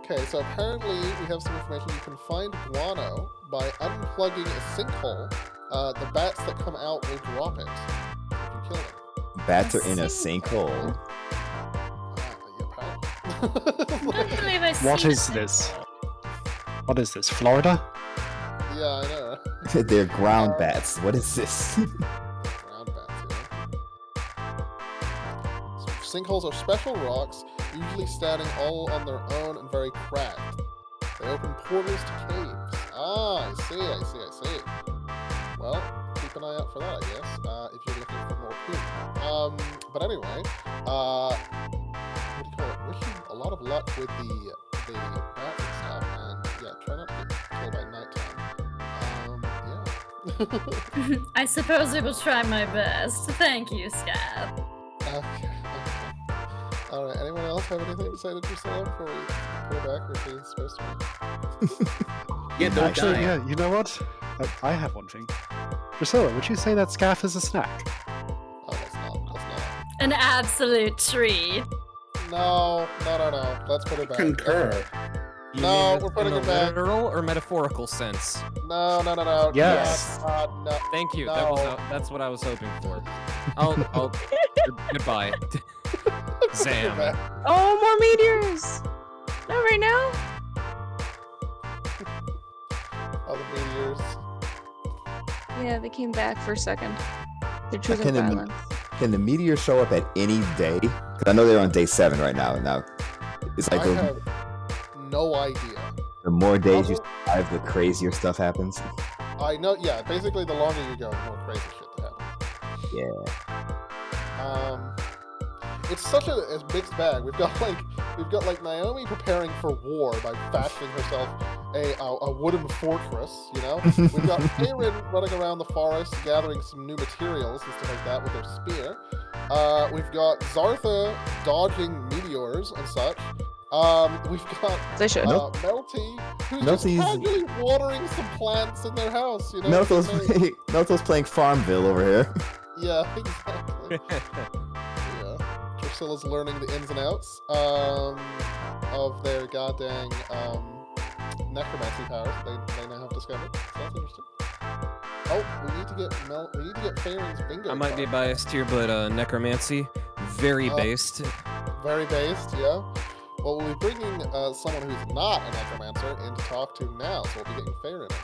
Okay, so apparently we have some information. You can find guano by unplugging a sinkhole. The bats that come out will drop it if you kill them. Bats are in a sinkhole. I don't believe I see What is this? What is this? Florida? Yeah, I know. They're ground bats. What is this? Ground bats, yeah. So sinkholes are special rocks, usually standing all on their own and very cracked. They open portals to caves. Ah, I see. Well, keep an eye out for that, I guess, if you're looking for more poop. But anyway, what do you call it? Wish you a lot of luck with the bats and stuff, and yeah, try not to get killed by nighttime. Yeah. I suppose I will try my best. Thank you, Scab. Okay. All right. Anyone else have anything to say to Drusilla before we put her back where she's supposed to Yeah, don't Actually, die. yeah, you know what? I have one thing. Priscilla, would you say that scaff is a snack? be? Oh, that's not. An absolute treat. No. Let's put her back. Concur. You No, mean this we're putting in it a back. literal or metaphorical sense? No. Yes. No. Thank you. No. That's what I was hoping for. I'll goodbye. Zam. Oh, more meteors! Not right now. All the meteors. Yeah, they came back for a second. They're choosing Can the- violence. Can the meteors show up at any day? Because I know they're on day 7 right now. Now, it's like I have no idea. the more days you survive, the crazier stuff happens. I know. Yeah. Basically, the longer you go, the more crazy shit that happens. Yeah. It's such a mixed bag. We've got like Naomi preparing for war by fashioning herself a wooden fortress. You know, we've got Aaron running around the forest gathering some new materials and stuff like that with her spear. We've got Zartha dodging meteors and such. We've got They should. Melty, who's just Melty's- casually watering some plants in their house. You know, Melto's playing Farmville over here. Yeah, exactly. Yeah. Drusilla's learning the ins and outs of their goddamn necromancy powers they now have discovered. So that's interesting. Oh, we need to get Farin's bingo. I might be card. biased here, but necromancy, very based. Very based, yeah. Well, we'll be bringing someone who's not a necromancer in to talk to now, so we'll be getting Farin in.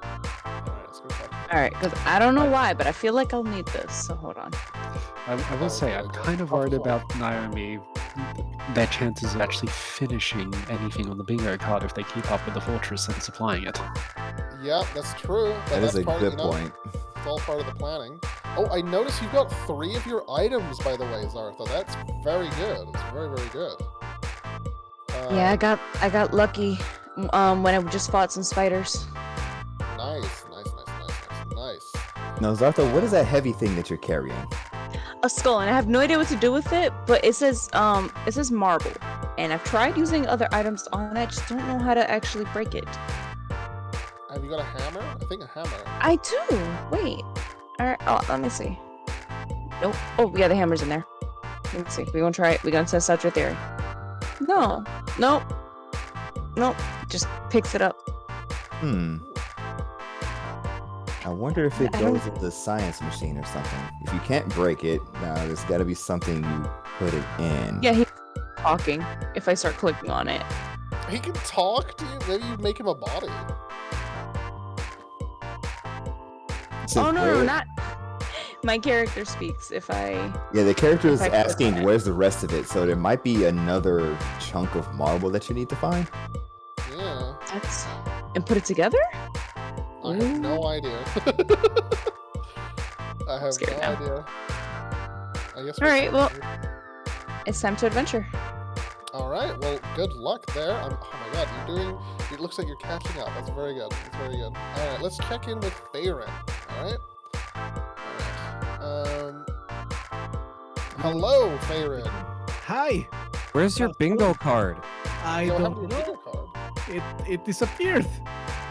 Alright, let's go talk to All right, because I don't know why, but I feel like I'll need this. So hold on. I will say, I'm kind of worried about Naomi, their chances of actually finishing anything on the bingo card if they keep up with the fortress and supplying it. Yeah, that's true. But That is that's a part good of, you know, point. It's all part of the planning. Oh, I noticed you've got 3 of your items, by the way, Zartha. That's very good. It's very, very good. Yeah, I got lucky when I just fought some spiders. Nice. Now, Zartha, what is that heavy thing that you're carrying? A skull, and I have no idea what to do with it, but it says marble. And I've tried using other items on it, I just don't know how to actually break it. Have you got a hammer? I think a hammer. I do. Wait. Alright, let me see. Nope. Oh, yeah, the hammer's in there. Let me see. We're gonna try it. We're gonna test out your theory. No. Nope. Just picks it up. I wonder if it I don't- goes in the science machine or something. If you can't break it, now there's got to be something you put it in. Yeah, he's talking if I start clicking on it. He can talk to you. Maybe you make him a body. It's Oh, no, weird. not. My character speaks if I. Yeah, the character is If I click on asking it. where's the rest of it, so there might be another chunk of marble that you need to find. Yeah. That's. And put it together? I have no idea. I have Scared no now. idea. I guess. Alright, well. It's time to adventure. All right. Well, good luck there. Oh my God, you're doing. It looks like you're catching up. That's very good. That's very good. All right, let's check in with Farin. All right. Hello, Farin. Hi. Where's your bingo card? I Yo, don't have your know. bingo card. It disappeared.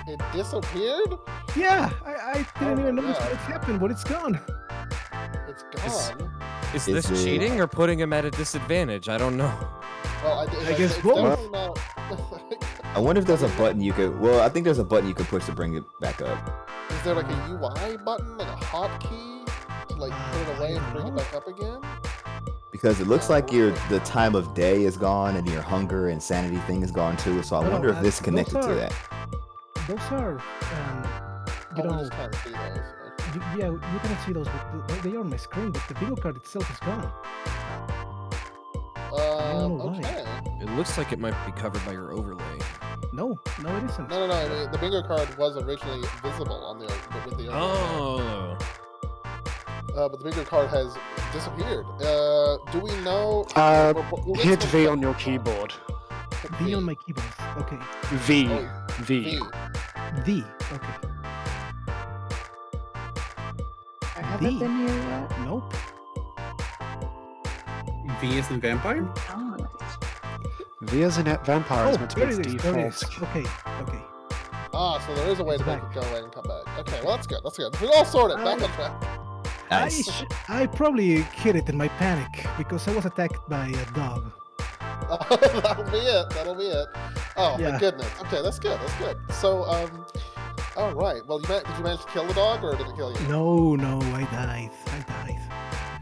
It disappeared. Yeah, I didn't even notice God. what happened, but it's gone. It's gone. Is Is this it- cheating or putting him at a disadvantage? I don't know. Well, I guess it's both. definitely not. I wonder if there's a button you could. Well, I think there's a button you could push to bring it back up. Is there like a UI button, like a hotkey, to like put it away and bring it back up again? Because it looks like the time of day is gone and your hunger and sanity thing is gone too. So I No, wonder if this those connected to are- that. Those are, you Oh, we know, just can't see those. Okay. yeah, you cannot see those, but they are on my screen. But the bingo card itself is gone. know why. Okay. It looks like it might be covered by your overlay. No, it isn't. No. I mean, the bingo card was originally visible on the with the overlay. Oh. But the bingo card has disappeared. Do we know? we'll get Hit to V the- on your keyboard. Hit V on my keyboard. Okay. V. Oh, V. V. Okay. I haven't V. been here yet. Nope. V as in vampire? V as in vampire is Oh, meant to be there its it is. There it default. is. Okay. Okay. Ah, so there is a way to It's make back. it go away and come back. Okay, well that's good. That's good. We're all sorted. Back on track. Nice. I probably hit it in my panic because I was attacked by a dog. That'll be it. That'll be it. Oh my Yeah. goodness. Okay, that's good. That's good. So, all right. Well, did you manage to kill the dog, or did it kill you? No, I died. I died.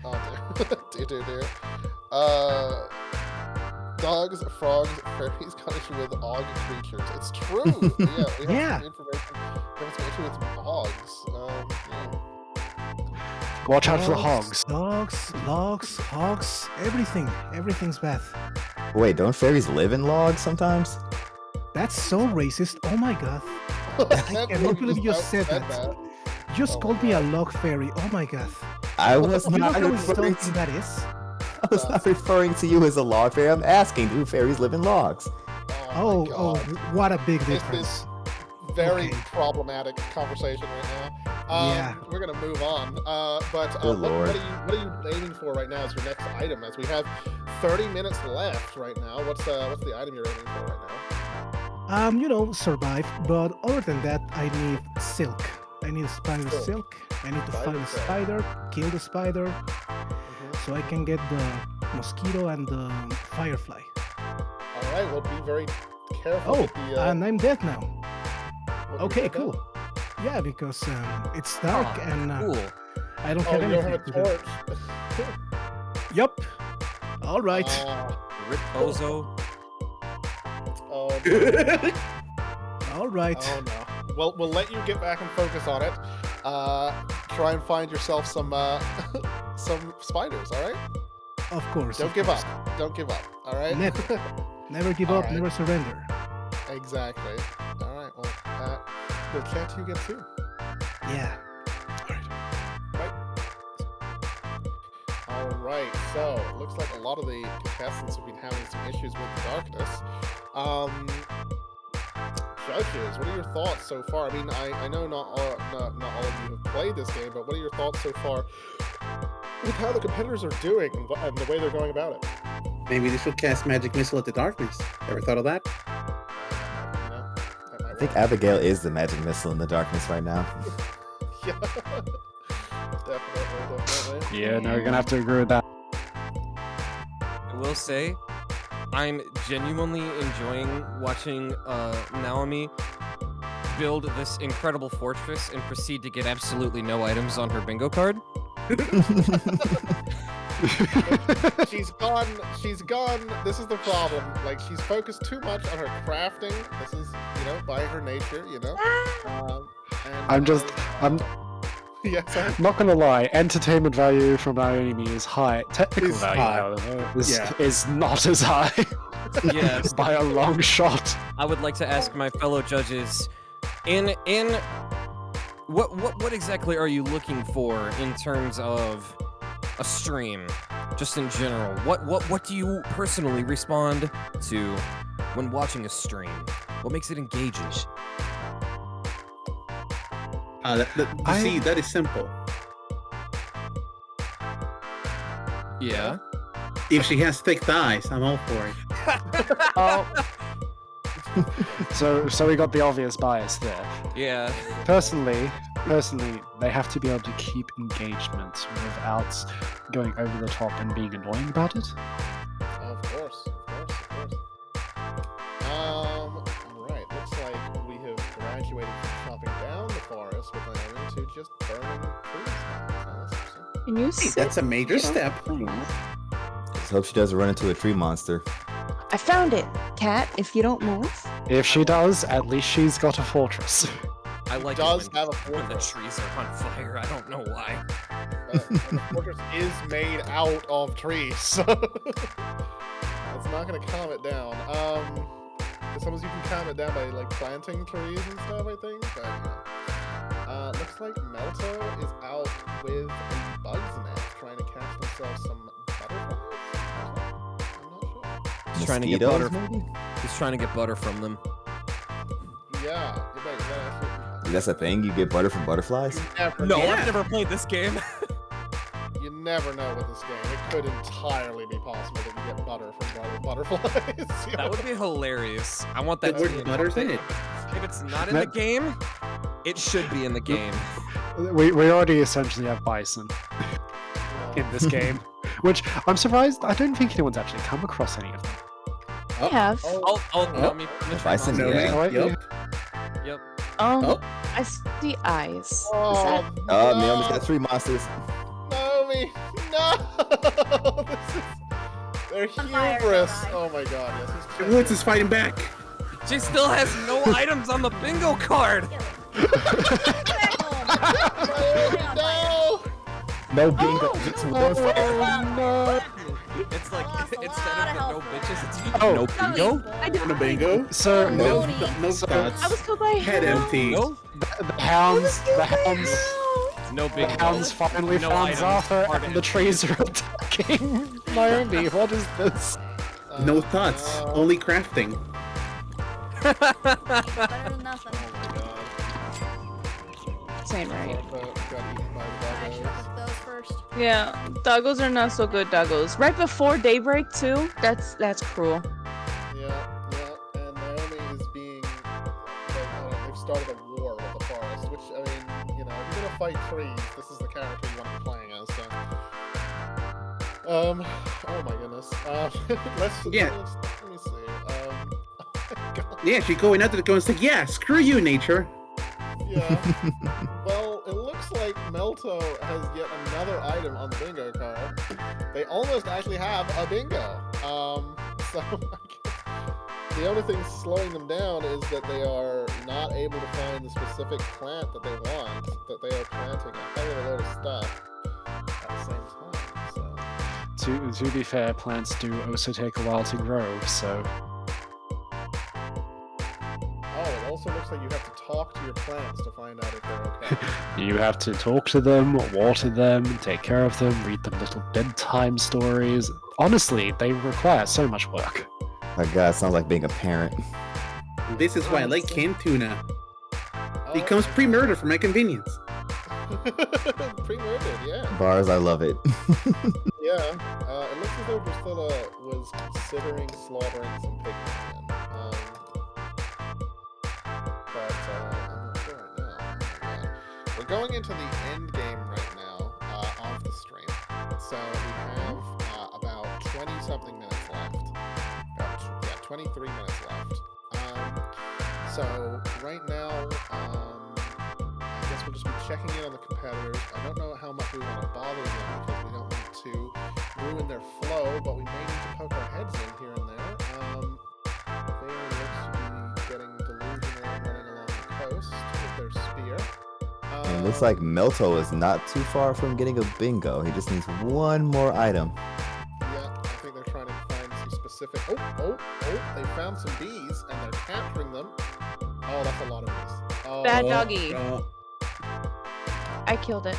Oh dear, dear. Dogs, frogs, fairies punish you with og creatures. It's true. Yeah, we have Yeah. some information. We have some issue with some hogs. Yeah. Watch out for the hogs. Dogs, logs, hogs, everything. Everything's bad. Wait, don't fairies live in logs sometimes? That's so racist. Oh my god. I cannot believe you just said that. You just Oh called my me a log fairy. Oh my god. I was You know not how referring insulting that is? I was not referring to you as a log fairy. I'm asking, do fairies live in logs? Oh, my oh, God. what a big This difference. is very Okay. problematic conversation right now. Yeah. We're gonna move on. But Good what lord. are you aiming for right now as your next item? As we have 30 minutes left right now. What's the item you're aiming for right now? Survive, but other than that, I need silk. I need spider silk. I need to Spider find a silk. spider, kill the spider, Mhm. so I can get the mosquito and the firefly. All right. Well, be very careful. Oh, with the, and I'm dead now. what, Okay, you're dead cool. Yeah, because it's dark and Cool. I don't now? Oh, have you don't anything have a to do. torch. Yup. All right. Rip Bozo. Oh, no. All right. Oh no. Well, we'll let you get back and focus on it. Try and find yourself some some spiders. All right. Of course. Don't of give course. up. Don't give up. All right. Never. Never give All up. right. Never surrender. Exactly. All right. Well, we'll chat to you again soon. Yeah. All right. So it looks like a lot of the contestants have been having some issues with the darkness. Judges, what are your thoughts so far? I mean, I know not all of you have played this game, but what are your thoughts so far with how the competitors are doing and the way they're going about it? Maybe they should cast Magic Missile at the darkness. Ever thought of that? You know, that might I think work. Abigail is the magic missile in the darkness right now. Yeah. Definitely. Yeah, no, you're gonna have to agree with that. I will say, I'm genuinely enjoying watching Naomi build this incredible fortress and proceed to get absolutely no items on her bingo card. She's gone. This is the problem. Like, she's focused too much on her crafting. This is, by her nature, I'm Yes, sir. not gonna lie, entertainment value from Naomi is high. Technical It's value, high. however, Yeah. is not as high. Yes. By a long shot. I would like to ask my fellow judges, what exactly are you looking for in terms of a stream, just in general? What do you personally respond to when watching a stream? What makes it engaging? See, that is simple. Yeah. If she has thick thighs, I'm all for it. Oh. So we got the obvious bias there. Yeah. Personally, they have to be able to keep engagement without going over the top and being annoying about it. Of course. Alright, looks like we have graduated from chopping down the forest with Naomi to just burning trees now. Can you Hey, sit that's a major down, step. please? Just hope she doesn't run into a tree monster. I found it, Cat. If you don't move. If she does, at least she's got a fortress. I like does it have a when the fortress. trees are on fire. I don't know why. The fortress is made out of trees, so it's not gonna calm it down. Sometimes you can calm it down by like planting trees and stuff, I think. But looks like Melto is out with a bug's nest trying to catch themselves some butterflies. I'm not sure. He's trying to get butter. Mosquitoes, maybe? He's trying to get butter from them. Yeah, is that actually? That's a thing? You get butter from butterflies? Never, No, Yeah. I've never played this game. You never know with this game. It could entirely be possible that you get butter from butterflies. That would be hilarious. I want that The to word be butter's in it. If it's not in the game, it should be in the game. We already essentially have bison in this game, which I'm surprised. I don't think anyone's actually come across any of them. I have. No, me from the tree Bison, monster. yeah. Right? Yep. Yep. Oh. I see eyes. Is Oh, that- Naomi's got 3 monsters. Naomi, no! They're fire, hubris. Naomi. Oh my god, yes. The Woods is fighting back. She still has no items on the bingo card. No! No bingo, just warfare. no! It's like lost a instead lot of of no health bitches, it's Oh. no bingo. I On a died. bingo. So No, Tony. no thoughts. I was killed by a Head hell. empty. No, the hounds, no the bingo. hounds finally No found items, Zartha, hard and the empty. trees are attacking Naomi. What is this? No thoughts. no. Only crafting. Better than nothing. Saying right. Got eaten by the I should doggos. have those first. Yeah, doggos are not so good. Doggos. Right before daybreak too. That's cruel. Yeah, and Naomi is being they've started a war with the forest, which I mean, you know, if you're gonna fight trees, this is the character you want to be playing as. So, oh my goodness. Yeah. Let me see. Oh my God. Yeah, she's going out to the go and say, yeah, screw you, nature. Yeah. Well, it looks like Melto has yet another item on the bingo card. They almost actually have a bingo. So I guess the only thing slowing them down is that they are not able to find the specific plant that they want. That they are planting a hell of a load of stuff at the same time. So To be fair, plants do also take a while to grow, so it also looks like you have to talk to your plants to find out if they're okay. you have to talk to them, water them, take care of them, read them little bedtime stories. Honestly, they require so much work. My god, sounds like being a parent. This is why I like canned tuna. Oh, It comes pre-murder for my convenience. pre-murdered, yeah. Bars, I love it. Yeah, it looks as though Priscilla was considering slaughtering some pigs again. But I'm not sure right now. Yeah. We're going into the end game right now of the stream. So we have about 20-something minutes left. 23 minutes left. So right now, I guess we'll just be checking in on the competitors. I don't know how much we want to bother them because we don't want to ruin their flow, but we may need to poke our heads in here and there. Vayner looks to be getting delusional and running along the coast with their spear. And it looks like Melto is not too far from getting a bingo. He just needs one more item. Yeah, I think they're trying to find some specific. Oh! They found some bees and they're capturing them. Oh, that's a lot of bees. Oh, Bad doggy. Uh, I killed it.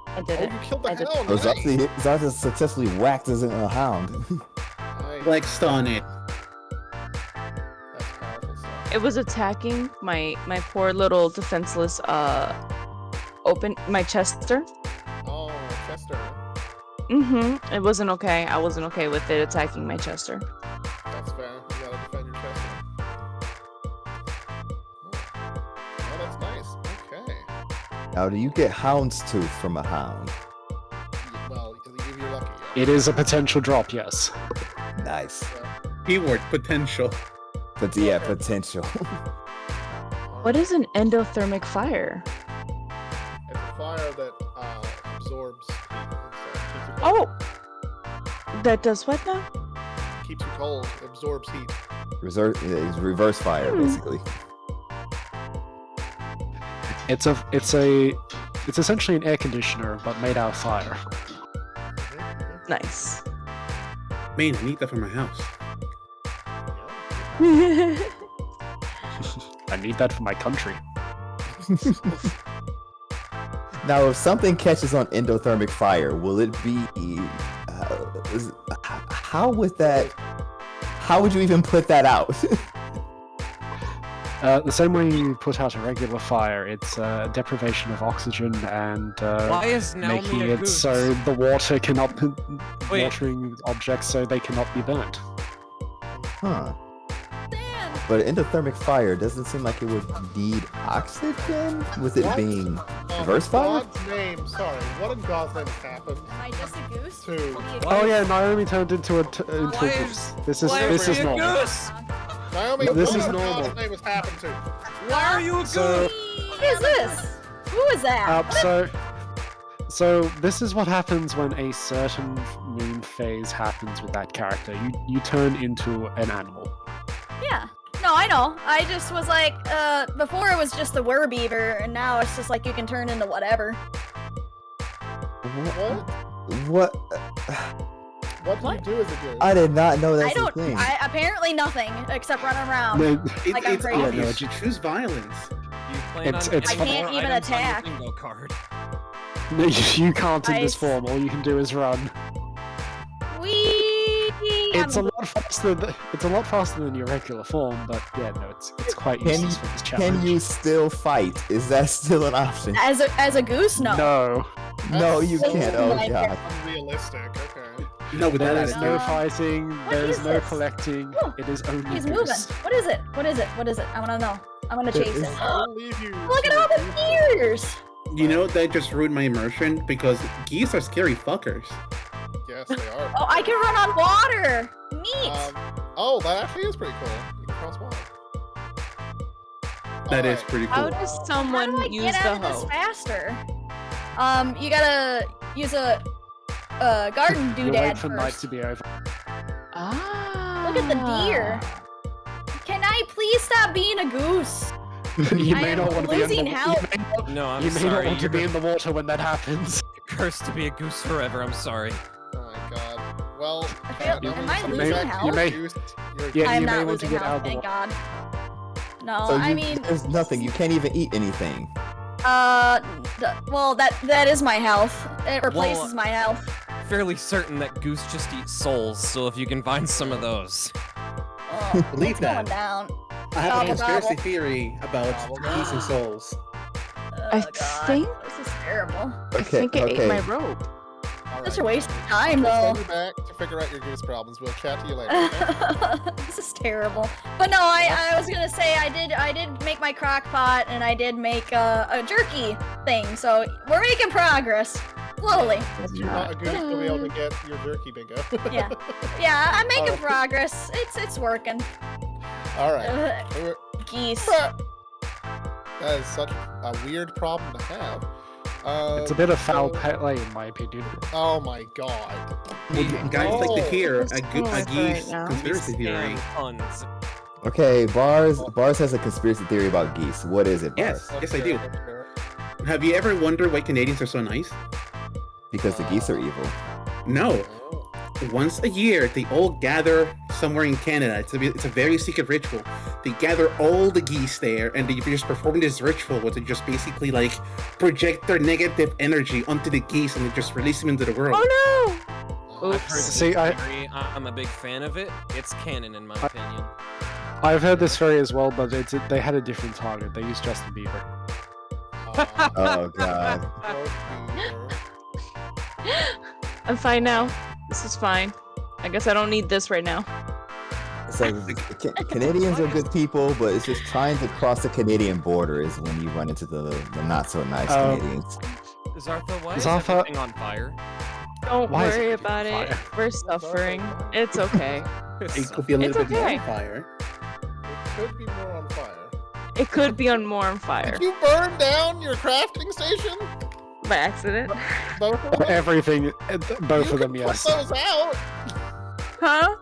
I did Oh, it. you killed the I did- hound. Oh, Nice. Zartha successfully whacked as a hound. Nice. Flexed on it. That's powerful stuff. It was attacking my poor little defenseless open my chester. Oh, Chester. Mm-hmm. It wasn't okay. I wasn't okay with it attacking my chester. That's fair. You gotta defend your Chester. Oh, that's nice. Okay. Now, do you get houndstooth from a hound? Well, if you're lucky. Yeah. It is a potential drop, yes. Nice. Keyword, potential. But yeah, potential. What is an endothermic fire? It's a fire that absorbs heat. So keeps you Oh! cold. That does what now? Keeps you cold. Absorbs heat. Reverse fire, basically. It's essentially an air conditioner, but made out of fire. Nice. Man, I need that for my house. I need that for my country. Now, if something catches on endothermic fire, will it be? How would that? How would you even put that out? The same way you put out a regular fire, it's deprivation of oxygen and Why is Naomi making a it goose? so the water cannot Wait. watering objects so they cannot be burnt. Huh. Dan! But endothermic fire doesn't seem like it would need oxygen, with it What? being In reverse fire. God's name, sorry. What in God's name has happened? Am I just a goose? Two. I'll be a Oh goose. yeah, Naomi turned into a Why goose. This is why this are is you a normal. goose? Naomi, This what is in normal. God's name has happened to? Why are you a goose? So What is this? Who is that? so this is what happens when a certain moon phase happens with that character. You turn into an animal. Yeah. No, I know. I just was like, before it was just the Werbeaver, and now it's just like you can turn into whatever. What? What? What do What? you do as a goose? I did not know that's I don't. a thing. apparently nothing except running around. No, Like I'm it's crazy. obvious. You choose violence. You plan It's- on it's getting fine. I more can't even items on your attack. bingo card. no, you can't in this I- form. All you can do is run. It's a lot faster. It's a lot faster than your regular form, but yeah, no, it's quite Can useless you- for this challenge. Can you still fight? Is that still an option? as a goose. No. No, No, you That's can't. so Oh my god. Unrealistic. Okay. No, with that there is attitude. no fighting. There is is no this? collecting. Oh, It is only He's goose. moving. What is it? What is it? What is it? I want to know. I'm gonna There chase is- it. I'll leave you. Look to at all the the goose. ears. You know that just ruined my immersion because geese are scary fuckers. Yes, they are. Oh, I can run on water. Neat. Oh, that actually is pretty cool. You can cross water. That is Alright. pretty How cool. does How someone do I use get the out of this hoe? faster? You gotta use a garden You wait doodad for night first. to be over. Ah. Look at the deer. Can I please stop being a goose? You I may am not want to be in the. losing health. No, I'm You may sorry. not want to You're be in the water when that happens. cursed to be a goose forever. I'm sorry. Oh my god. Well, I feel- no, am I you losing may- health? you're You may- goose, you're Yeah, I am you may not want to losing get out health, of the thank water. God. No, So I you- mean, there's nothing. You can't even eat anything. well, that is my health. It replaces Well, my health. Fairly certain that goose just eats souls, so if you can find some of those. Oh, Believe it's going that. down. I have a Gobble, conspiracy gobble. theory about Gobble, geese and gobble. souls. I Oh, God. think- This is terrible. I think it ate my rope. Such a waste of time, We'll though. send you back to figure out your goose problems. We'll chat to you later. Okay? This is terrible. But no, I was gonna say I did make my crock pot and I did make a jerky thing. So we're making progress. Slowly. If you're not a goose, you'll be able to get your jerky bingo. Yeah. Yeah, I'm making Alright. progress. It's working. All right. Ugh, geese. That is such a weird problem to have. It's a bit of foul so- play, in my opinion. Oh my god. Well, guys like to hear a Right geese now. conspiracy theory. Spam puns. Okay, Bars has a conspiracy theory about geese. What is it, Bars? Yes, I do. Have you ever wondered why Canadians are so nice? Because the geese are evil. No. Once a year, they all gather somewhere in Canada. It's a very secret ritual. They gather all the geese there, and they just perform this ritual where they just basically like project their negative energy onto the geese and they just release them into the world. Oh I've Oops. heard this See, theory. I'm a big fan of it. It's canon in my opinion. I've heard this theory as well, but they had a different target. They used Justin Bieber. Oh god. no! I'm fine now. This is fine. I guess I don't need this right now. So Canadians are good people, but it's just trying to cross the Canadian border is when you run into the not so nice Canadians. Zartha, why is Zartha- everything on fire? Don't Why is worry everything about on it. fire? We're suffering. It's okay. It could be a little It's bit more okay. on fire. It could be more on fire. It could be on more on fire Did you burn down your crafting station? by accident. Both of them? Everything, both You of them, can yes. Put those out, Huh?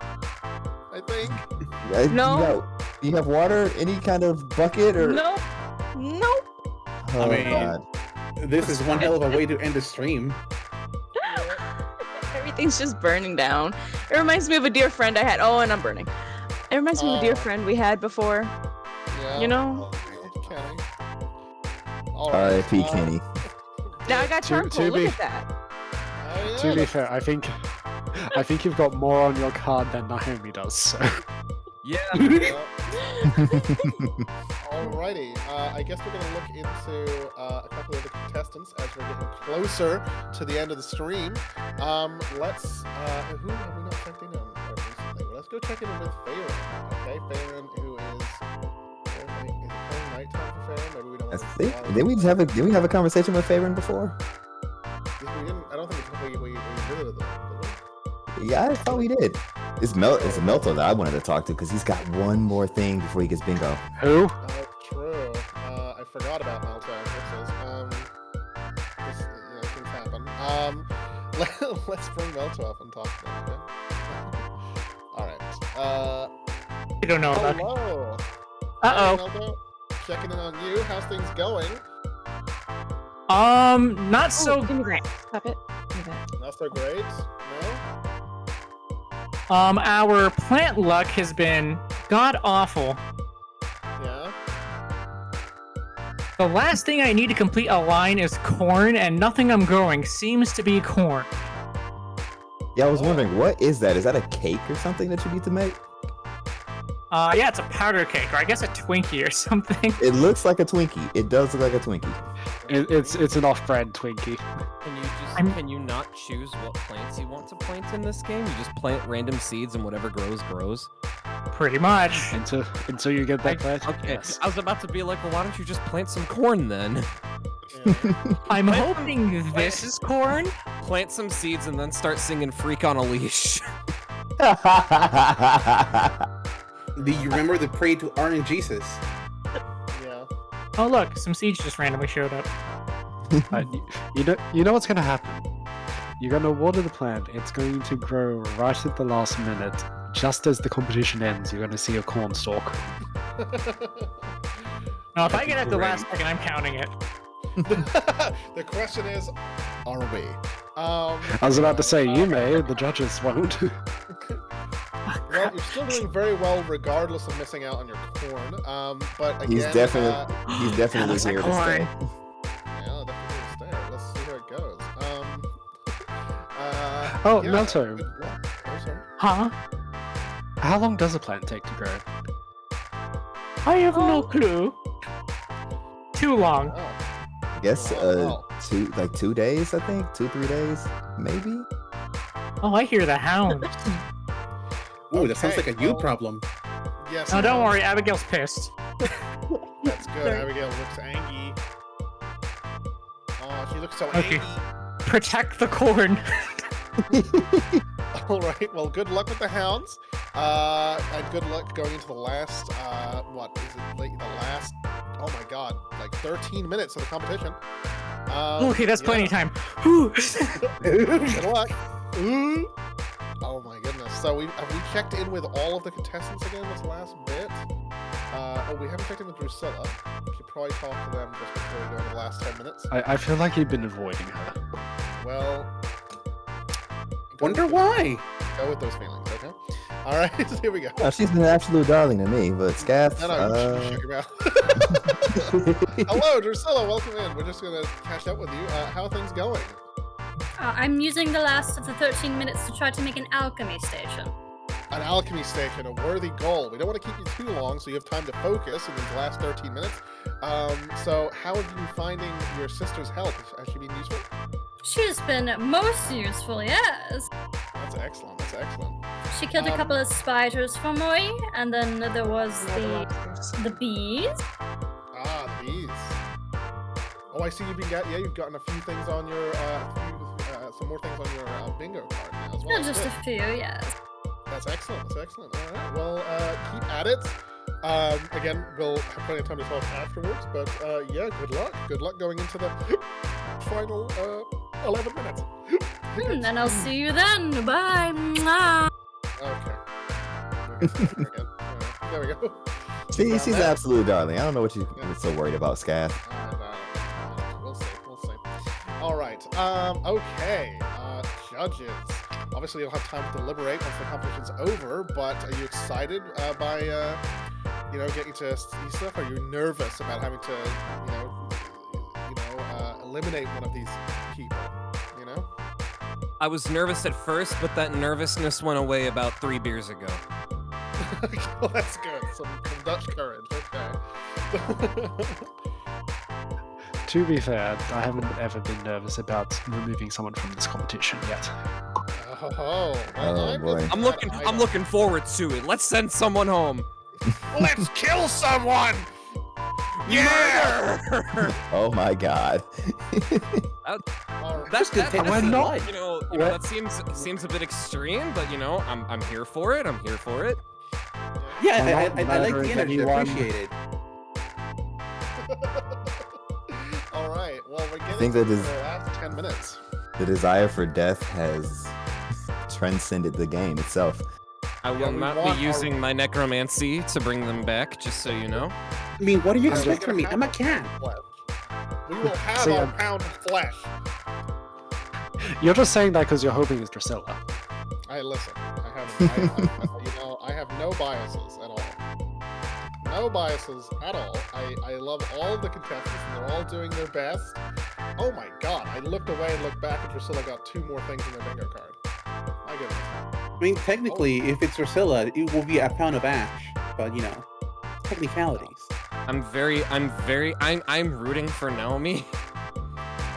I think. No. You have water? Any kind of bucket or? Nope. Nope. Oh, I mean- god. This is one hell of a way to end the stream. Everything's just burning down. It reminds me of a dear friend I had. Oh, and I'm burning. It reminds me of a dear Oh. friend we had before. Yeah. You know? Kenny. All right. R.I.P. Kenny. Now I got To- charcoal. to Look be- at that. Oh, yeah, To be that's- fair, I think you've got more on your card than Naomi does. So. Yeah. yeah. Alrighty, I guess we're gonna look into a couple of the contestants as we're getting closer to the end of the stream. Let's who have we not checked in on recently? Well, let's go check in with Farron. Okay, Farron, who is is it current nighttime for Farron? Maybe we don't I want to. think did we have a conversation with Favorn before? We didn't. I don't think we visited them. Did we? Yeah, I thought we did. It's Melto that I wanted to talk to because he's got one more thing before he gets bingo. Who? True. I forgot about Malta. Things happen. Let's bring Melto up and talk to them. Okay? All right. I don't know about. Hello. Uh Hey, Melto. Checking in on you. How's things going? oh. Not so. Give me that. Stop it. Give me that. Not so great. No. Our plant luck has been god awful. Yeah. The last thing I need to complete a line is corn, and nothing I'm growing seems to be corn. Yeah, I was wondering, what is that? Is that a cake or something that you need to make? Yeah, it's a powder cake, or I guess a Twinkie or something. It looks like a Twinkie. It does look like a Twinkie. It's an off-brand Twinkie. Can you not choose what plants you want to plant in this game? You just plant random seeds and whatever grows, grows? Pretty much. Until you get that plant. Okay, Yes. I was about to be like, well, why don't you just plant some corn then? I'm hoping this is corn. Plant some seeds and then start singing Freak on a Leash. Do you remember the Pray to RNGesus? Yeah. Oh look, some seeds just randomly showed up. You know what's gonna happen. You're gonna water the plant. It's going to grow right at the last minute. Just as the competition ends, you're gonna see a corn stalk. No, if I get at the last second, I'm counting it. The question is, are we? I was about to say, you may. The judges won't. Well, you're still doing very well, regardless of missing out on your corn. But again, He's definitely Looks like here to stay. yeah, definitely here to stay. Let's see how it goes. Oh, yeah, Melto. good luck. Oh, sorry. Huh? How long does a plant take to grow? I have no clue. Too long. Oh. I guess Wow. 2 days, I think. 2-3 days, maybe. Oh, I hear the hounds. Ooh, that sounds Okay, like a you well- problem. Yes. Oh, don't worry, Abigail's pissed. That's good. Abigail looks angry. Oh, she looks so Okay. angry. Protect the corn. All right. Well, good luck with the hounds. And good luck going into the last. What is it? Like the last. Oh my God! Like 13 minutes of the competition. Okay, that's plenty of time. Good luck. Ooh. Oh my goodness. So have we checked in with all of the contestants again this last bit? We haven't checked in with Drusilla. We should probably talk to them just before we go into the last 10 minutes. I feel like you've been avoiding her. Well, Wonder why? go with those feelings, okay? All right, here we go. Oh, she's been an absolute darling to me, but Scaff. No, you shook her mouth. Hello, Drusilla. Welcome in. We're just gonna catch up with you. How are things going? I'm using the last of the 13 minutes to try to make an alchemy station. An alchemy station, a worthy goal. We don't want to keep you too long, so you have time to focus in these last 13 minutes. So how have you been finding your sister's help? Has she been useful? She's been most useful, yes. That's excellent. That's excellent. She killed a couple of spiders for me, and then there was the bees. Ah, the bees. Oh, I see you've gotten a few things on your, some more things on your bingo card now as well. Just a Good. few, yes. That's excellent. That's excellent. All right. Well, keep at it. Again, we'll have plenty of time to talk afterwards. But yeah, good luck. Good luck going into the final 11 minutes. And I'll see you then. Bye. Mwah. Okay. Again. There we go. She's an absolute darling. I don't know what you're so worried about, Scaff. We'll see. We'll see. All right. Okay. Judges. Obviously, you'll have time to deliberate once the competition's over. But are you excited by getting to see stuff? Are you nervous about having to eliminate one of these people? You know. I was nervous at first, but that nervousness went away about 3 beers ago. Well, that's good. Some Dutch courage. Okay. To be fair, I haven't ever been nervous about removing someone from this competition yet. Oh, well, boy. I'm looking forward to it. Let's send someone home. Let's kill someone. Yeah. Oh my god. That's good. We're not. That seems a bit extreme, but I'm here for it. I'm here for it. Yeah, We're not I like the murdering energy. I anyone. appreciate it. All right. Well, we're getting think to that is- the last 10 minutes. The desire for death has transcended the game itself. I will we not want be using my necromancy to bring them back, just so you know. I mean, what do you We're expect gonna from me? have I'm a our cat. pound of flesh. We will have See, our pound of flesh. You're just saying that because you're hoping it's Drusilla. Listen. I have no biases at all. No biases at all. I love all of the contestants, and they're all doing their best. Oh my god! I looked away and looked back, and Drusilla got 2 more things in their bingo card. My goodness. I mean, technically, if it's Drusilla, it will be a pound of ash. But technicalities. I'm rooting for Naomi.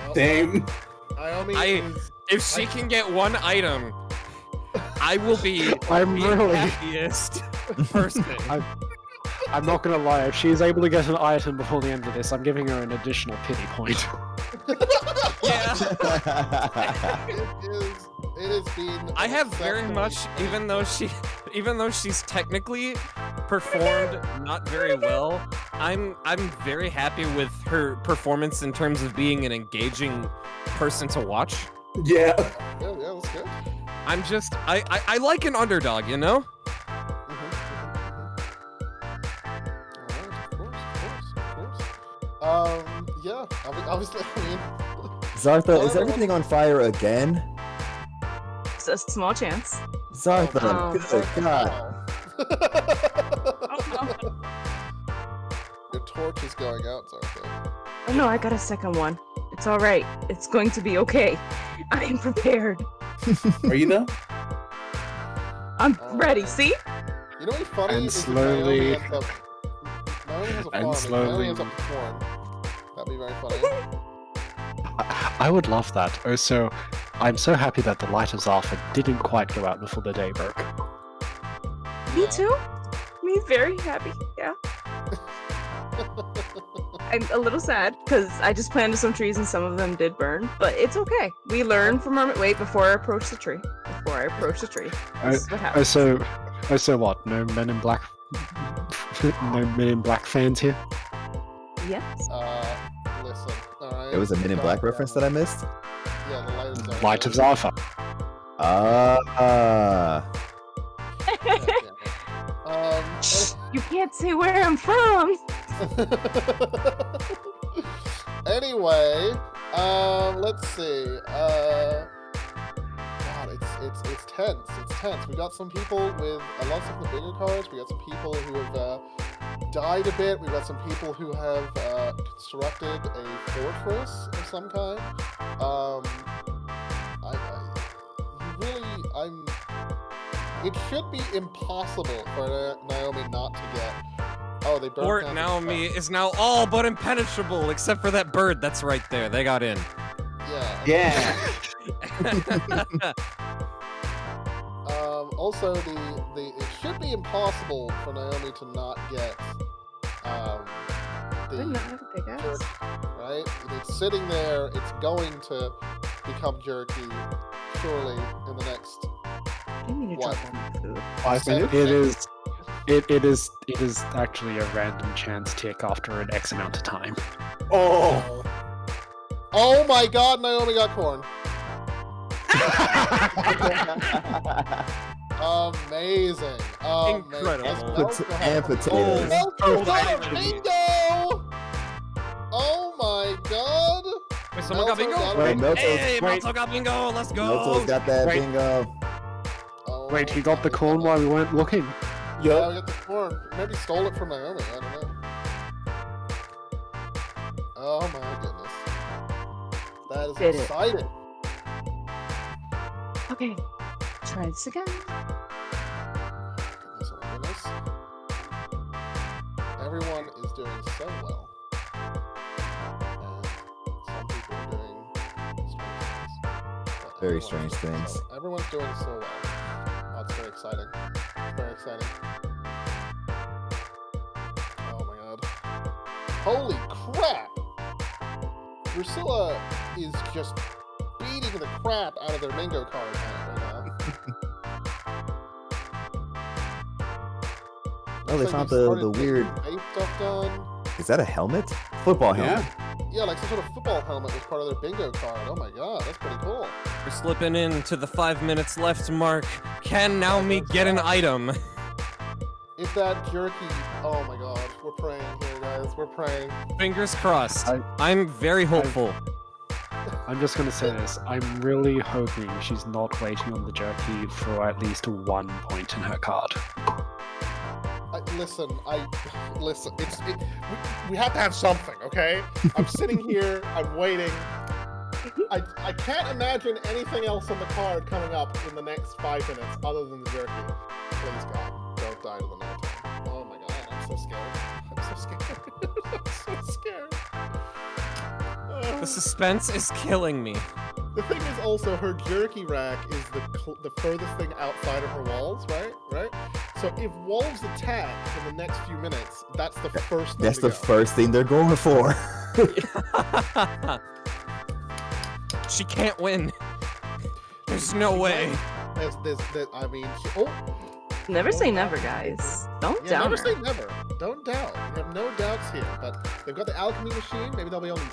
Well, Same. Naomi is... If she can get one item, I will be I'm the really- happiest person. I'm not gonna lie, if she's able to get an item before the end of this, I'm giving her an additional pity point. Yeah. It has been. I have very exceptionally much, fun. even though she's technically performed not very well, I'm very happy with her performance in terms of being an engaging person to watch. Yeah. Yeah, that's good. I'm just I like an underdog, you know? Yeah, obviously, I mean... Zartha, is everything on fire again? It's a small chance. Zartha, Oh. good god. Your torch is going out, Zartha. Oh no, I got a second one. It's alright. It's going to be okay. I am prepared. Are you though? I'm Oh, ready, man. see? You know what's funny? And is that slowly- Naomi has a farm, and Naomi slowly- ends up with corn. That'd be very funny. I would love that. Also, I'm so happy that the light of Zartha didn't quite go out before the day broke. Me Yeah. too. Me very happy. Yeah. I'm a little sad because I just planted some trees and some of them did burn, but it's okay. We learn from our before I approach the tree. Before I approach the tree, this is what happens. So what? No Men in Black, no Men in Black fans here. Yes. Listen, alright? It was a Men in Black reference that I missed? Yeah, the light is out. Light of Zartha. You can't say where I'm from. Anyway, let's see. God, it's tense. It's tense. We got some people with lots of the bigger cards. We got some people who have died a bit. We got some people who have constructed a fortress of some kind. It should be impossible for Naomi not to get. Oh, they burned Fort down the Naomi is now all but impenetrable, except for that bird that's right there. They got in. Yeah. Yeah. Also, it should be impossible for Naomi to not get Did not have a big ass. jerky, right? It's sitting there. It's going to become jerky, surely in the next. You mean to What? drop on my food? 5 minutes? It is actually a random chance tick after an X amount of time. Oh. Oh my God! Naomi got corn. Amazing. Incredible. And potatoes. Bingo! Oh my God! Wait, someone got bingo? Wait, Melto's, Hey, wait. Malto got bingo. Let's go. Melto's got that Wait. bingo. Oh Wait, he my got the corn God. while we weren't looking. Yeah, we got the corn. Maybe stole it from Naomi. I don't know. Oh my goodness. That is Did it. exciting. Okay. Try this again. Goodness, oh my goodness. everyone is doing so well. And some people are doing strange things. But Very everyone's strange doing things. everyone's doing so well. Oh, it's very exciting. It's very exciting. Oh my god. Holy crap! Drusilla is just beating the crap out of their bingo card right now. Oh, they Looks like found they've started the getting weird. vape stuff done. Is that a helmet? Football helmet. Yeah, like some sort of football helmet was part of their bingo card. Oh my god, that's pretty cool. We're slipping into the 5 minutes left mark. Can now me get an item? If that jerky, oh my god, we're praying here, guys. We're praying. Fingers crossed. I- I'm very hopeful. I'm just gonna say this. I'm really hoping she's not waiting on the jerky for at least 1 point in her card. Listen. We have to have something, okay? I'm sitting here. I'm waiting. I can't imagine anything else on the card coming up in the next 5 minutes other than the jerky. Please God, don't die to the night time. Oh my god, I'm so scared. I'm so scared. I'm so scared. The suspense is killing me. The thing is also her jerky rack is the furthest thing outside of her walls, right? Right? So if wolves attack in the next few minutes, that's the first thing That's to the go. first thing they're going for. She can't win. There's no way. I mean, Never say never, guys. Don't yeah, doubt never her. say never. Don't doubt. We have no doubts here. But they've got the alchemy machine. Maybe they'll be able to.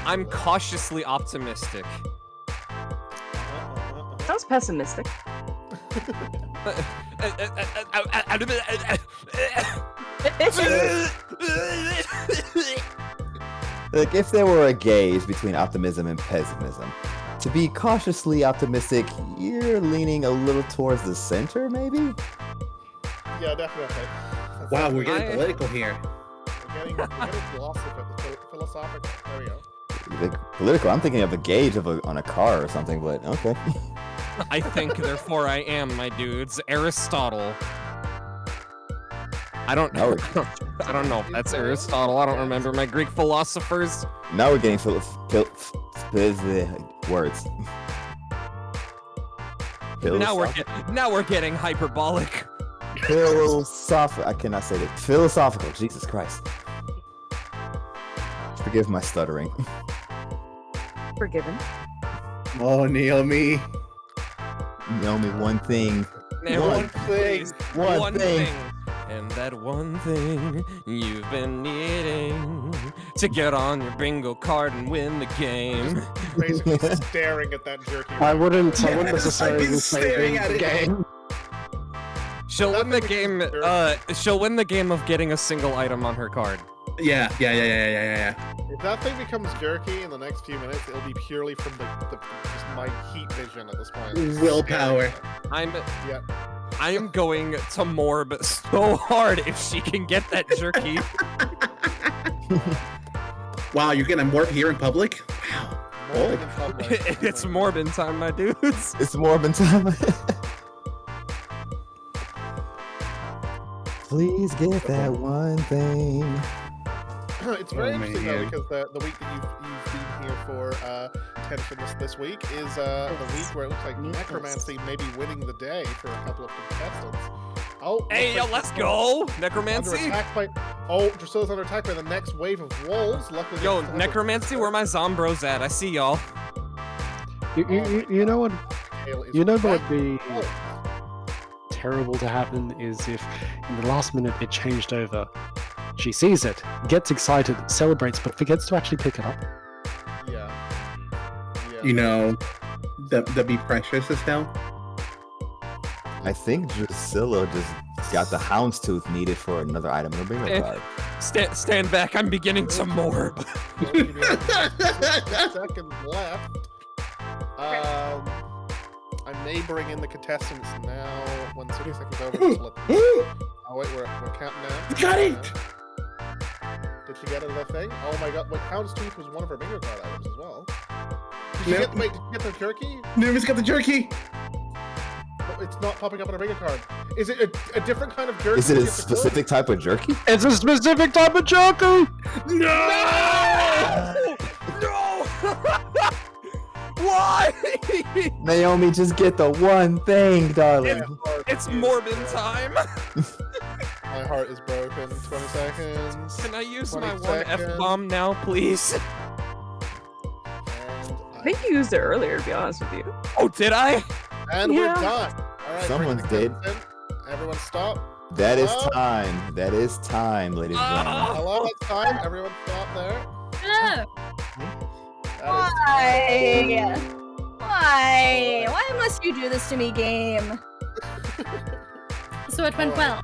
I'm cautiously optimistic. Sounds pessimistic. Like, if there were a gauge between optimism and pessimism, to be cautiously optimistic, you're leaning a little towards the center, maybe? Yeah, definitely. Wow, we're getting political here. We're getting philosophical. There we go. Like, political, I'm thinking of a gauge on a car or something, but okay. I think, therefore I am, my dudes. Aristotle. I don't know. I don't know if that's Aristotle. I don't remember my Greek philosophers. Now we're getting words. Now we're getting hyperbolic. I cannot say that. Philosophical. Jesus Christ. Forgive my stuttering. Forgiven. Oh, Naomi. Naomi, one thing. One thing. One thing. And that one thing you've been needing to get on your bingo card and win the game. Basically staring at that jerky. I wouldn't I've been necessarily staring say at the it. game. She'll win the game. She'll win the game of getting a single item on her card. Yeah. If that thing becomes jerky in the next few minutes, it'll be purely from just my heat vision at this point. Willpower. Yeah. I am going to morb so hard if she can get that jerky. Wow, you're gonna morph here in public? Wow. Morbid in public. It's morbin time, my dudes. It's Morbin time. Please get that one thing. It's very Oh, interesting though, man. because the week that you've been here for tension this week is the week where it looks like necromancy may be winning the day for a couple of contestants. Oh, Hey, yo, looks like let's go. under Necromancy. attack by Drusilla's under attack by the next wave of wolves. Luckily, Yo, they still have Necromancy, where my Zombros at? I see y'all. You know what? tail is You know what right- would be Oh, terrible to happen is if in the last minute it changed over. She sees it, gets excited, celebrates, but forgets to actually pick it up. yeah. You know, that'd be precious as hell. I think Drusilla just got the houndstooth needed for another item in her bingo card. Stand back. I'm beginning to morb. 6 seconds left. I may bring in the contestants now. When 30 seconds over, just let them Oh wait, we're counting down. Got it! Did she get another thing? Oh my god, wait, Houndstooth was one of her bingo card items as well. Did Nope. you get the jerky? Naomi's got the jerky! What It's not popping up on a bingo card. Is it a different kind of jerky? Is it we a have to cook? specific type of jerky? It's a specific type of jerky! No! No! Why? Naomi, just get the one thing, darling. It's Morbin time. My heart is broken. 20 seconds. Can I use 20 my one seconds. F-bomb now, please? And I think you used it earlier, to be honest with you. Oh, did I? And Yeah. we're done. All right, Someone's bring the dead. kids in. Everyone stop. That is Hello? time. That is time, ladies and gentlemen. Hello, that's time. Everyone stop there. No. That is Why? Why must you do this to me, game? So it went well.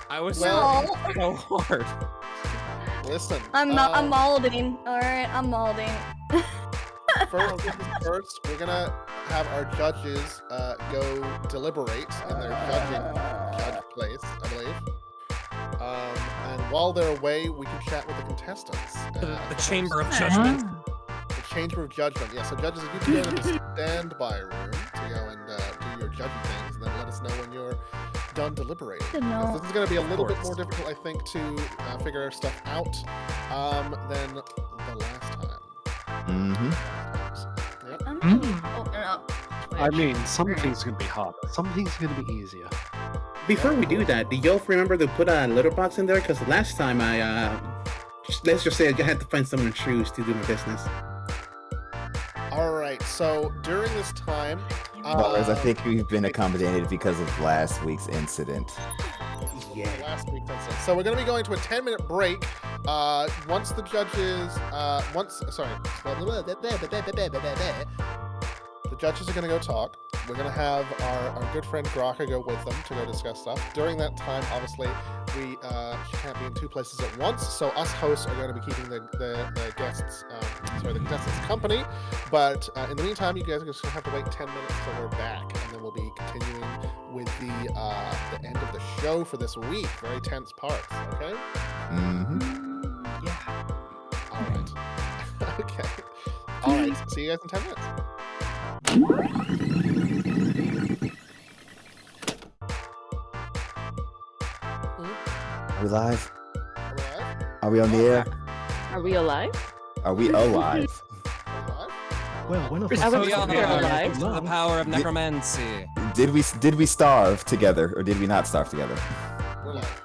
I was Well- so hard. Listen. I'm molding. Alright, I'm molding. First things first, we're gonna have our judges go deliberate in their judge place, I believe. And while they're away, we can chat with the contestants. The Chamber of Uh-huh. Judgment. The Chamber of Judgment. Yeah, so judges, if you can go to the standby room to go and do your judging things, and then let us know when you're done deliberating. Good know. This is going to be a little bit course. more difficult, I think, to figure our stuff out than the last time. Mm-hmm. Yep. I'm Mm. gonna open up I Twitch. mean, some things are gonna be harder. Some things are gonna be easier. Before we do that, do y'all remember to put a litter box in there? Because last time let's just say I had to find someone's shoes to do my business. All right, so during this time, Bars, I think we've been accommodated because of last week's incident. Yeah. last week's incident. So we're going to be going to a 10-minute break. Once the judges, the judges are going to go talk. We're going to have our good friend Graka go with them to go discuss stuff. During that time, obviously, we can't be in two places at once, so us hosts are going to be keeping the guests, the contestants company. But in the meantime, you guys are just going to have to wait 10 minutes till we're back, and then we'll be continuing with the end of the show for this week. Very tense parts, okay? Mm-hmm. All right. Okay. All right. See you guys in 10 minutes. Are we live? Are we live? Are we on the air? Are we alive? Are we alive? Are we live? Well, one of I us would We Yeah, are yeah, alive. to the power of necromancy. Did we starve together or did we not starve together? We're live.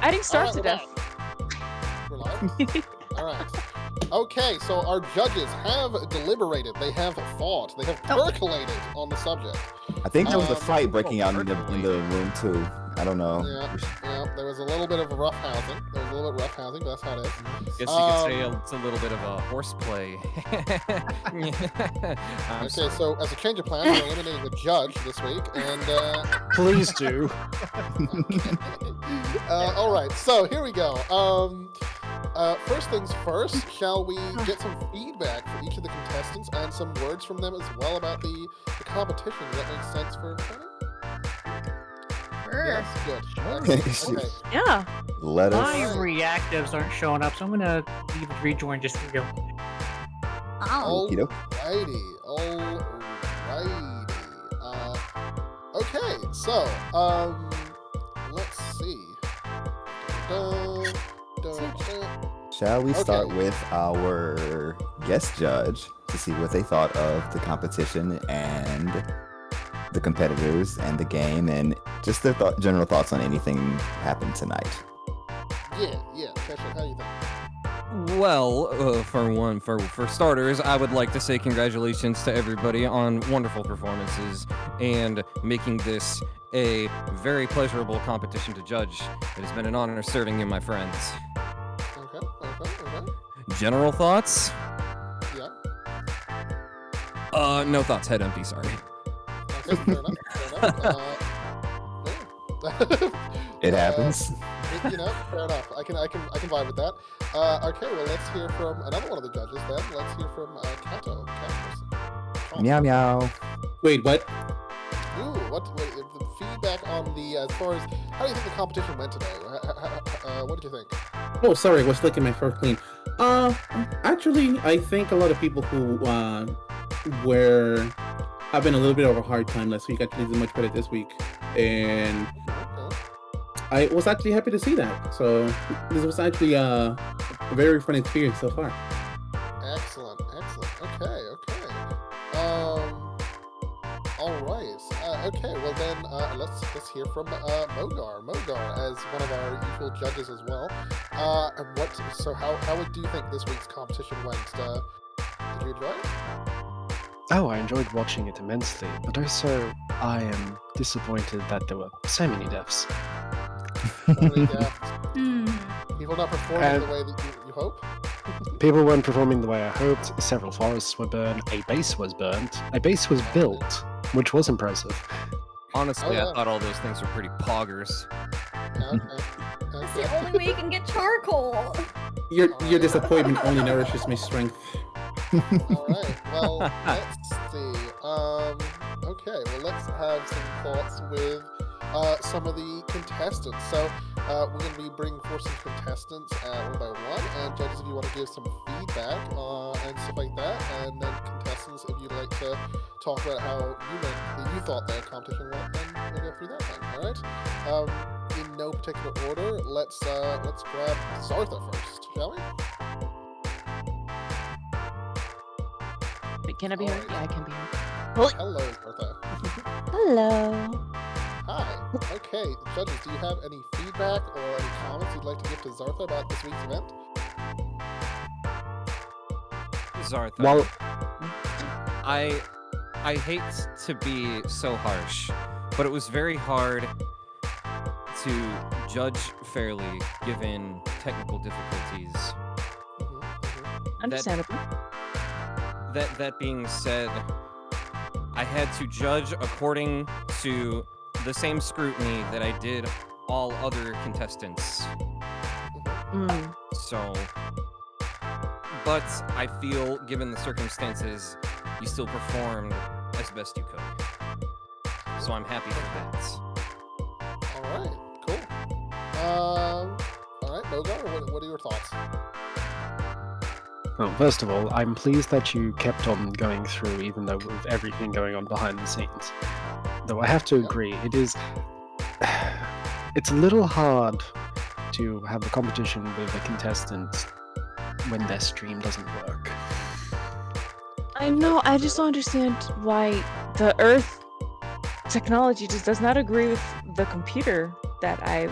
I didn't starve to All death. right, we're live. All right. Okay, so our judges have deliberated. They have thought. They have percolated on the subject. I think there was a Um, fight breaking out in the room too. I don't know. Yeah, there was a little bit of rough housing. There was a little bit of rough housing, but that's how it is. Guess you could say it's a little bit of a horseplay. Okay, so as a change of plan, we're eliminating the judge this week, and Please do. all right. So here we go. First things first, shall we get some feedback for each of the contestants and some words from them as well about the competition? Does that make sense for everybody? Sure. Yes, good. Okay. Okay. Yeah. Let us. My reactives aren't showing up, so I'm gonna leave it rejoin just for real. Oh. Okey-doke. Alrighty. Okay, so, let's see. Shall we start Okay. with our guest judge to see what they thought of the competition and the competitors and the game and just their general thoughts on anything happened tonight? Yeah, Cheshire, how do you think? Well, for starters, I would like to say congratulations to everybody on wonderful performances and making this a very pleasurable competition to judge. It has been an honor serving you, my friends. Okay. General thoughts? Yeah. No thoughts. Head empty. Sorry. Okay, fair enough. Yeah. It happens. Fair enough. I can vibe with that. Okay, well, let's hear from another one of the judges then. Let's hear from Kato. Meow meow. Wait, what? Ooh, what the feedback on the as far as how do you think the competition went today? What did you think? Oh, sorry, I was licking my fur clean. Actually, I think a lot of people who were I've been a little bit of a hard time last week. I actually did much better this week, and Okay. I was actually happy to see that. So this was actually a very fun experience so far. Excellent, excellent. Okay, okay. All right. Okay, well then, let's hear from Mogar. Mogar, as one of our usual judges as well. How do you think this week's competition went? Did you enjoy it? Oh, I enjoyed watching it immensely, but also I am disappointed that there were so many deaths. Really, yeah. Hmm. People not performing the way that you hope. People weren't performing the way I hoped. Several forests were burned. A base was burnt. A base was built, which was impressive. Honestly, Oh, yeah. I thought all those things were pretty poggers. Okay. It's the only way you can get charcoal. Your disappointment only nourishes my strength. All right. Well, let's see. Okay. Well, let's have some thoughts with some of the contestants. So we're going to be bringing forth some contestants one by one, and judges, if you want to give some feedback and stuff like that, and then contestants, if you'd like to talk about how you thought their competition went, then we'll go through that then. All right. In no particular order, let's grab Zartha first, shall we? Wait, can I be heard? Alright. Yeah, I can be heard. Hello, Zartha. Hello. Hi. Okay, judges, do you have any feedback or any comments you'd like to give to Zartha about this week's event? Zartha. Well, I hate to be so harsh, but it was very hard to judge fairly given technical difficulties. Understandable. That being said, I had to judge according to the same scrutiny that I did all other contestants. Mm. So, but I feel, given the circumstances, you still performed as best you could. So I'm happy for that. All right, cool. All right, Mogar, what are your thoughts? well, first of all, I'm pleased that you kept on going through, even though with everything going on behind the scenes. Though I have to agree, it's a little hard to have a competition with a contestant when their stream doesn't work. I know, I just don't understand why the Earth technology just does not agree with the computer that I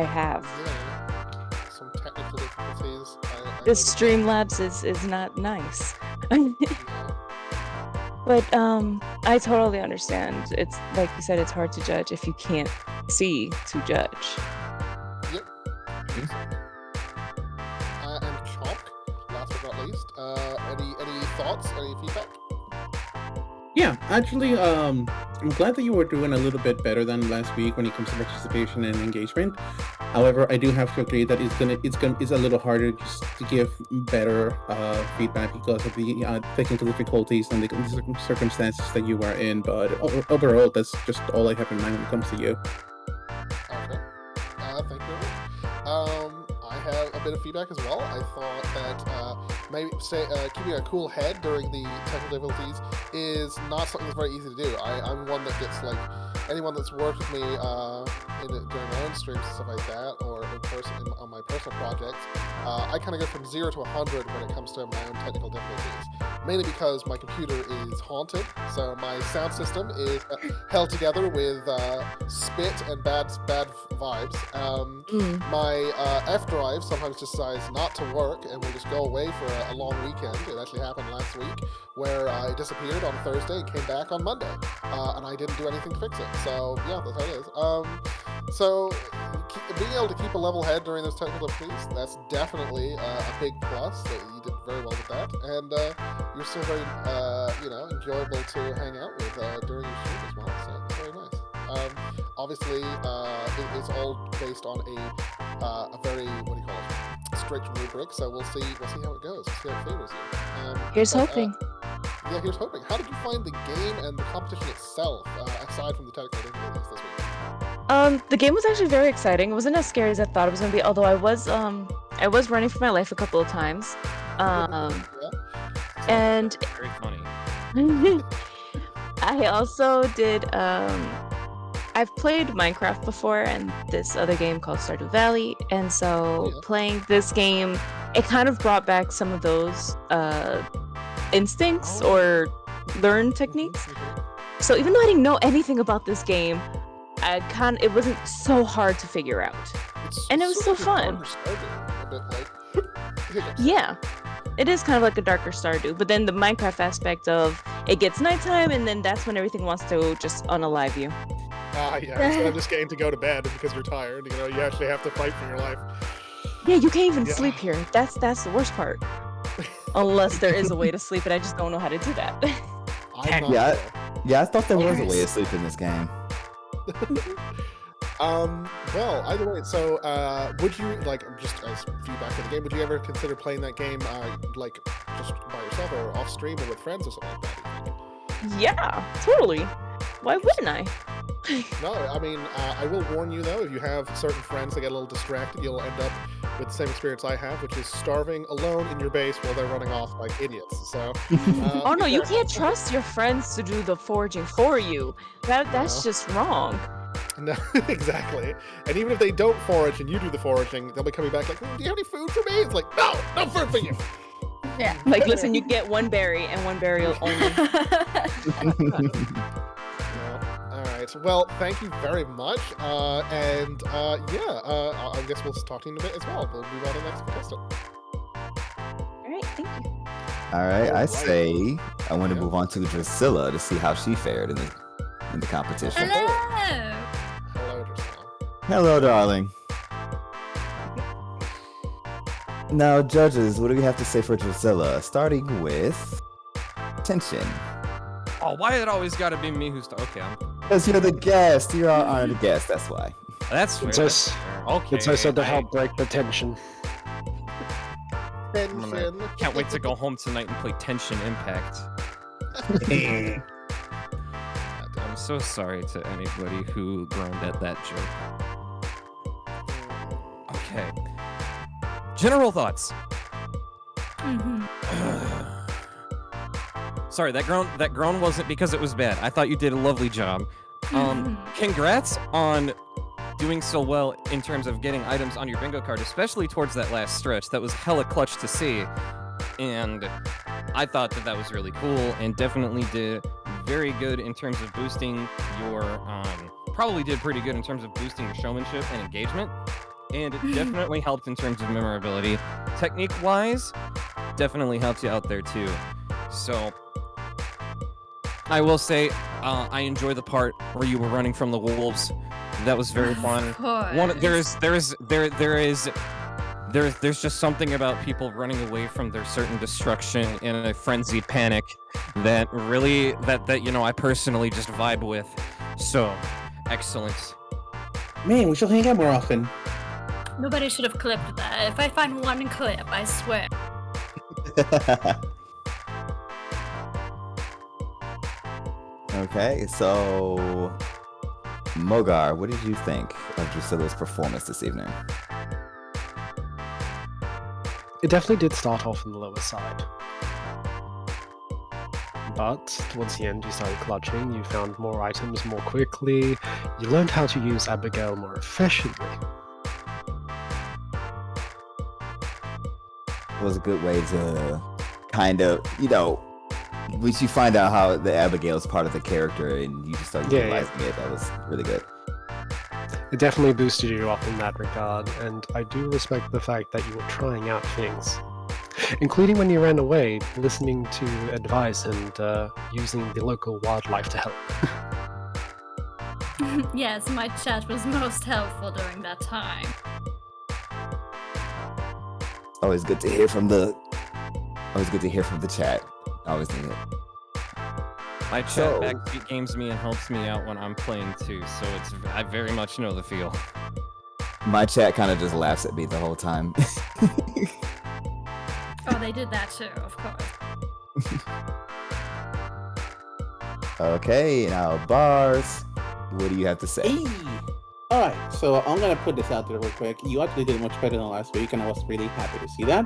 have. Yeah, some technical difficulties. This Streamlabs is not nice. Yeah. But I totally understand. It's like you said, it's hard to judge if you can't see to judge. Yep. And Chomp, last but not least. Any thoughts? Any feedback? Yeah, actually, I'm glad that you were doing a little bit better than last week when it comes to participation and engagement. However, I do have to agree that it's a little harder just to give better feedback because of the technical difficulties and the circumstances that you are in. But overall, that's just all I have in mind when it comes to you. Okay. Thank you very much. I have a bit of feedback as well. I thought that maybe keeping a cool head during the technical difficulties is not something that's very easy to do. I'm one that gets like anyone that's worked with me during my own streams and stuff like that, or in person on my personal projects. I kind of go from 0 to 100 when it comes to my own technical difficulties. Mainly because my computer is haunted, so my sound system is held together with spit and bad vibes. My F drive sometimes decides not to work and will just go away for a long weekend. It actually happened last week, where it disappeared on Thursday and came back on Monday, and I didn't do anything to fix it. So yeah, that's how it is. So being able to keep a level head during those technical difficulties, that's definitely a big plus. That you did very well with that, and you're still very enjoyable to hang out with during your stream as well. So it's very nice. Obviously, it's all based on a very strict rubric. So we'll see how it goes. We'll see how it favors you. Here's hoping. Yeah, here's hoping. How did you find the game and the competition itself, aside from the technical difficulties this week? The game was actually very exciting. It wasn't as scary as I thought it was gonna be, although I was running for my life a couple of times. Yeah. And Very funny. I also did I've played Minecraft before and this other game called Stardew Valley, and so Yeah. playing this game, it kind of brought back some of those instincts or learn techniques. So even though I didn't know anything about this game, it wasn't so hard to figure out. And it was so fun. A bit like Yeah. It is kind of like a darker Stardew, but then the Minecraft aspect of it gets nighttime and then that's when everything wants to just unalive you. Yeah, instead of just getting to go to bed because you're tired, you know, you actually have to fight for your life. Yeah, you can't even Yeah. sleep here. That's the worst part. Unless there is a way to sleep, and I just don't know how to do that. I'm not Yeah, sure. yeah, I thought there was a way to sleep in this game. Well, either way, so would you, like, just as feedback for the game, would you ever consider playing that game like just by yourself or off stream or with friends or something like that, do you think? Yeah, totally. Why wouldn't I? No, I mean, I will warn you though, if you have certain friends that get a little distracted, you'll end up with the same experience I have, which is starving alone in your base while they're running off like idiots. So, Oh no, you can't trust your friends to do the foraging for you. That's just wrong. No, exactly. And even if they don't forage and you do the foraging, they'll be coming back like, do you have any food for me? It's like, no food for you. Yeah. Like, listen, you get one berry and one berry only. All right. Well, thank you very much. And I guess we'll talk to you in a bit as well. We'll move on to the next contestant. All right, thank you. All right, I Alright. say I want to Yeah. move on to Drusilla to see how she fared in the competition. Hello. Hello, Drusilla. Hello, darling. Now, judges, what do we have to say for Drusilla? Starting with tension. Oh, why it always gotta be me who's okay? Because you're the guest. You're our honored guest. That's why. That's fair. It's That's us. fair. Okay. It's also to help break the tension. Tension. Can't wait to go home tonight and play Tension Impact. I'm so sorry to anybody who groaned at that joke. Okay. General thoughts. Sorry, that groan wasn't because it was bad. I thought you did a lovely job. Congrats on doing so well in terms of getting items on your bingo card, especially towards that last stretch. That was hella clutch to see. And I thought that was really cool and definitely did very good in terms of boosting your, probably did pretty good in terms of boosting your showmanship and engagement. And it definitely helped in terms of memorability. Technique-wise, definitely helped you out there too. So, I will say, I enjoy the part where you were running from the wolves. That was very fun. There's just something about people running away from their certain destruction in a frenzied panic that really that you know I personally just vibe with. So, excellent. Man, we should hang out more often. Nobody should have clipped that. If I find one clip, I swear. Okay, so Mogar, what did you think of Drusilla's performance this evening? It definitely did start off on the lower side. But towards the end, you started clutching, you found more items more quickly, you learned how to use Abigail more efficiently. It was a good way to kind of, once you find out how the Abigail is part of the character and you just start utilizing it, that was really good. It definitely boosted you up in that regard, and I do respect the fact that you were trying out things. Including when you ran away, listening to advice and using the local wildlife to help. Yes, my chat was most helpful during that time. Always good to hear from the chat. Always need it. My chat backbeat games me and helps me out when I'm playing too, so I very much know the feel. My chat kind of just laughs at me the whole time. Oh, they did that too, of course. Okay, now Bars, what do you have to say? Hey! Alright, so I'm gonna put this out there real quick. You actually did much better than last week, and I was really happy to see that.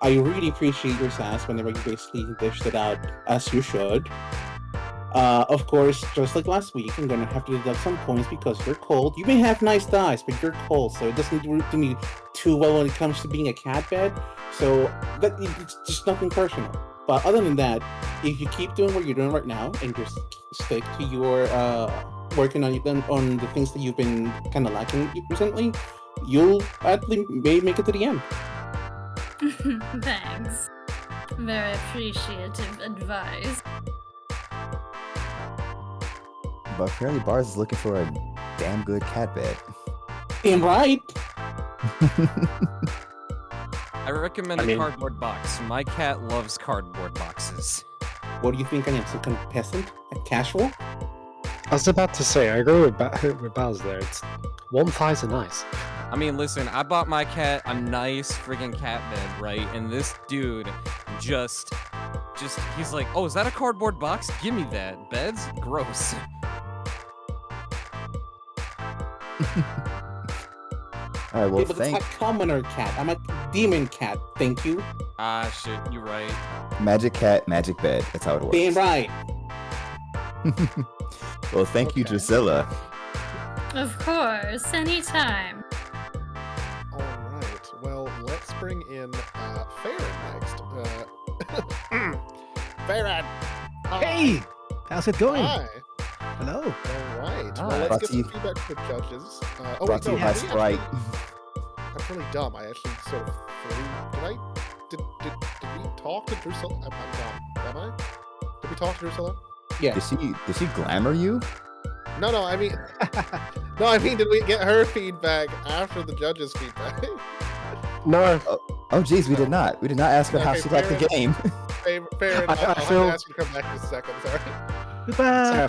I really appreciate your sass whenever you basically dished it out as you should. Of course, just like last week, I'm gonna have to deduct some points because you're cold. You may have nice thighs, but you're cold, so it doesn't do me too well when it comes to being a cat bed. So it's just nothing personal. But other than that, if you keep doing what you're doing right now and just stick to your working on the things that you've been kind of lacking recently, you'll actually may make it to the end. Thanks. Very appreciative advice. But apparently Bars is looking for a damn good cat bed. Damn right. I recommend a cardboard box. My cat loves cardboard boxes. What do you think I am, some kind of peasant? A casual? I was about to say, I agree with Baz there. It's warm thighs are nice. I mean, listen, I bought my cat a nice friggin' cat bed, right? And this dude just, he's like, oh, is that a cardboard box? Give me that. Beds? Gross. Alright, well, Yeah, but it's not commoner cat. I'm a demon cat, thank you. Ah, shit, you're right. Magic cat, magic bed. That's how it works. Damn right. Well, thank you, Drusilla. Of course, anytime. Alright, well, let's bring in Farron next. Farron! Hey! How's it going? Hi! Hello. Alright, Hi. well, let's Brought get to you- some feedback from the judges. Brought to you by Sprite. I'm really dumb. I actually sort of flew. Did we talk to Drusilla? I'm dumb. Am I? Did we talk to Drusilla? Yeah. Did she glamour you? No, I mean... did we get her feedback after the judges' feedback? No. Oh, geez, we did not. We did not ask her how Okay, she liked the Farron. game. Farron, I'll have feel- to ask you to come back in a second, sorry. Goodbye.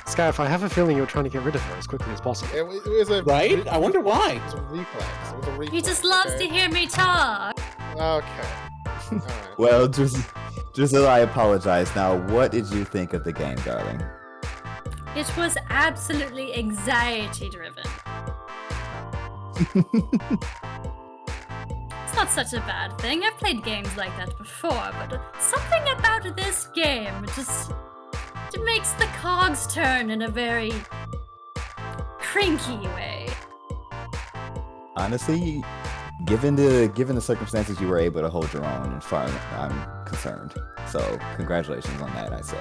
Scarif, I have a feeling you're trying to get rid of her as quickly as possible. It was a... Right? I wonder why. It was a reflex. It was a reflex. He just loves to hear me talk. Okay. Alright. Well, Drusilla, I apologize. Now, what did you think of the game, darling? It was absolutely anxiety driven. It's not such a bad thing. I've played games like that before, but something about this game just it makes the cogs turn in a very cranky way. Honestly, given the circumstances, you were able to hold your own, as far as I'm concerned. So, congratulations on that, I say.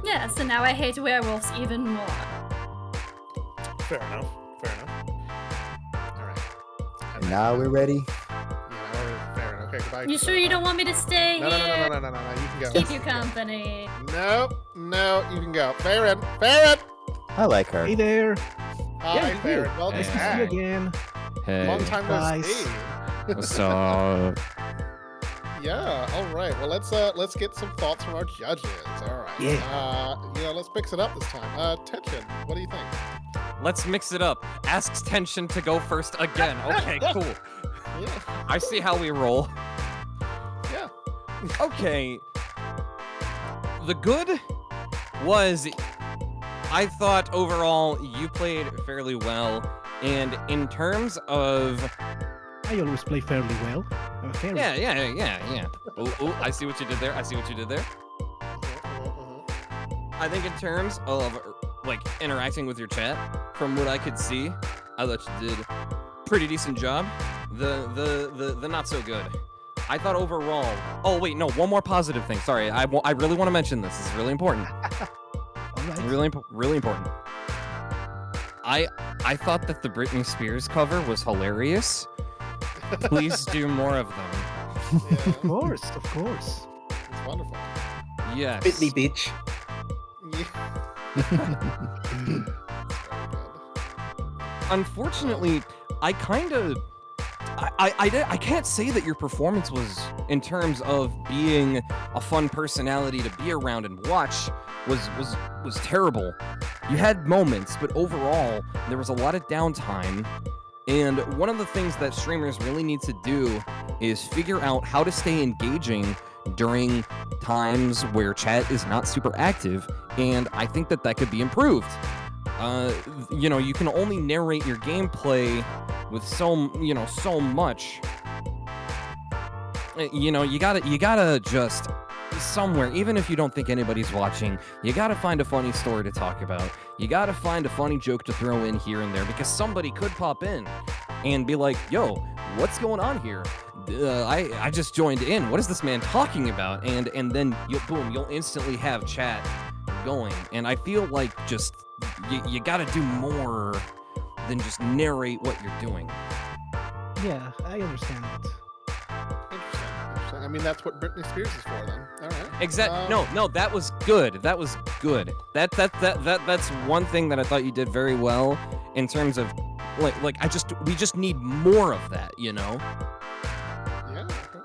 Yes, and now I hate werewolves even more. Fair enough. Alright. And now we're ready. Yeah, we're ready. Fair enough. Okay, goodbye. You sure you don't want me to stay No, here? no, you can go. Keep you company. No, you can go. Farron! I like her. Hey there. Hi, Yeah, Farron. you. Welcome Nice to see you back. again. Long time no Guys. see. What's up? Yeah, alright. Well, let's get some thoughts from our judges. Alright. Yeah. Let's mix it up this time. Tension, what do you think? Let's mix it up. Asks Tension to go first again. Okay, cool. Yeah. I see how we roll. Yeah. Okay. The good was, I thought overall you played fairly well, and in terms of... I always play fairly well. I'm a fairy. Yeah. Oh, I see what you did there. I think in terms of, like, interacting with your chat, from what I could see, I thought you did pretty decent job. The not so good. I thought overall... Oh, wait, no, one more positive thing. Sorry, I really want to mention this. This is really important. All right. Really important. I thought that the Britney Spears cover was hilarious. Please do more of them. Yeah, Of course. it's wonderful. Yes. Bit me, bitch. Yeah. It's very good. Unfortunately, I kind of... I can't say that your performance was, in terms of being a fun personality to be around and watch, was terrible. You had moments, but overall, there was a lot of downtime. And one of the things that streamers really need to do is figure out how to stay engaging during times where chat is not super active, and I think that could be improved. You can only narrate your gameplay with so much. You gotta just somewhere, even if you don't think anybody's watching, you gotta find a funny story to talk about. You gotta find a funny joke to throw in here and there, because somebody could pop in and be like, yo, what's going on here? I just joined in. What is this man talking about? And then you'll instantly have chat going. And I feel like just you gotta do more than just narrate what you're doing. Yeah, I understand that. Interesting. I mean, that's what Britney Spears is for, then. All right. Exactly. No, that was good. That was good. That's one thing that I thought you did very well in terms of we just need more of that, you know? Yeah. Okay.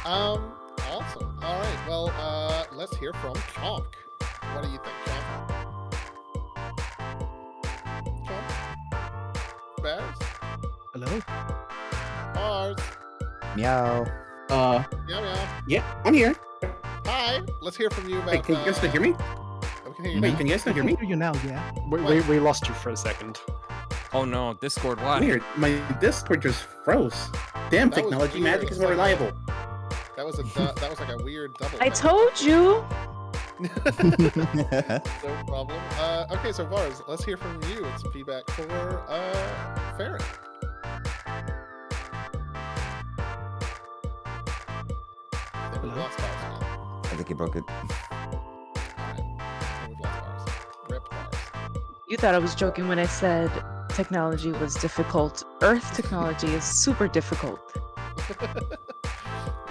Awesome. All right. Well, let's hear from Chonk. What do you think, Chonk? Chonk? Bears? Hello? Bars? Meow. Meow meow. Yeah, I'm here. Hi. Let's hear from you about. Wait, can you guys not hear me? We can hear you Wait, now. can you guys not I hear can me? hear you now, yeah. We lost you for a second. Oh no, Discord, why? Weird. My Discord just froze. Damn, That was technology weird. magic is It's more like reliable. That was like a weird double. I thing. told you. No problem. Okay, so Vars, let's hear from you. It's feedback for Farron. I think we've Hello? lost Vars again. I think he broke it. Alright. I think we've lost Vars. Rip Vars. You thought I was joking when I said technology was difficult. Earth technology is super difficult. We thought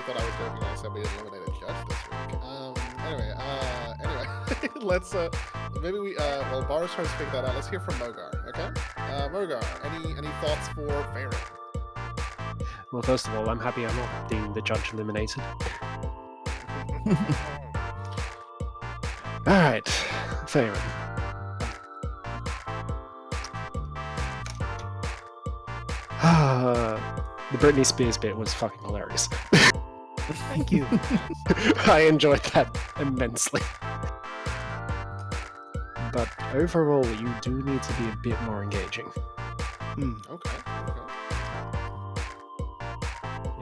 I was joking when I said we had eliminated Judge this week. Anyway, let's maybe we while Vars tries to figure that out, let's hear from Mogar, okay? Mogar, any thoughts for Farron? Well, first of all, I'm happy I'm not being the judge eliminated. Alright, Farron. The Britney Spears bit was fucking hilarious. Thank you. I enjoyed that immensely. But overall, you do need to be a bit more engaging. Okay.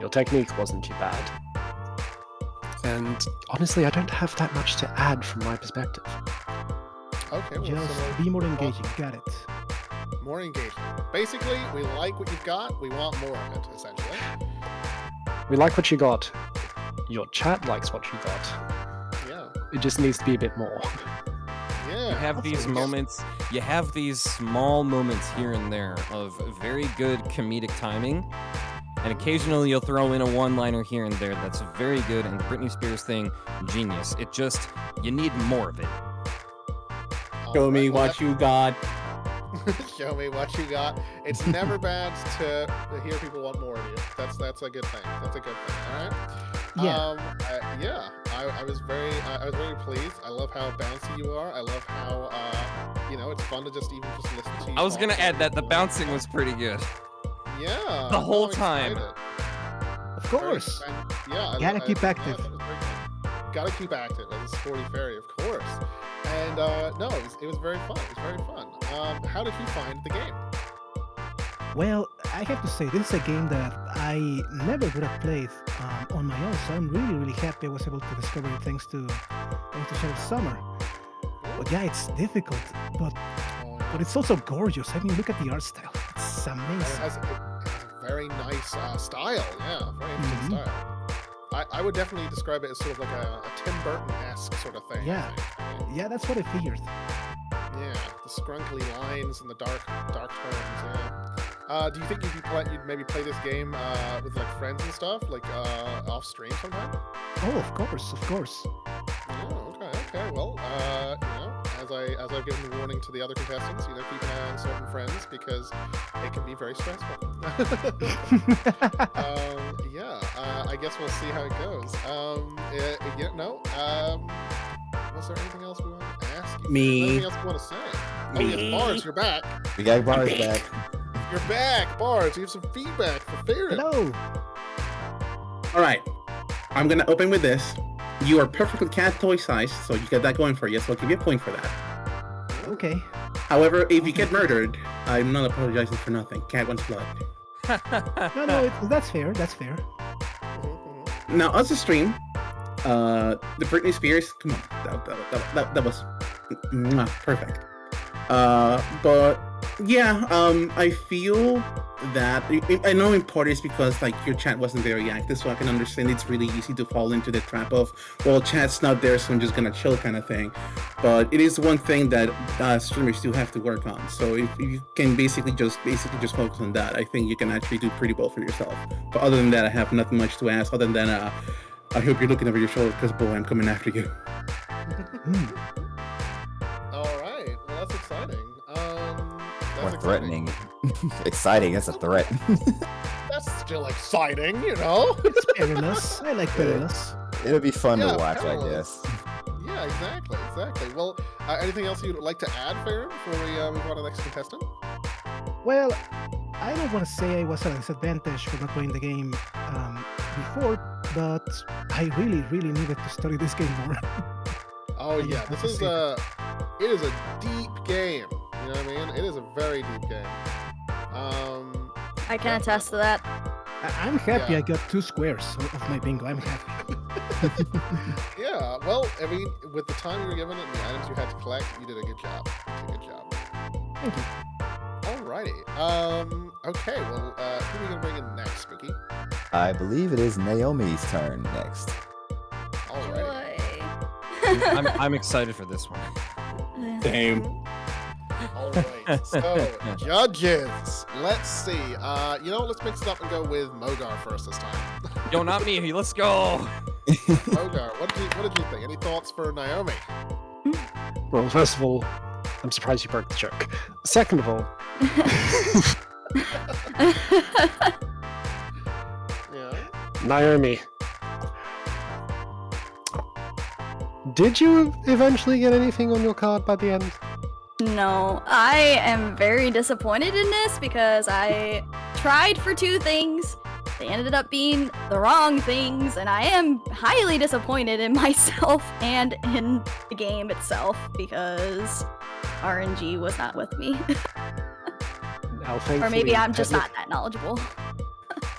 Your technique wasn't too bad. And honestly, I don't have that much to add from my perspective. Okay, well, Just be more engaging. Got it. more engagement. Basically, we like what you've got. We want more of it, essentially. We like what you got. Your chat likes what you got. Yeah. It just needs to be a bit more. Yeah. You have these moments, you have these small moments here and there of very good comedic timing, and occasionally you'll throw in a one-liner here and there that's very good, and the Britney Spears thing, genius. It just, you need more of it. Show me what you got. Show me what you got. It's never bad to hear people want more of you. That's a good thing. That's a good thing. All right. Yeah. I was very pleased. I love how bouncy you are. I love how it's fun to just listen to you. I was talk gonna add about that the more bouncing stuff. was pretty good. Yeah. The whole I'm time. excited. Of course. Yeah. Gotta keep active. That was very good. Gotta keep active as a sporty fairy, of course. And no, it was very fun. It was very fun. How did you find the game? Well, I have to say, this is a game that I never would have played on my own, so I'm really, really happy I was able to discover it thanks to Shadow Summer. But yeah, it's difficult, but it's also gorgeous. I mean, look at the art style. It's It amazing. has a very nice style. Yeah, very interesting style. I would definitely describe it as sort of like a Tim Burton-esque sort of thing. Yeah. I think. Yeah, that's what I figured. Yeah, the scrunkly lines and the dark tones. Yeah. Do you think you'd maybe play this game with like friends and stuff, like off stream sometime? Oh, of course, of course. Yeah. Okay. Well, as I've given the warning to the other contestants, keep an eye on certain friends because it can be very stressful. I guess we'll see how it goes. Was there anything else we want to ask you? Me. Anything else you want to say? Oh, yes, Bars, you're back. We got bars back. You're back, Bars. You have some feedback for Farron. Hello. All right, I'm gonna open with this. You are perfectly cat toy sized, so you got that going for you. So I'll give you a point for that. Okay. However, if you get murdered, I'm not apologizing for nothing. Cat wants blood. No, that's fair. That's fair. Now, as a stream, The Britney Spears. Come on, that was perfect. But yeah, I feel that I know in part it's because like your chat wasn't very active, so I can understand it's really easy to fall into the trap of, well, chat's not there, so I'm just gonna chill kind of thing. But it is one thing that streamers do have to work on. So if you can basically just focus on that, I think you can actually do pretty well for yourself. But other than that, I have nothing much to ask other than I hope you're looking over your shoulder because boy, I'm coming after you. All right, well that's exciting. Or That's threatening. Exciting, that's a threat. That's still exciting, you know. It's perilous. I like perilous. It'll be fun Yeah, to watch, perilous. I guess. Yeah, exactly. Well, anything else you'd like to add, Farron, before we move on to the next contestant? Well, I don't want to say I was at a disadvantage for not playing the game before, but I really, really needed to study this game more. Oh I yeah, have this to is say it is a deep game. You know what I mean? It is a very deep game. I can attest to that. I'm happy Yeah. I got 2 squares of my bingo. I'm happy. Yeah, well, I mean, with the time you were given and the items you had to collect, you did a good job. You did a good job. Thank you. Alrighty. Okay, well, who are we gonna bring in next, Spooky? I believe it is Naomi's turn next. Alrighty. I'm excited for this one. Damn. Alright, so, judges. Let's see. You know, let's mix it up and go with Mogar first this time. Yo, not me. Let's go. Mogar, what did you think? Any thoughts for Naomi? Well, first of all, I'm surprised you broke the joke. Second of all, Yeah. Naomi, did you eventually get anything on your card by the end? No, I am very disappointed in this because I tried for 2 things. They ended up being the wrong things, and I am highly disappointed in myself and in the game itself because RNG was not with me. Now, Or maybe thankfully, I'm just not that knowledgeable.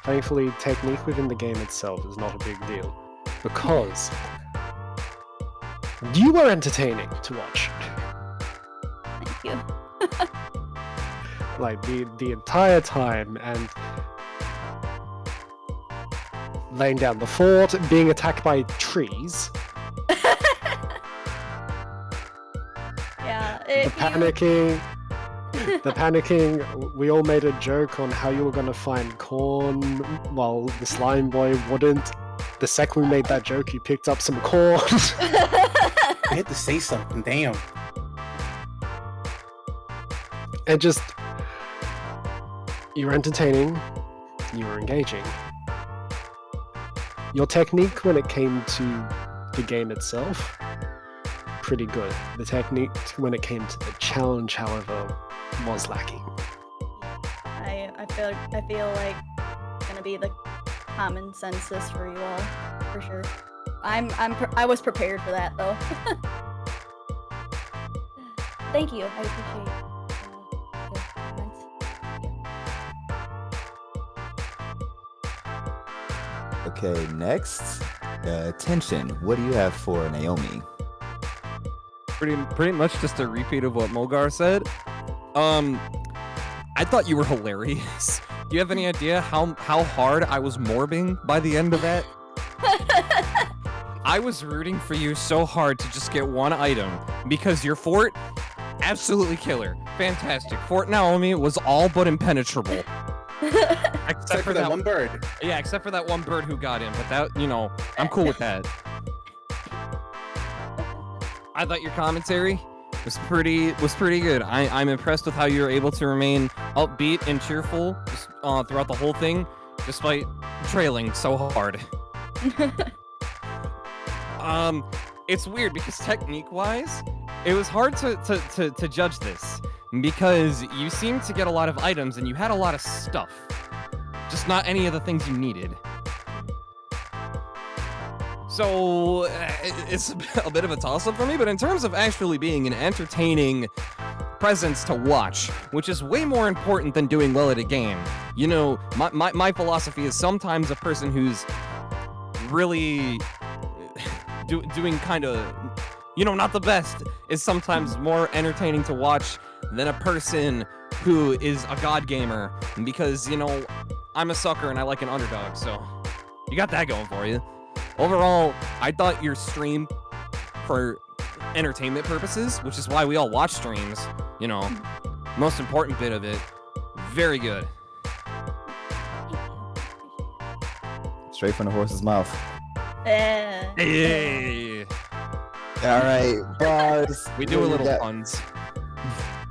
Thankfully, technique within the game itself is not a big deal, because you were entertaining to watch. Thank you. Like the entire time, and laying down the fort, being attacked by trees, Yeah. the panicking. We all made a joke on how you were gonna find corn while the slime boy wouldn't. The second we made that joke, you picked up some corn. I had to say something. Damn. And just, you were entertaining, you were engaging. Your technique when it came to the game itself, pretty good. The technique when it came to the challenge, however, was lacking. I feel like it's gonna be the common census for you all, for sure. I was prepared for that though. Thank you. I appreciate the comments. Okay, next. Tension. What do you have for Naomi? Pretty much just a repeat of what Mogar said. I thought you were hilarious. Do you have any idea how hard I was morbing by the end of that? I was rooting for you so hard to just get one item because your fort, absolutely killer, fantastic. Fort Naomi was all but impenetrable. Except for that one bird. Yeah, except for that one bird who got in, but that, you know, I'm cool with that. I thought your commentary was pretty good. I'm impressed with how you were able to remain upbeat and cheerful just, throughout the whole thing, despite trailing so hard. It's weird because technique-wise, it was hard to judge this because you seemed to get a lot of items and you had a lot of stuff, just not any of the things you needed. So it's a bit of a toss-up for me, but in terms of actually being an entertaining presence to watch, which is way more important than doing well at a game. You know, my philosophy is sometimes a person who's really doing kind of, not the best is sometimes more entertaining to watch than a person who is a god gamer, because, I'm a sucker and I like an underdog, so you got that going for you. Overall, I thought your stream, for entertainment purposes, which is why we all watch streams, most important bit of it, very good. Straight from the horse's mouth. Hey. All right, bars. We do a What little got? puns.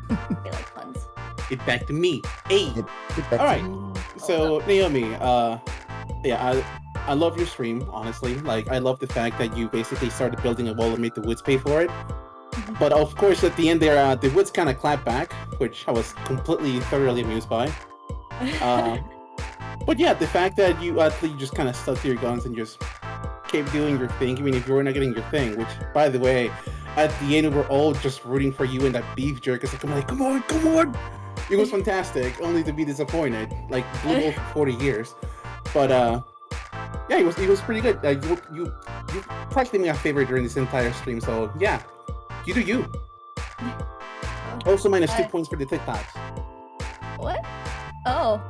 I like puns. Get back to me. Hey. Get back All to right. me. So Naomi, yeah, I love your stream, honestly. Like, I love the fact that you basically started building a wall and made the woods pay for it. But of course, at the end there, the woods kind of clapped back, which I was completely, thoroughly amused by. But yeah, the fact that you actually just kind of stuck to your guns and just kept doing your thing. I mean, if you were not getting your thing, which, by the way, at the end we were all just rooting for you and that beef jerk. It's like, I'm like, come on, come on! It was fantastic, only to be disappointed. Like, Blue Wolf for 40 years. But yeah, it was pretty good. You practically my favorite during this entire stream. So yeah, you do you. Also minus 2 points for the TikToks. What? Oh.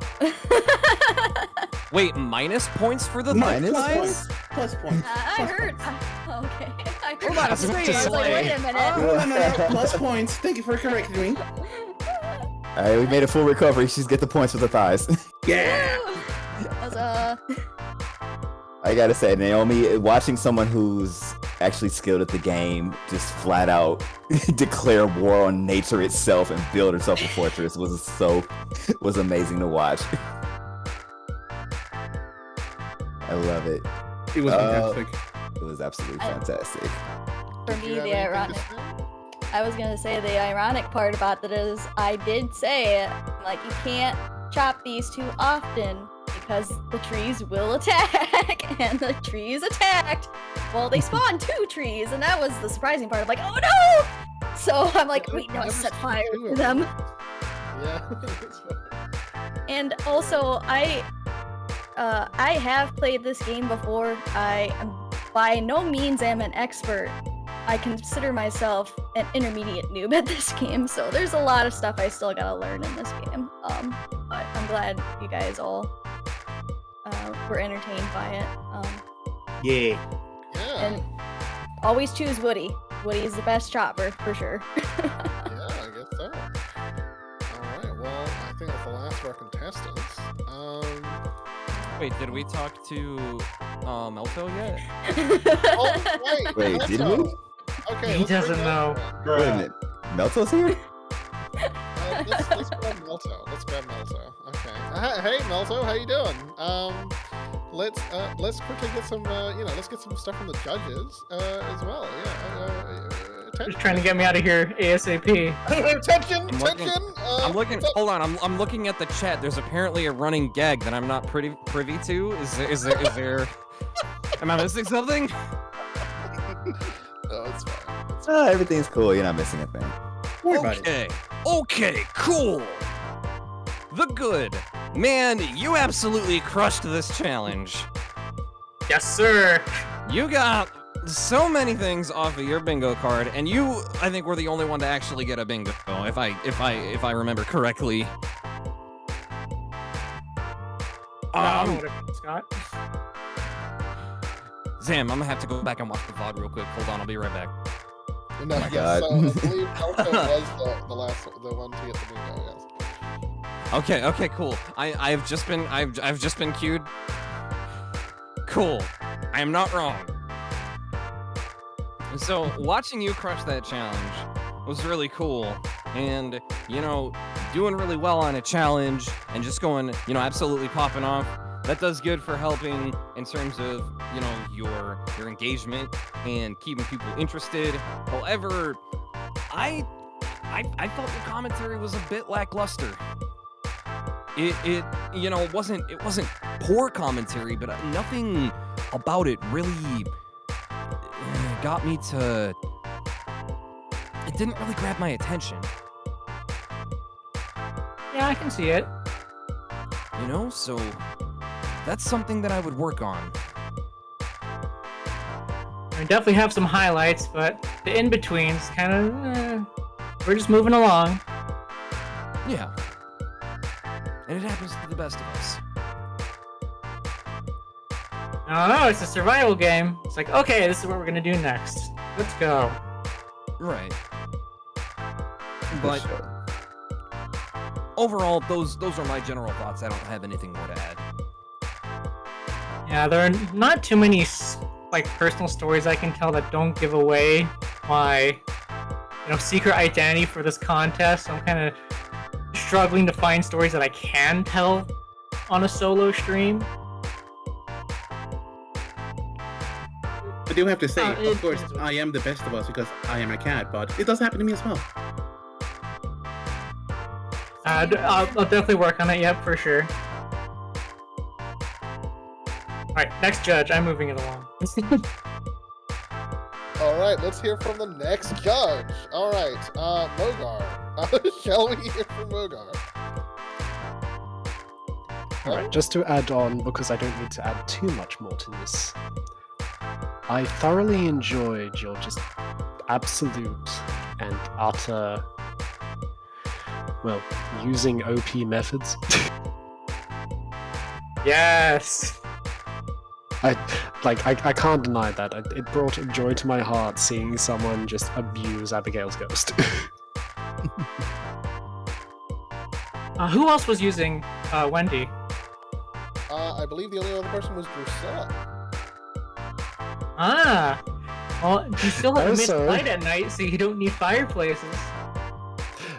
Wait, minus points for the Minus TikToks? points? Plus points. I Plus heard. points. Okay. I heard. Hold on a I was second. like, wait a minute. No. Plus points. Thank you for correcting me. All right, we made a full recovery. She's get the points for the thighs. Yeah. That was, I gotta say, Naomi, watching someone who's actually skilled at the game just flat out declare war on nature itself and build herself a fortress was amazing to watch. I love it. It was fantastic. It was absolutely fantastic. for me, the ironic. I was gonna say the ironic part about that is I did say it. Like, you can't chop these too often because the trees will attack, and the trees attacked. Well, they spawned 2 trees, and that was the surprising part. I'm like, oh no! So I'm like, wait, no, I set fire to them. Yeah. And also, I have played this game before. I by no means am an expert. I consider myself an intermediate noob at this game, so there's a lot of stuff I still gotta learn in this game. But I'm glad you guys all were entertained by it. Yeah. And always choose Woody. Woody is the best chopper, for sure. Yeah, I guess so. Alright, well, I think that's the last of our contestants. Wait, did we talk to Melto yet? Oh, Wait, did we? Melto. Okay, He let's doesn't bring know. Melto. Wait a minute. Melto's here? Let's grab Melto. Let's grab Melto. Okay. Hey, Melto, how you doing? Let's quickly get some, let's get some stuff from the judges as well. Yeah. Just trying to get me out of here ASAP. Attention! I'm looking. Hold on. I'm looking at the chat. There's apparently a running gag that I'm not privy to. Is there? Am I missing something? No, it's fine. Everything's cool. You're not missing a thing. Okay, cool. The good. Man, you absolutely crushed this challenge. Yes, sir. You got so many things off of your bingo card, and you, I think, were the only one to actually get a bingo, if I remember correctly. Scott. Oh Zam, I'm gonna have to go back and watch the VOD real quick. Hold on, I'll be right back. No, my yes, God. I believe Melto was the one to get the bingo, yes. Okay, cool. I've just been queued. Cool. I am not wrong. So watching you crush that challenge was really cool, and doing really well on a challenge and just going absolutely popping off. That does good for helping in terms of your engagement and keeping people interested. However, I felt your commentary was a bit lackluster. It wasn't poor commentary, but nothing about it really got me to. It didn't really grab my attention. Yeah, I can see it. So that's something that I would work on. We definitely have some highlights, but the in-betweens kind of, we're just moving along. Yeah. And it happens to the best of us. I don't know, it's a survival game. It's like, okay, this is what we're gonna do next. Let's go. Right. But overall, those are my general thoughts. I don't have anything more to add. Yeah, there are not too many like personal stories I can tell that don't give away my secret identity for this contest. So I'm kind of struggling to find stories that I can tell on a solo stream. I do have to say, it- of course, I am the best of us because I am a cat, but it does happen to me as well. I'll definitely work on it, yep, for sure. Alright, next judge, I'm moving it along. All right, let's hear from the next judge. All right, Mogar. Shall we hear from Mogar? Alright, just to add on, because I don't need to add too much more to this. I thoroughly enjoyed your just absolute and utter, well, using OP methods. Yes! I can't deny that. It brought joy to my heart seeing someone just abuse Abigail's ghost. Who else was using Wendy? I believe the only other person was Drusilla. Ah! Well, you still have a missed Also- light at night, so you don't need fireplaces.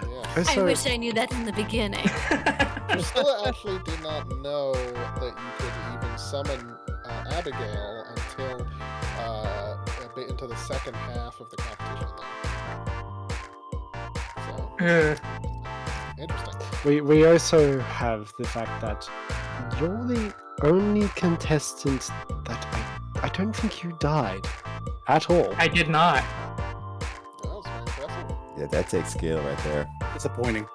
Yeah. I Also, wish I knew that in the beginning. Drusilla actually did not know that you could even summon Abigail until a bit into the second half of the competition. So, interesting. we also have the fact that you're the only contestant that I don't think you died at all. I did not. That was very impressive. Yeah, that takes skill right there. Disappointing.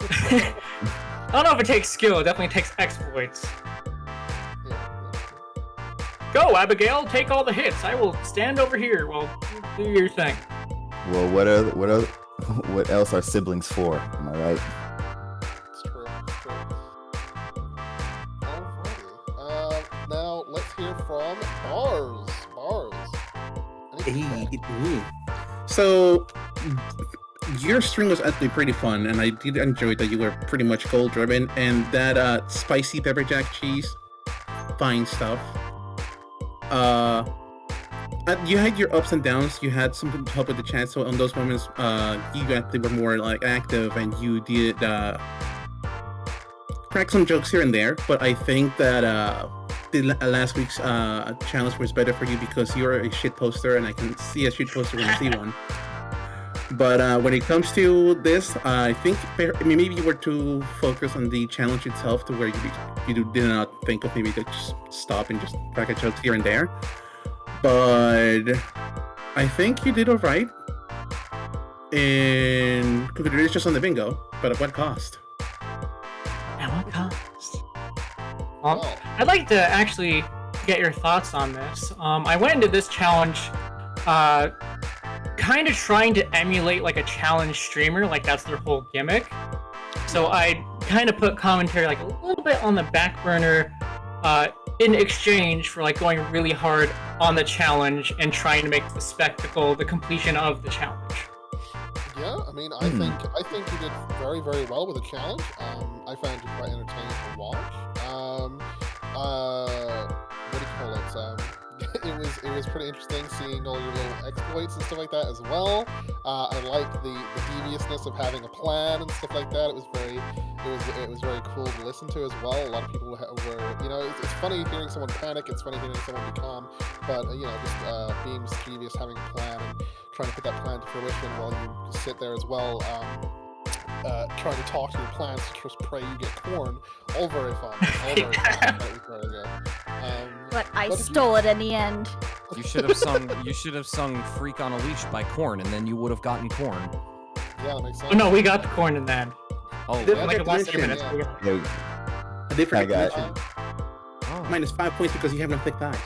I don't know if it takes skill, it definitely takes exploits. Go, Abigail, take all the hits. I will stand over here while you do your thing. Well, what else are siblings for? Am I right? It's true. It's true. Alrighty. Now let's hear from Bars. Hey, it's me. So, your stream was actually pretty fun, and I did enjoy that you were pretty much goal driven, and that spicy pepper jack cheese, fine stuff. You had your ups and downs. You had some help with the chat, so on those moments, you actually were more like active, and you did crack some jokes here and there. But I think that last week's challenge was better for you because you're a shit poster, and I can see a shit poster when I see one. But when it comes to this, I think maybe you were too focused on the challenge itself to where you did not think of maybe to just stop and just crack a joke here and there. But I think you did alright. And congratulations on the bingo, but at what cost? At what cost? Well, I'd like to actually get your thoughts on this. I went into this challenge kind of trying to emulate like a challenge streamer, like that's their whole gimmick. So I kind of put commentary like a little bit on the back burner in exchange for like going really hard on the challenge and trying to make the spectacle the completion of the challenge. Yeah, I mean, I think you did very, very well with the challenge. I found you quite entertaining to watch. What do you call it? It was pretty interesting seeing all your little exploits and stuff like that as well. I like the deviousness of having a plan and stuff like that. It was very cool to listen to as well. A lot of people were, it's funny hearing someone panic. It's funny hearing someone be calm, but just being mischievous, having a plan, and trying to put that plan to fruition while you sit there as well. Trying to talk to your plants to just pray you get corn. All very fun. All very fun. That was very good. But I stole it in the end. You should have sung "Freak on a Leash" by Korn, and then you would have gotten corn. Yeah, that makes sense. Oh no, we got the corn in that. Oh, Like the last 2 minutes. Yeah. A different I got definition. -5 points because you have no thick thighs.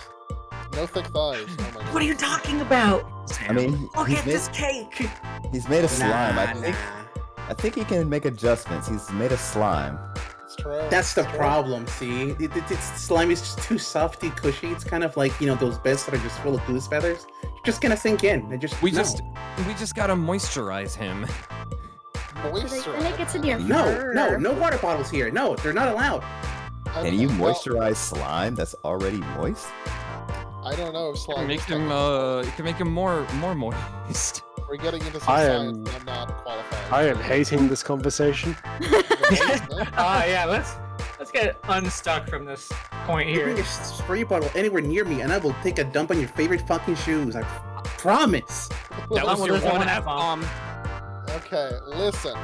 No thick thighs. Oh my What are you talking about? I mean, Look he's at made, this cake. he's made a slime. Nah. I think he can make adjustments. He's made a slime. It's true. That's the It's true. problem, see? It's slime is just too softy, cushy. It's kind of like, those beds that are just full of goose feathers. You're just gonna sink in. We just gotta moisturize him. Moisture. Then it gets in your No water bottles here. No, they're not allowed. Can you moisturize slime that's already moist? I don't know if You slime. can make is him. technically- You can make him more moist. We're getting into some I science am- that I'm not qualified. I am hating this conversation. Yeah, let's get unstuck from this point You bring here. a spray bottle anywhere near me, and I will take a dump on your favorite fucking shoes. I promise. That was Well, your there's one one F-bomb. Okay, listen.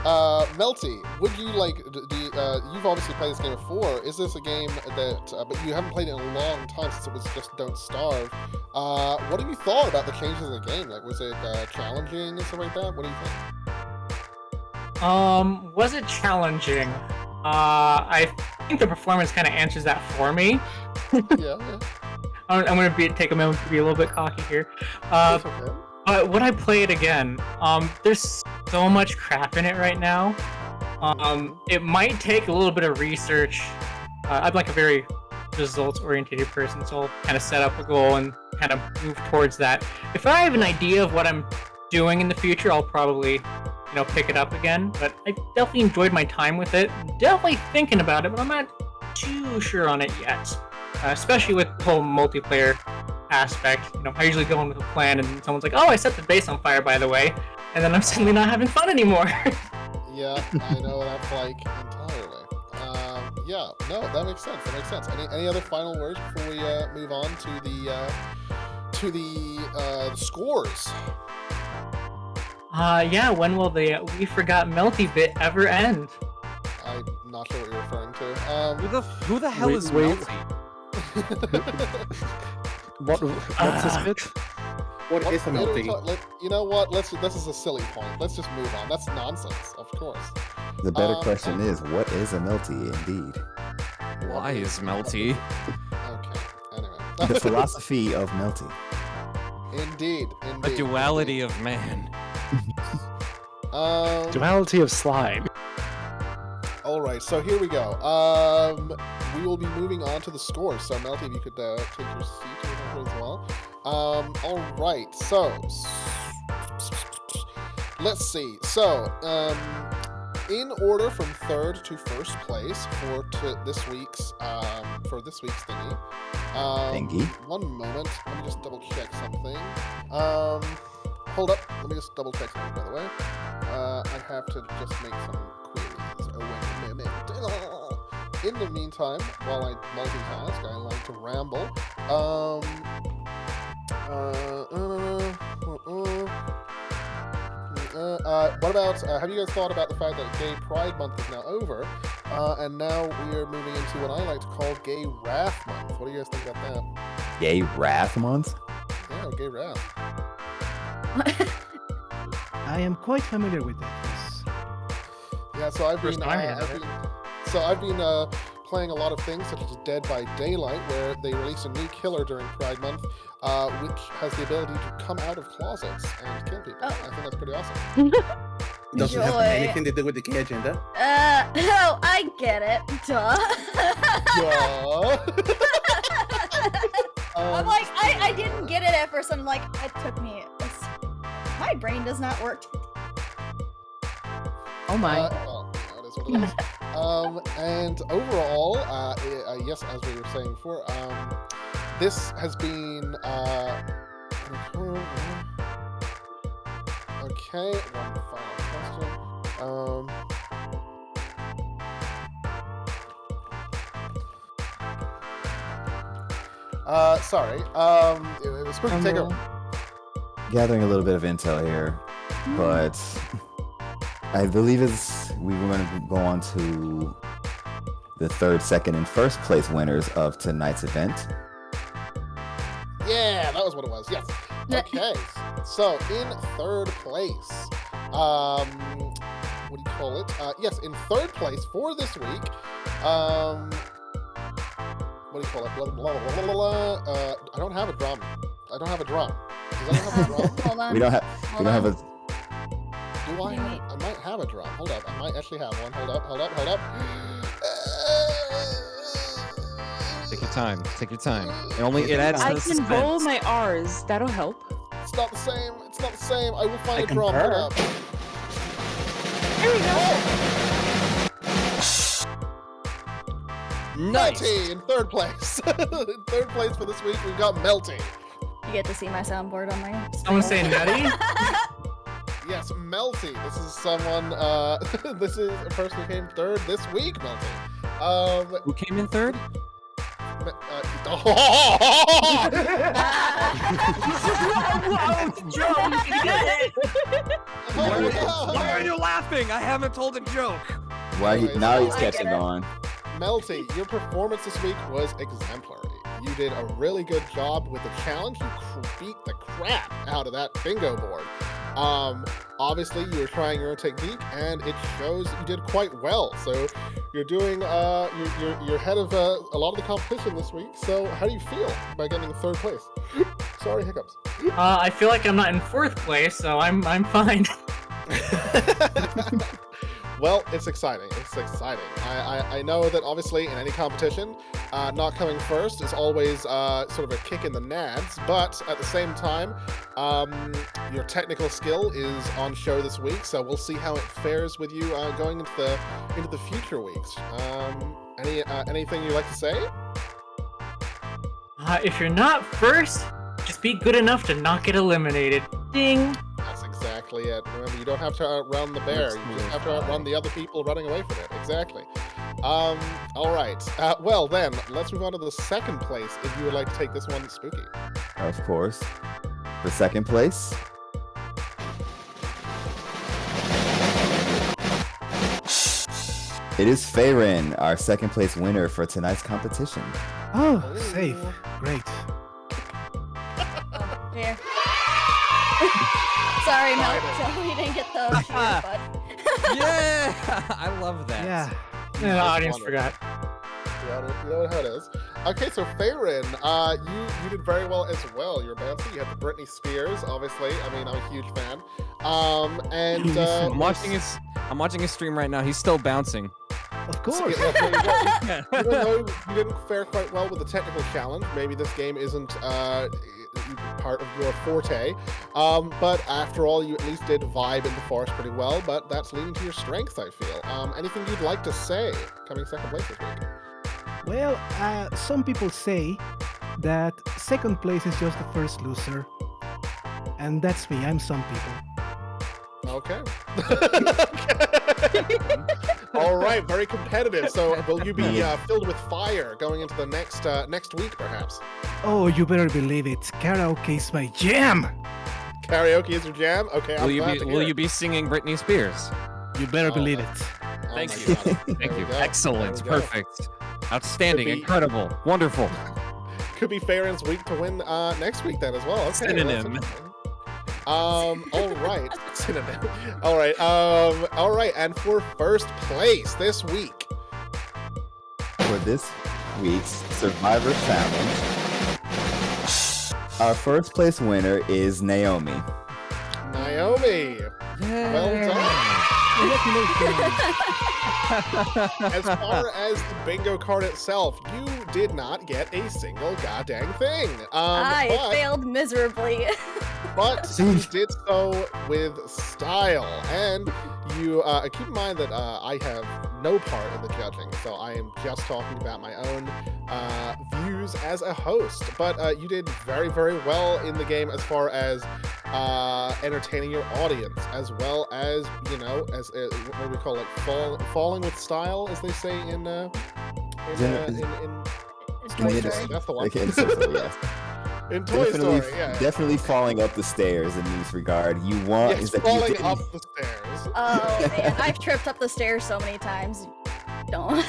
Melty, would you like? You've obviously played this game before. Is this a game that? But you haven't played it in a long time since it was just Don't Starve. What have you thought about the changes in the game? Like, was it challenging and stuff like that? What do you think? Was it challenging? I think the performance kind of answers that for me. Yeah. I'm gonna take a moment to be a little bit cocky here. That's okay. Would I play it again? There's so much crap in it right now. It might take a little bit of research. I'm like a very results-oriented person, so I'll kind of set up a goal and kind of move towards that. If I have an idea of what I'm doing in the future, I'll probably, pick it up again. But I definitely enjoyed my time with it. Definitely thinking about it, but I'm not too sure on it yet. Especially with the whole multiplayer aspect. I usually go in with a plan and someone's like, oh, I set the base on fire, by the way. And then I'm suddenly not having fun anymore. Yeah, I know what that's like entirely. Yeah, no, that makes sense. That makes sense. Any other final words before we move on to the scores? Yeah, when will the We Forgot Melty bit ever end? I'm not sure what you're referring to. Who the hell Wait, is wait. Melty? What's this bit? What is a What are we melty? you know what? This is a silly point. Let's just move on. That's nonsense, of course. The better question is, what is a melty indeed? Why is Melty? Okay. Anyway. The philosophy of melty. Indeed. A duality of man. Duality of slime. All right, so here we go. We will be moving on to the scores. So, Melty, if you could take your seat over as well. All right, so let's see. So, in order from third to first place for this week's thingy. Thingy? One moment. Let me just double check something. Hold up. Let me just double check something, by the way. I have to just make some queries. Oh, wait a minute. In the meantime, while I multitask, I like to ramble. What about, have you guys thought about the fact that Gay Pride Month is now over, and now we are moving into what I like to call Gay Wrath Month? What do you guys think about that? Gay Wrath Month? Yeah, Gay Wrath. I am quite familiar with that. Yes. Yeah, so I've First been, time hearing of it. I've been playing a lot of things such as Dead by Daylight, where they release a new killer during Pride Month, which has the ability to come out of closets and kill people. I think that's pretty awesome. Doesn't have Joy. anything to do with the gay agenda. Oh, I get it. Duh. I'm like, I didn't get it at first. I'm like, it took me. My brain does not work. Oh my. Well, it is what it is. And overall, yes, as we were saying before, this has been okay. One final question. Sorry. It was supposed to take a. Gathering a little bit of intel here, but I believe we were going to go on to the third, second, and first place winners of tonight's event. Yeah, that was what it was. Yes. Okay. So in third place, what do you call it? Yes, in third place for this week, what do you call it? Blah, blah, blah, blah, blah, blah. I don't have a drum. I don't have a drum. Does anyone have a drum? Hold on. We don't have a. Do I have? I might have a drum. Hold up. I might actually have one. Hold up. Hold up. Hold up. Take your time. Take your time. It adds to I the can roll suspense. my R's. That'll help. It's not the same. It's not the same. I will find I a drum. concur. Hold up. There we go. Nice. Melty in third place. In third place for this week, we've got Melty. You get to see my soundboard on my. Someone say nutty? Yes, Melty. This is someone. This is a person who came third this week, Melty. Who came in third? Why are you laughing? I haven't told a joke. Now he's I catching get it. on. Melty, your performance this week was exemplary. You did a really good job with the challenge. You beat the crap out of that bingo board. Obviously, you were trying your own technique, and it shows that you did quite well. So, you're doing, you're ahead of a lot of the competition this week. So, how do you feel by getting third place? Sorry, hiccups. I feel like I'm not in fourth place, so I'm fine. Well, it's exciting. It's exciting. I know that obviously in any competition, not coming first is always sort of a kick in the nads, but at the same time, your technical skill is on show this week, so we'll see how it fares with you going into the future weeks. Anything you'd like to say? If you're not first, just be good enough to not get eliminated. Ding! That's exactly it. Remember, you don't have to outrun the bear. You just have to outrun the other people running away from it. Exactly. All right. Well, then, let's move on to the second place if you would like to take this one, Spooky. Of course. For second place. It is Fayrin, our second place winner for tonight's competition. Oh, safe. Great. Oh, here. Sorry, Mel. So we didn't get the cheer, but. Yeah, I love that. Yeah. The audience wonderful. forgot. You know how it is. Okay, so Fayrin, you did very well as well. You're bouncy. You had the Britney Spears, obviously. I mean, I'm a huge fan. And I'm watching his stream right now. He's still bouncing. Of course. even though you didn't fare quite well with the technical challenge, maybe this game isn't part of your forte. But after all, you at least did vibe in the forest pretty well. But that's leading to your strengths, I feel. Anything you'd like to say coming second place this week? Well, some people say that second place is just the first loser. And that's me. I'm some people. Okay. All right, very competitive. So, will you be filled with fire going into the next week, perhaps? Oh, you better believe it. Karaoke is my jam. Karaoke is your jam. Okay, Will you be singing Britney Spears? You better believe it. Thank my you. God. Thank There you. we go. Excellent. There we go. Perfect. Outstanding. Could be- Incredible. Wonderful. Could be Farron's week to win next week then as well. Okay, Synonym. well, all right. Synonym. All right. And for first place this week, For this week's Survivor Challenge, our first place winner is Naomi. Naomi. Well done. As far as the bingo card itself, you did not get a single goddamn thing. I failed miserably. But you did so with style, and you keep in mind that I have no part in the judging, so I am just talking about my own views as a host. But you did very, very well in the game as far as entertaining your audience, as well as as what do we call it, falling with style, as they say in Toy Story. that's the one. Okay, so, yes. In Toy Story, yeah. Definitely falling up the stairs in this regard. You want Yes, is that falling you didn't- up the stairs. Oh man, I've tripped up the stairs so many times. Don't.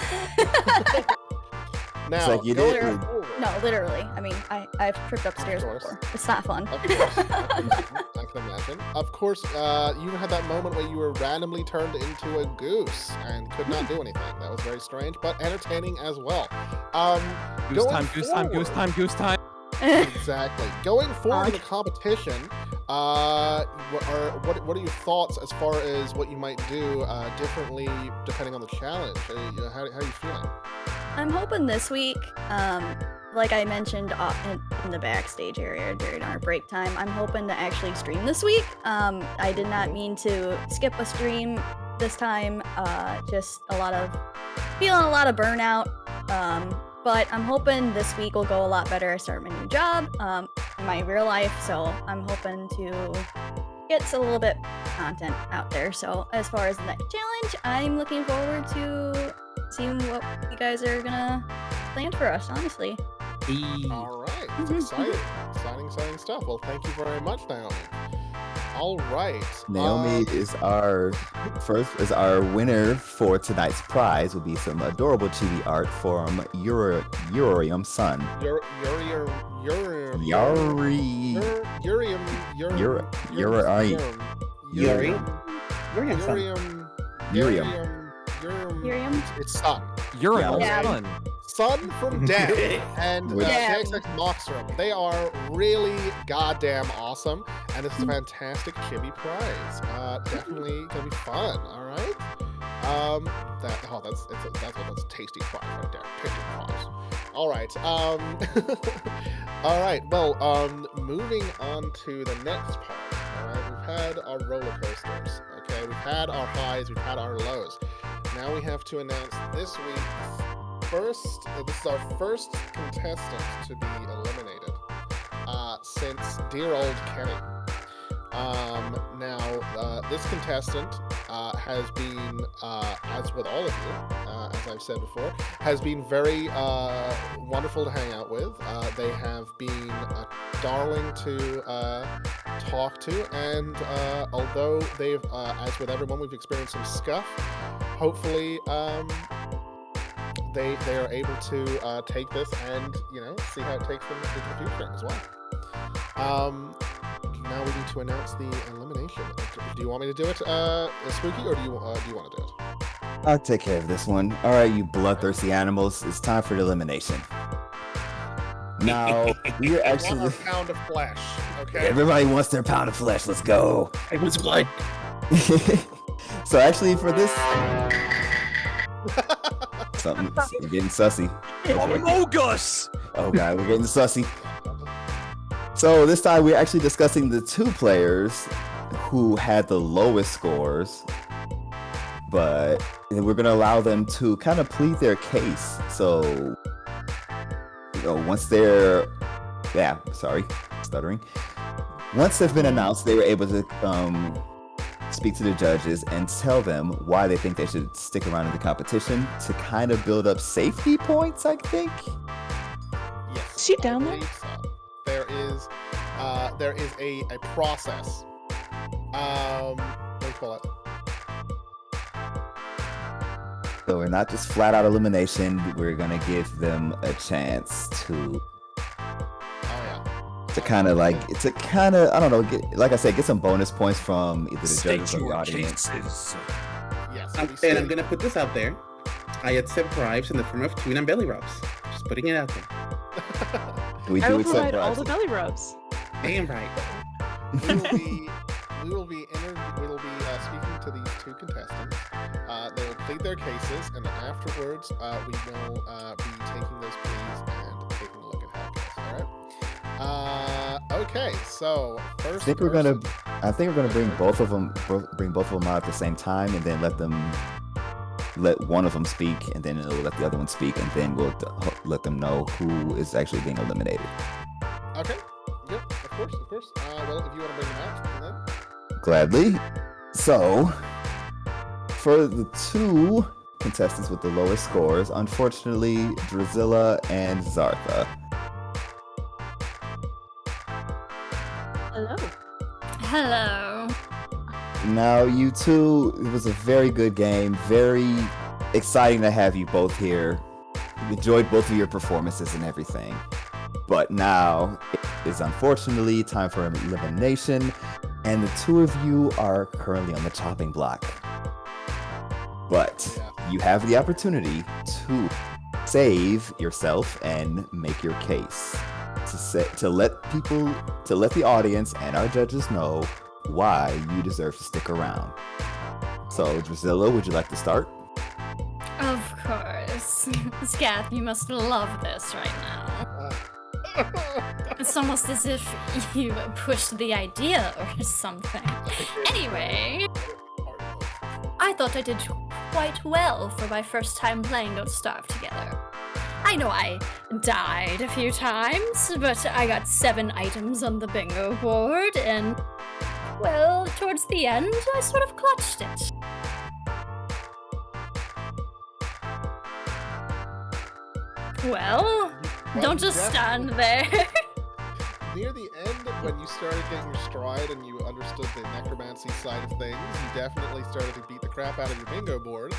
Now, like you going did- forward, No, literally. I mean, I've tripped up stairs course. before. It's not fun. Of course, I can imagine. Of course, you had that moment where you were randomly turned into a goose and could not do anything. That was very strange, but entertaining as well. Goose Going time, goose time, goose forward- time, goose time. Exactly. Going forward in the competition, what are your thoughts as far as what you might do differently depending on the challenge? How are you feeling? I'm hoping this week, like I mentioned in the backstage area during our break time, I'm hoping to actually stream this week. I did not mean to skip a stream this time. Just feeling a lot of burnout. But I'm hoping this week will go a lot better. I start my new job, in my real life, so I'm hoping to get a little bit content out there. So as far as the next challenge, I'm looking forward to seeing what you guys are gonna plan for us, honestly. All right. It's exciting. Exciting stuff. Well, thank you very much, Naomi. All right. Naomi is our winner for tonight's prize. Will be some adorable chibi art from Urium's son. Urium. It's son. Urium's Yeah. son. Son from Dan and Yeah. JXX Moxrum. They are really goddamn awesome, and this is a fantastic chibi prize. Definitely gonna be fun. All right. That's a tasty prize right there. Picture prize. All right. All right. Well, moving on to the next part. All right. We've had our roller coasters. Okay. We've had our highs. We've had our lows. Now we have to announce this week's this is our first contestant to be eliminated since dear old Kenny. Now, this contestant has been, as with all of you, as I've said before, has been very wonderful to hang out with. They have been a darling to talk to, and although they've, as with everyone, we've experienced some scuff, hopefully, they are able to take this and see how it takes them into the future as well. Now we need to announce the elimination. Do you want me to do it, Spooky, or do you want to do it? I'll take care of this one. All right, you bloodthirsty animals. It's time for the elimination. Now we're Want actually. our pound of flesh, okay? Everybody wants their pound of flesh. Let's go. It was blood. So actually, for this. Something we're getting sussy. Amogus! Oh god, we're getting sussy. So this time we're actually discussing the two players who had the lowest scores, but we're gonna allow them to kind of plead their case. So once they're once they've been announced, they were able to speak to the judges and tell them why they think they should stick around in the competition to kind of build up safety points, I think. Yes. Is she down there? believe so. There is a process. What do you call it? So we're not just flat out elimination. We're gonna give them a chance to kind of I don't know, get some bonus points from either the judges or the audience. Yes. And I'm gonna put this out there. I accept bribes in the form of tuna and belly rubs. Just putting it out there. We I do will accept provide all bribes. the belly rubs. Damn right. We will be speaking to these two contestants. They will plead their cases, and afterwards, we will be taking those pleas and taking a look at how it goes. All right. Okay. So first, I think we're gonna bring both of them out at the same time, and then let one of them speak, and then it'll let the other one speak, and then we'll let them know who is actually being eliminated. Okay. Yep. Of course. Well, if you want to bring them out, then. Gladly. So, for the two contestants with the lowest scores, unfortunately, Drizilla and Zartha. Hello. Hello. Now, you two, it was a very good game. Very exciting to have you both here. Enjoyed both of your performances and everything. But now, it is unfortunately time for elimination, and the two of you are currently on the chopping block. But you have the opportunity to save yourself and make your case. To let the audience and our judges know why you deserve to stick around. So, Drusilla, would you like to start? Of course. Scath, you must love this right now. It's almost as if you pushed the idea or something. Anyway, I thought I did quite well for my first time playing Don't Starve together. I know I died a few times, but I got 7 items on the bingo board, and, well, towards the end, I sort of clutched it. Well, don't just stand there. Near the end, when you started getting your stride and you understood the necromancy side of things, you definitely started to beat the crap out of your bingo board.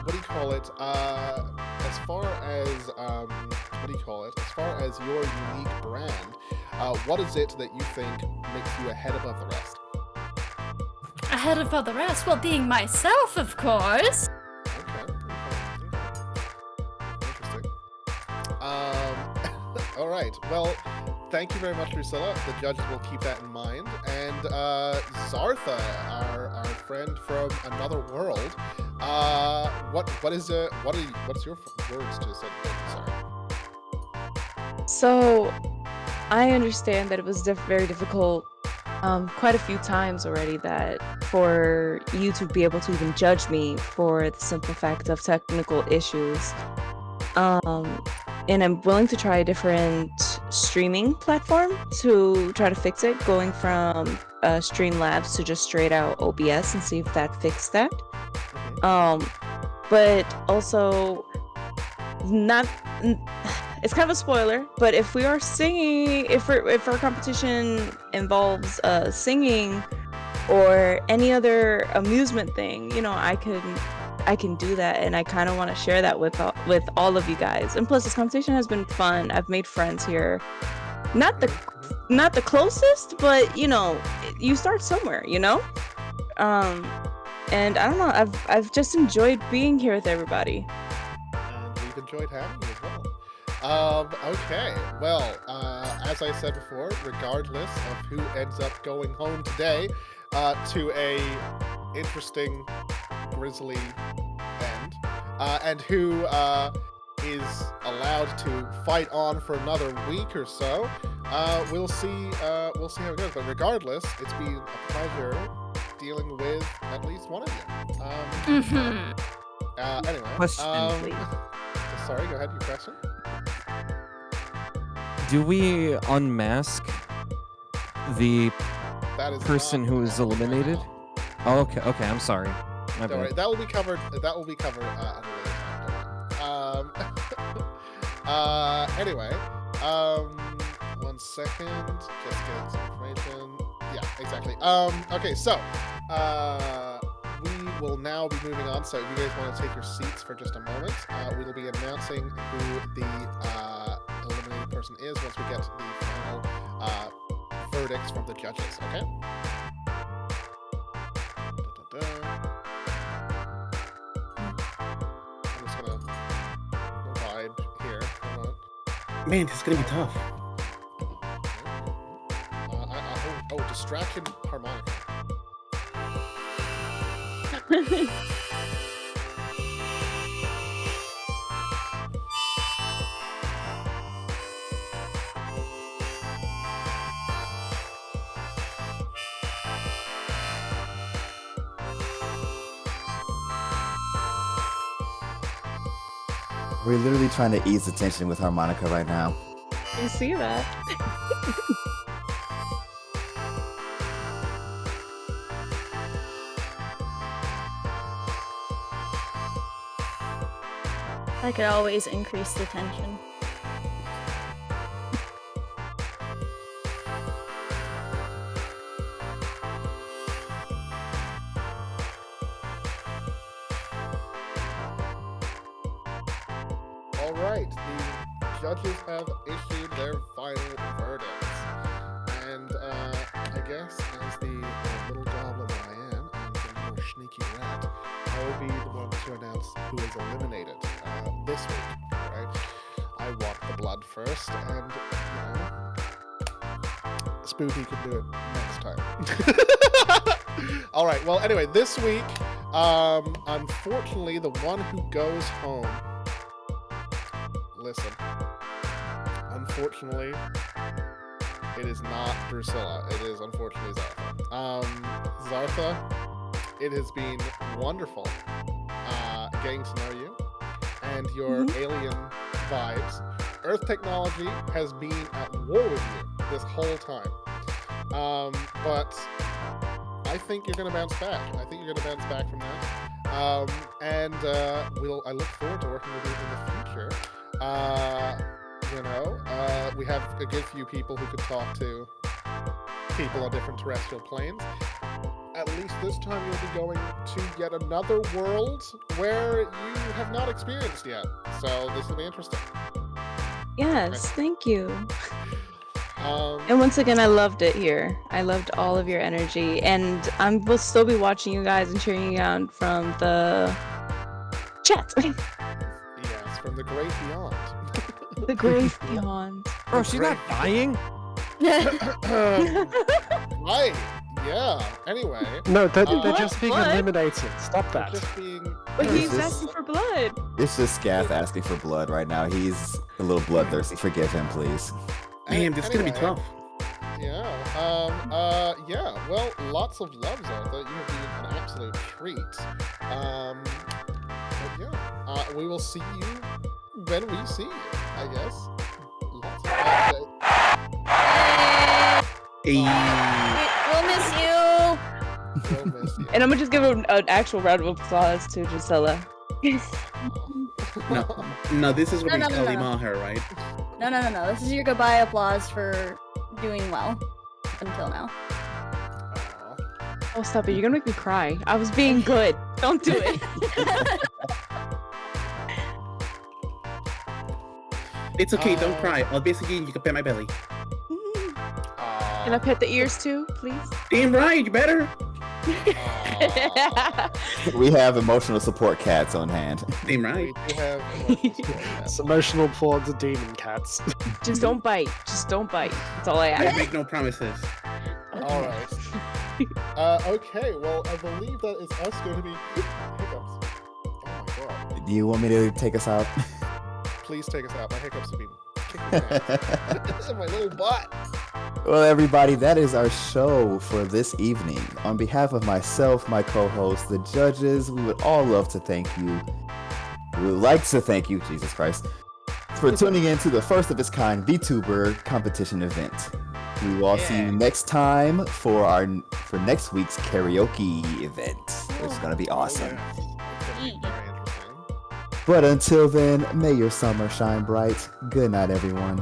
What do you call it? As far as as far as your unique brand, what is it that you think makes you a head above the rest? Ahead above the rest? Well, being myself, of course. Okay. Interesting. All right. Well, thank you very much, Drusilla. The judges will keep that in mind. And Zartha, our friend from another world, what's your words to say? Sorry. So, I understand that it was very difficult quite a few times already that for you to be able to even judge me for the simple fact of technical issues. And I'm willing to try a different streaming platform to try to fix it, going from Streamlabs to just straight out OBS and see if that fixed that. But also, it's kind of a spoiler, but if we are singing, if our competition involves singing or any other amusement thing, I can do that, and I kind of want to share that with all of you guys. And plus, this competition has been fun. I've made friends here. Not the closest, but you start somewhere, And I don't know. I've just enjoyed being here with everybody. And we've enjoyed having you as well. Okay. Well, as I said before, regardless of who ends up going home today to a interesting, grisly end, and who is allowed to fight on for another week or so, we'll see how it goes. But regardless, it's been a pleasure dealing with at least one of you. Anyway. Question. Sorry, go ahead. Your question. Do we unmask the That is person not who is happening right eliminated? now. Oh, okay. I'm sorry. My Don't worry, bad. that will be covered at a later time. Anyway, 1 second, just get some information. Yeah, exactly. Okay, so we will now be moving on. So if you guys want to take your seats for just a moment, we will be announcing who the eliminated person is once we get to the final verdicts from the judges. Okay. I'm just gonna vibe here. Hold on. Man, this is gonna be tough. Distraction harmonica. We're literally trying to ease the tension with harmonica right now. You see that? I could always increase the tension. All right, the judges have issued their final verdicts, and I guess as the little goblin that I am, and the little sneaky rat, I will be the one to announce who is eliminated this week. All right. I want the blood first, and Spooky can do it next time. All right. Well, anyway, this week, unfortunately, the one who goes home. Listen. Unfortunately, it is not Drusilla. It is unfortunately Zartha. Zartha, it has been wonderful getting to know you and your alien vibes. Earth technology has been at war with you this whole time. But I think you're going to bounce back. I think you're going to bounce back from that. And I look forward to working with you in the future. We have a good few people who could talk to people on different terrestrial planes. At least this time you'll be going to yet another world where you have not experienced yet. So this will be interesting. Yes, thank you. And once again, I loved it here. I loved all of your energy, and will still be watching you guys and cheering you on from the chat. Yes, from the great beyond. The great beyond. Bro, she's not dying. Right. Yeah. Anyway. No, they're just being eliminated. Stop that. Just being. But he's asking for blood. It's just Scath asking for blood right now. He's a little bloodthirsty. Forgive him, please. Man, this is gonna be tough. Yeah. Yeah. Well, lots of love, Zartha. You have been an absolute treat. But yeah. We will see you when we see you, I guess. Lots of love. We'll miss you. We'll miss you. And I'm gonna just give an actual round of applause to Gisela. No, this is what we No. call her, right? No. This is your goodbye applause for doing well until now. Oh, stop it. You're gonna make me cry. I was being good. Don't do it. It's okay, don't cry. I'll basically you can pet my belly. Can I pet the ears too, please? Damn right, you better. We have emotional support cats on hand. Damn right. We do have It's emotional for the demon cats. Just don't bite. Just don't bite. That's all I I ask. make no promises. All right. Okay. Well, I believe that is us going to be hiccups. Oh my god. Do you want me to take us out? Please take us out. My hiccups have been kicking my ass. My little butt. Well, everybody, that is our show for this evening. On behalf of myself, my co-host, the judges, we would all love to thank you. We would like to thank you, Jesus Christ, for tuning in to the first of its kind VTuber competition event. We will all see you next time for next week's karaoke event, which is going to be awesome. It's going to be very interesting. But until then, may your summer shine bright. Good night, everyone.